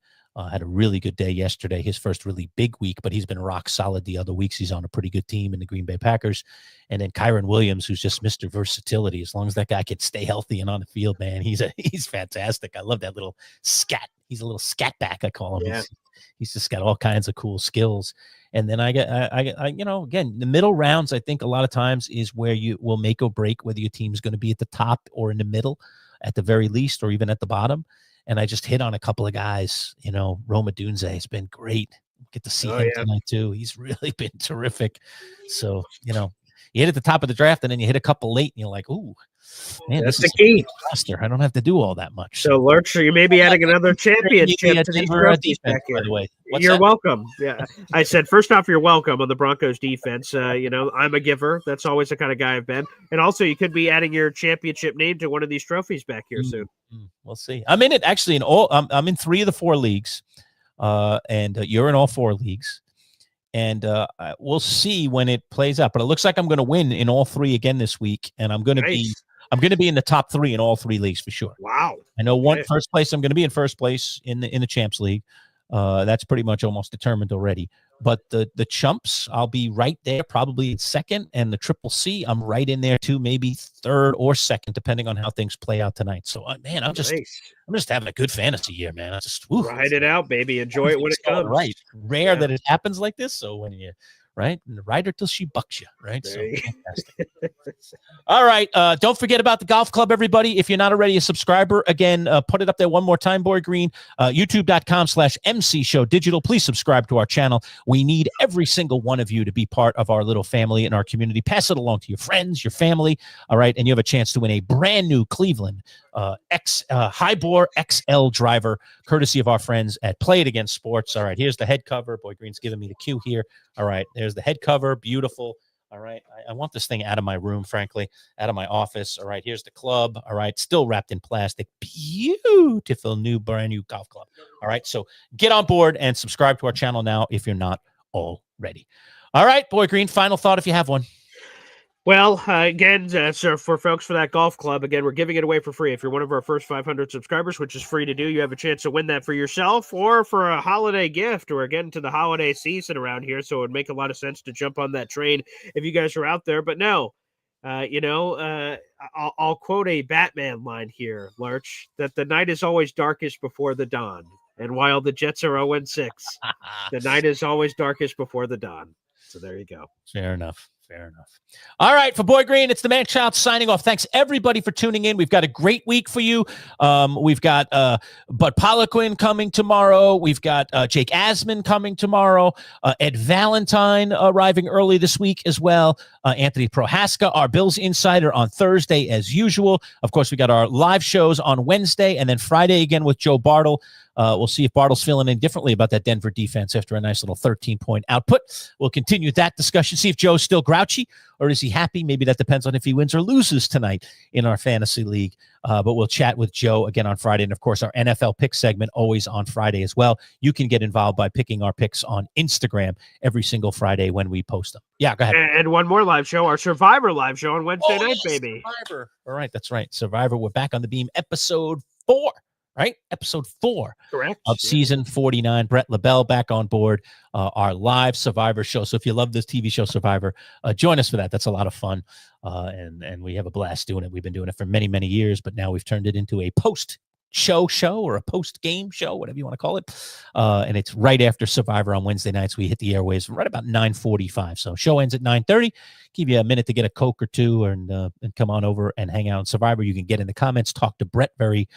Speaker 1: Had a really good day yesterday, his first really big week, but he's been rock solid the other weeks. He's on a pretty good team in the Green Bay Packers. And then Kyron Williams, who's just Mr. Versatility. As long as that guy can stay healthy and on the field, man, he's fantastic. I love that little scat. He's a little scat back, I call him.
Speaker 2: Yeah.
Speaker 1: He's just got all kinds of cool skills. And then I again, the middle rounds, I think a lot of times is where you will make or break whether your team's going to be at the top or in the middle at the very least, or even at the bottom. And I just hit on a couple of guys, Roma Dunze has been great. Get to see him tonight too. He's really been terrific. So, you hit at the top of the draft and then you hit a couple late and you're like, ooh, man,
Speaker 2: that's
Speaker 1: this
Speaker 2: the key.
Speaker 1: Roster. I don't have to do all that much.
Speaker 2: So, Lerch, you may be adding another championship to these trophies back here.
Speaker 1: By the way.
Speaker 2: You're welcome. Yeah, I said, first off, you're welcome on the Broncos defense. I'm a giver. That's always the kind of guy I've been. And also, you could be adding your championship name to one of these trophies back here soon.
Speaker 1: We'll see. I'm in it actually I'm in 3 of the 4 leagues, and you're in all 4 leagues. And we'll see when it plays out. But it looks like I'm going to win in all 3 again this week, and I'm going to be in the top 3 in all 3 leagues for sure.
Speaker 2: Wow!
Speaker 1: I know first place. I'm going to be in first place in the Champs League. That's pretty much almost determined already. But the chumps, I'll be right there, probably in second, and the Triple C, I'm right in there too, maybe third or second, depending on how things play out tonight. So, man, I'm just having a good fantasy year, man.
Speaker 2: Ride it out, baby. Enjoy it when it comes.
Speaker 1: Right, rare that it happens like this. So when you right? And ride her till she bucks you, right? So fantastic. All right. Don't forget about the golf club, everybody. If you're not already a subscriber, again, put it up there one more time, Boy Green. YouTube.com/MC Show Digital. Please subscribe to our channel. We need every single one of you to be part of our little family in our community. Pass it along to your friends, your family. All right. And you have a chance to win a brand new Cleveland High-Bore XL driver, courtesy of our friends at Play It Again Sports. All right. Here's the head cover. Boy Green's giving me the cue here. All right. There's the head cover. Beautiful. All right. I want this thing out of my room, frankly, out of my office. All right. Here's the club. All right. Still wrapped in plastic. Beautiful new, brand new golf club. All right. So get on board and subscribe to our channel now if you're not already. All right, Boy Green, final thought if you have one.
Speaker 2: Well, again, so for folks for that golf club, again, we're giving it away for free. If you're one of our first 500 subscribers, which is free to do, you have a chance to win that for yourself or for a holiday gift. We're getting to the holiday season around here, so it would make a lot of sense to jump on that train if you guys are out there. But no, I'll quote a Batman line here, Lerch, that the night is always darkest before the dawn. And while the Jets are 0-6, the night is always darkest before the dawn. So there you go.
Speaker 1: Fair enough. Fair enough. All right, for Boy Green, it's the Manchild signing off. Thanks, everybody, for tuning in. We've got a great week for you. We've got Bud Poliquin coming tomorrow. We've got Jake Asman coming tomorrow. Ed Valentine arriving early this week as well. Anthony Prohaska, our Bills insider, on Thursday as usual. Of course, we got our live shows on Wednesday and then Friday again with Joe Bartle. We'll see if Bartle's feeling indifferently about that Denver defense after a nice little 13-point output. We'll continue that discussion, see if Joe's still grouchy or is he happy. Maybe that depends on if he wins or loses tonight in our fantasy league. But we'll chat with Joe again on Friday. And, of course, our NFL pick segment always on Friday as well. You can get involved by picking our picks on Instagram every single Friday when we post them. Yeah, go ahead.
Speaker 2: And one more live show, our Survivor live show on Wednesday night,
Speaker 1: yes,
Speaker 2: baby.
Speaker 1: Survivor. All right, that's right. Survivor, we're back on the beam, episode 4. Right? Episode 4
Speaker 2: correct
Speaker 1: of season 49. Brett LaBelle back on board, our live Survivor show. So if you love this TV show Survivor, join us for that. That's a lot of fun. And we have a blast doing it. We've been doing it for many, many years, but now we've turned it into a post-show or a post-game show, whatever you want to call it. And it's right after Survivor on Wednesday nights. We hit the airwaves right about 9:45. So show ends at 9:30. Give you a minute to get a Coke or two and come on over and hang out on Survivor. You can get in the comments, talk to Brett very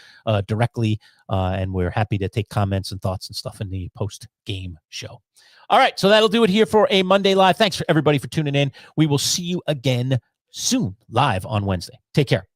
Speaker 1: directly, and we're happy to take comments and thoughts and stuff in the post-game show. All right, so that'll do it here for a Monday Live. Thanks for everybody for tuning in. We will see you again soon, live on Wednesday. Take care.